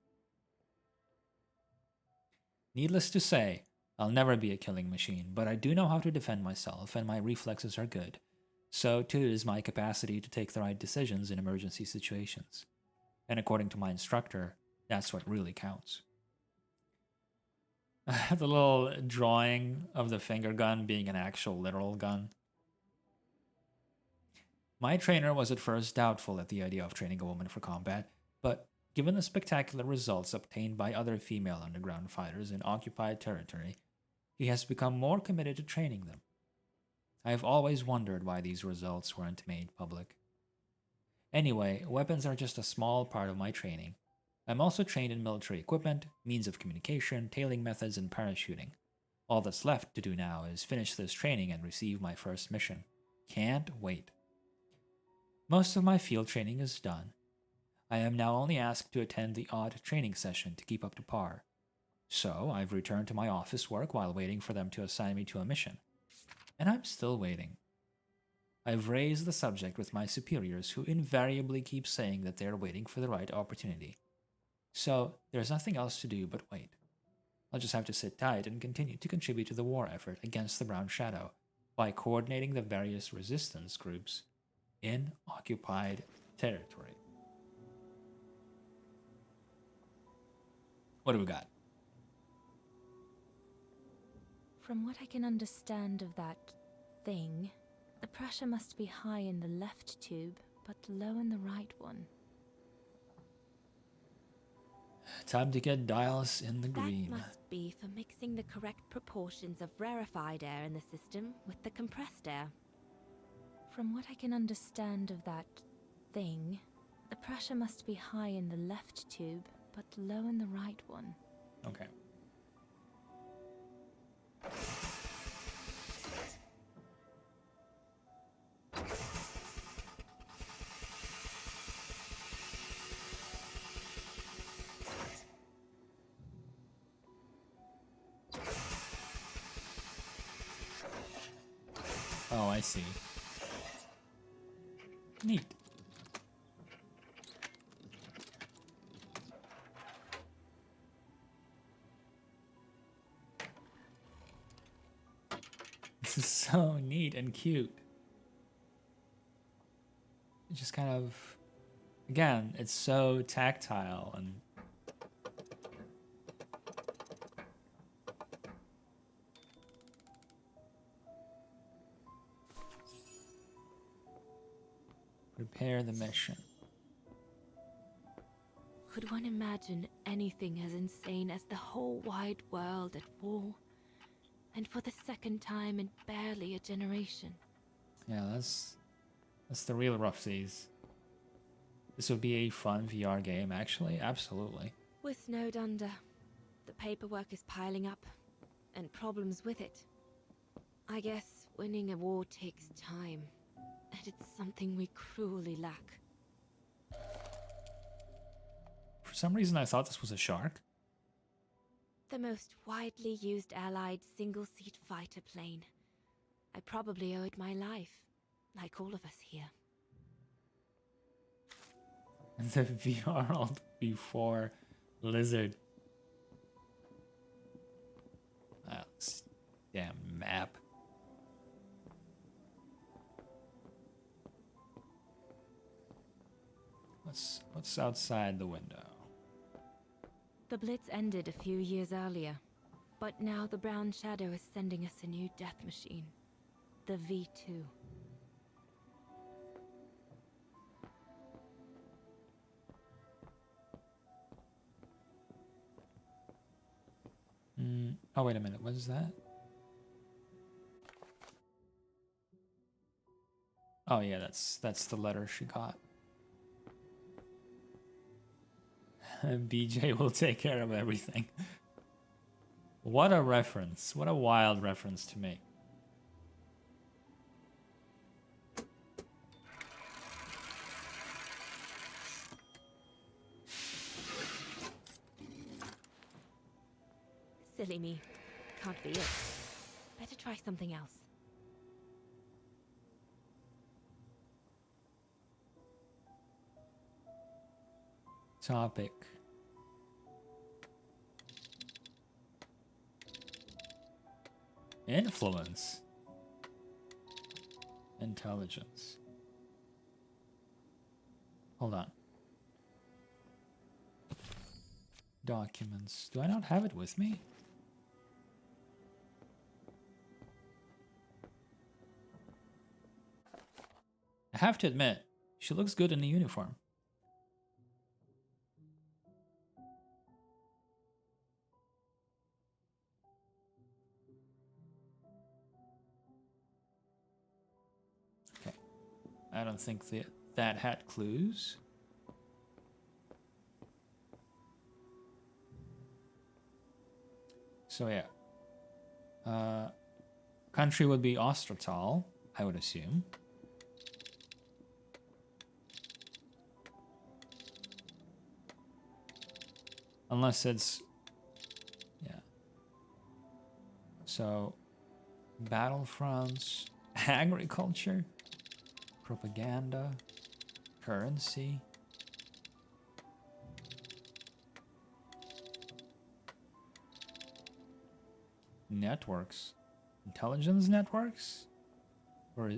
Needless to say, I'll never be a killing machine, but I do know how to defend myself, and my reflexes are good. So too is my capacity to take the right decisions in emergency situations. And according to my instructor, that's what really counts. The little drawing of the finger gun being an actual literal gun. My trainer was at first doubtful at the idea of training a woman for combat, but given the spectacular results obtained by other female underground fighters in occupied territory, he has become more committed to training them. I have always wondered why these results weren't made public. Anyway, weapons are just a small part of my training. I'm also trained in military equipment, means of communication, tailing methods, and parachuting. All that's left to do now is finish this training and receive my first mission. Can't wait. Most of my field training is done. I am now only asked to attend the odd training session to keep up to par. So I've returned to my office work while waiting for them to assign me to a mission. And I'm still waiting. I've raised the subject with my superiors, who invariably keep saying that they're waiting for the right opportunity. So there's nothing else to do but wait. I'll just have to sit tight and continue to contribute to the war effort against the Brown Shadow by coordinating the various resistance groups in occupied territory. What do we got? From what I can understand of that thing, the pressure must be high in the left tube, but low in the right one. Time to get dials in the green. That must be for mixing the correct proportions of rarefied air in the system with the compressed air. From what I can understand of that thing, the pressure must be high in the left tube, but low in the right one. Okay. Oh, I see. Neat. This is so neat and cute. It just kind of, again, it's so tactile and prepare the mission. Could one imagine anything as insane as the whole wide world at war? And for the second time in barely a generation. Yeah, that's the real roughies. This would be a fun VR game, actually. Absolutely. We're snowed under. The paperwork is piling up, and problems with it. I guess winning a war takes time, and it's something we cruelly lack. For some reason, I thought this was a shark. The most widely used Allied single-seat fighter plane. I probably owe it my life, like all of us here. And the VR alt before Lizard. This damn map. What's outside the window? The Blitz ended a few years earlier, but now the Brown Shadow is sending us a new death machine. The V2. Oh, wait a minute. What is that? Oh, yeah, that's the letter she got. BJ will take care of everything. What a reference. What a wild reference to make. Silly me. Can't be it. Better try something else. Topic. Influence. Intelligence. Hold on. Documents. Do I not have it with me? I have to admit, she looks good in the uniform. Okay. I don't think that had clues. So yeah. Country would be Ostratal, I would assume. Unless it's... Yeah. So, battlefronts, agriculture, propaganda, currency. Networks. Intelligence networks? Or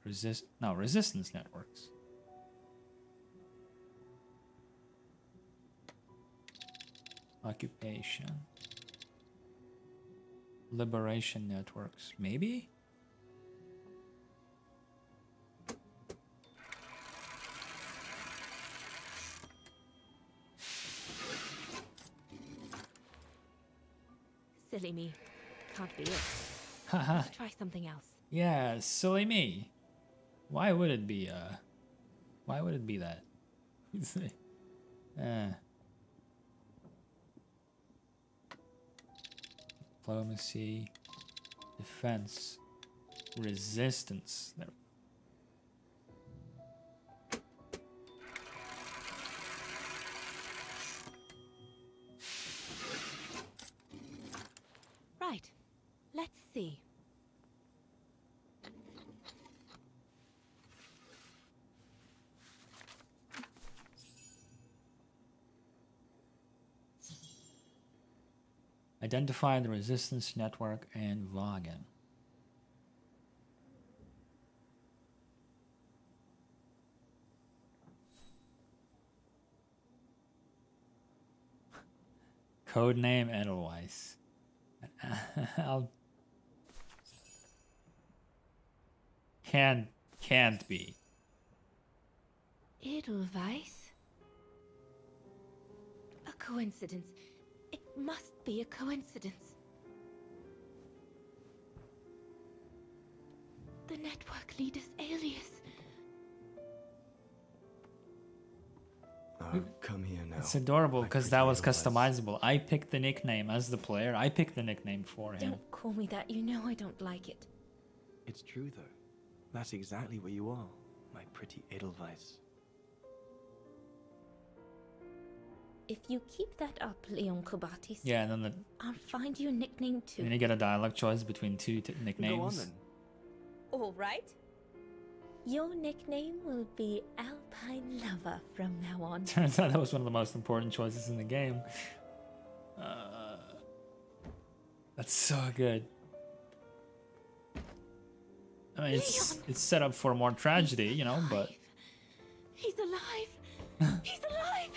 resistance networks. Occupation. Liberation networks. Maybe? Silly me. Can't be it. Haha. Try something else. Yeah, silly me. Why would it be that? Diplomacy, defense, resistance. There. Right. Let's see. Identify the resistance network and Wagen. Codename Edelweiss. I'll... Can't be. Edelweiss? A coincidence. It must be a coincidence. The network leader's alias. Oh, come here now. It's adorable because that was customizable. I picked the nickname as the player. I picked the nickname for him. Don't call me that. You know I don't like it. It's true, though. That's exactly what you are, my pretty Edelweiss. If you keep that up, Leon Kobatis, Yeah, and then I'll find you a nickname too. then you get a dialogue choice between two nicknames. Go on then. All right. Your nickname will be Alpine Lover from now on. Turns out that was one of the most important choices in the game. That's so good. I mean, it's set up for more tragedy, you know, but... He's alive! He's alive!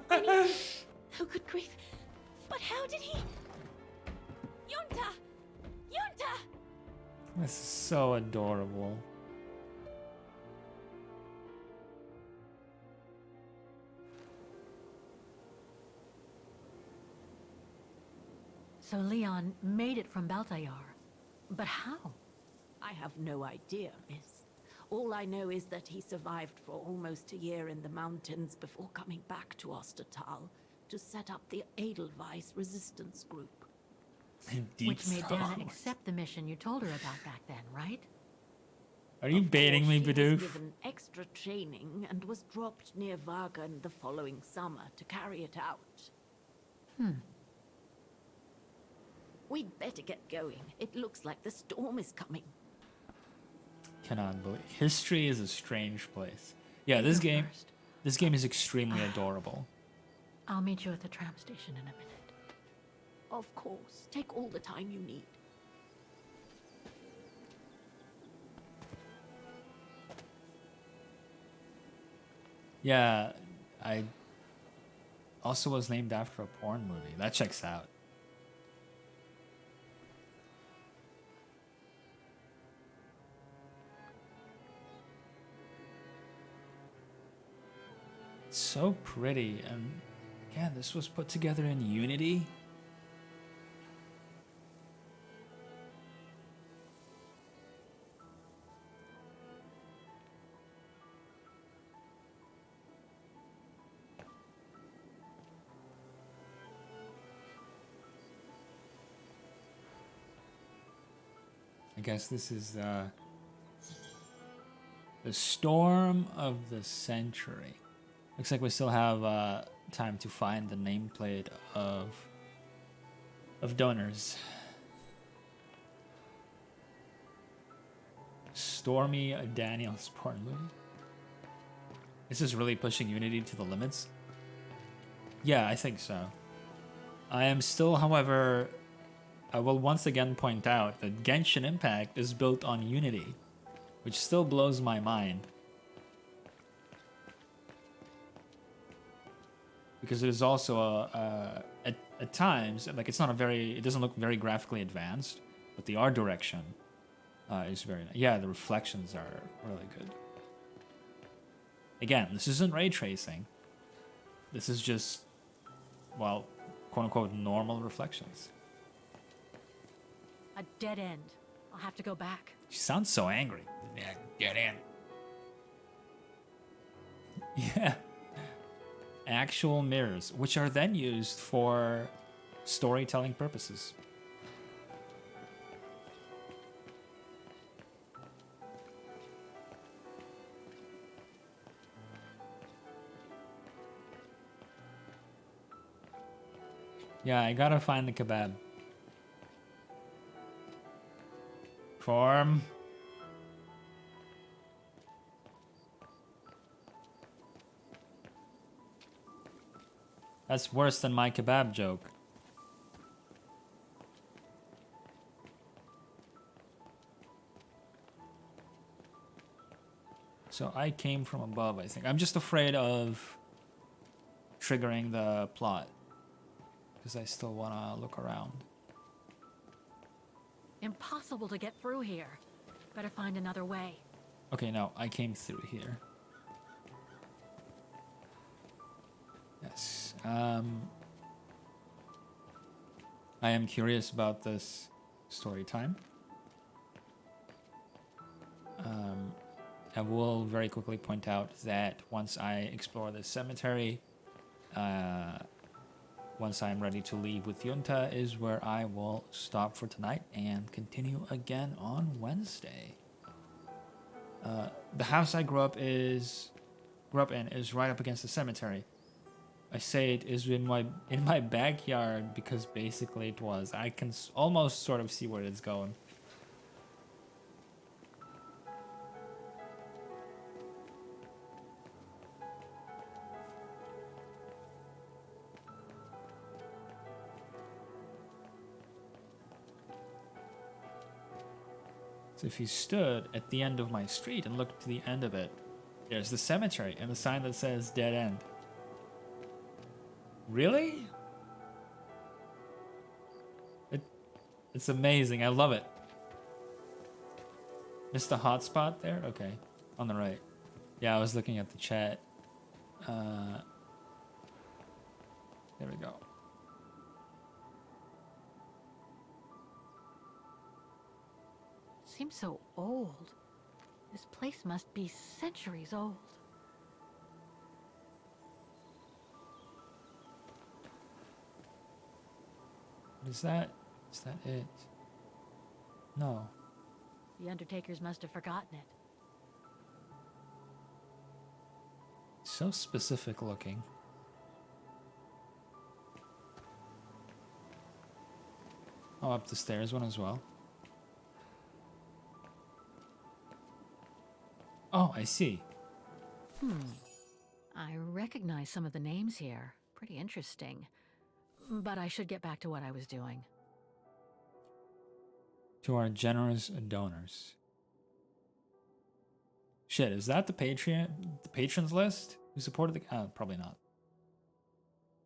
I need to... Oh, good grief. But how did he... Yunta! Yunta! This is so adorable. So Leon made it from Baltayar. But how? I have no idea, miss. All I know is that he survived for almost a year in the mountains before coming back to Ostertal to set up the Edelweiss resistance group. Which made Dana accept the mission you told her about back then, right? Are you baiting me, She was Bidoof? given extra training and was dropped near Wagen the following summer to carry it out. We'd better get going. It looks like the storm is coming. Cannot believe. History is a strange place. Yeah, this game is extremely adorable. I'll meet you at the tram station in a minute. Of course. Take all the time you need. Yeah, I also was named after a porn movie. That checks out. It's so pretty, and again, this was put together in Unity. I guess this is the storm of the century. Looks like we still have time to find the nameplate of donors. Stormy Daniels porn movie. This is really pushing Unity to the limits. Yeah, I think so. I am still, however, I will once again point out that Genshin Impact is built on Unity, which still blows my mind. Because it is also at times, like, it's not a very, it doesn't look very graphically advanced, but the art direction is very nice. Yeah, the reflections are really good. Again, this isn't ray tracing. This is just, well, quote unquote, normal reflections. A dead end. I'll have to go back. She sounds so angry. Yeah, get in. Yeah. Actual mirrors, which are then used for storytelling purposes. Yeah, I gotta find the kebab. Form. That's worse than my kebab joke. So I came from above, I think. I'm just afraid of triggering the plot. Because I still want to look around. Impossible to get through here. Better find another way. Okay, no, I came through here. Yes. I am curious about this story time. I will very quickly point out that once I explore this cemetery, once I'm ready to leave with Junta, is where I will stop for tonight and continue again on Wednesday. The house I grew up in is right up against the cemetery. I say it is in my backyard because basically it was. I can almost sort of see where it's going. So if you stood at the end of my street and looked to the end of it, there's the cemetery and the sign that says dead end. Really? It's amazing. I love it. Missed the hotspot there? Okay. On the right. Yeah, I was looking at the chat. There we go. Seems so old. This place must be centuries old. Is that it? No. The Undertakers must have forgotten it. So specific looking. Oh, up the stairs one as well. Oh, I see. I recognize some of the names here. Pretty interesting. But I should get back to what I was doing. To our generous donors. Shit, is that the patrons list? Who supported the... probably not.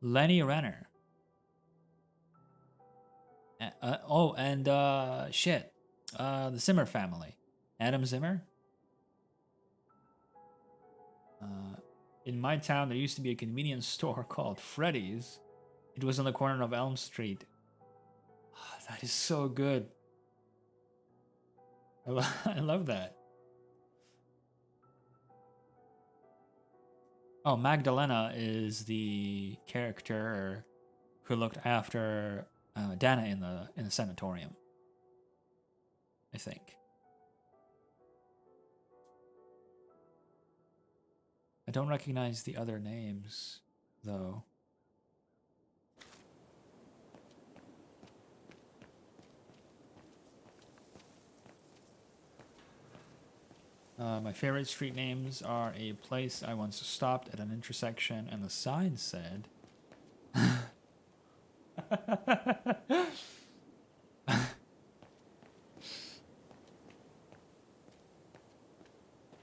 Lenny Renner. Shit. The Zimmer family. Adam Zimmer. In my town, there used to be a convenience store called Freddy's. It was on the corner of Elm Street. Oh, that is so good. I love that. Oh, Magdalena is the character who looked after Dana in the sanatorium, I think. I don't recognize the other names, though. My favorite street names are a place I once stopped at an intersection and the sign said...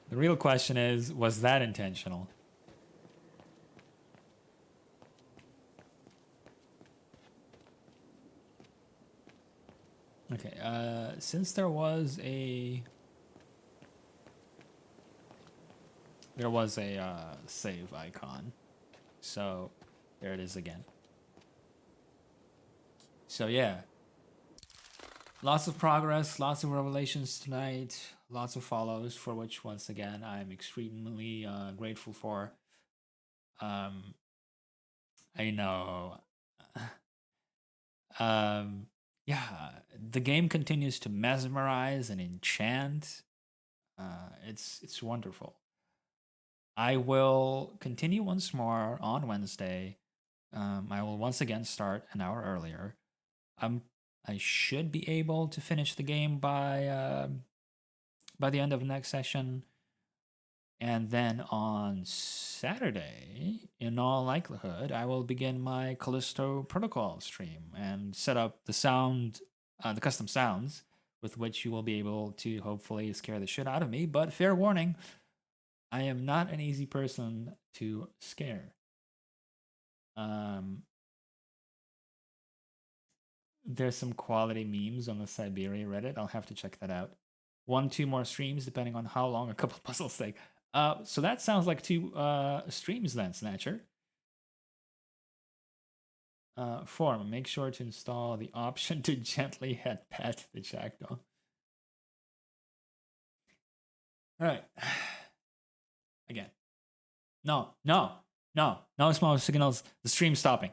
The real question is, was that intentional? Okay, since there was a save icon, so there it is again. So yeah, lots of progress, lots of revelations tonight, lots of follows, for which once again I'm extremely grateful for. I know. Yeah, the game continues to mesmerize and enchant. It's wonderful. I will continue once more on Wednesday. I will once again start an hour earlier. I should be able to finish the game by the end of next session. And then on Saturday, in all likelihood, I will begin my Callisto Protocol stream and set up the custom sounds with which you will be able to hopefully scare the shit out of me. But fair warning, I am not an easy person to scare. There's some quality memes on the Syberia Reddit. I'll have to check that out. 1-2 more streams, depending on how long a couple puzzles take. So that sounds like 2 streams then, Snatcher. Form, make sure to install the option to gently head pet the Jackdaw. Alright. Again. No smoke signals. The stream's stopping.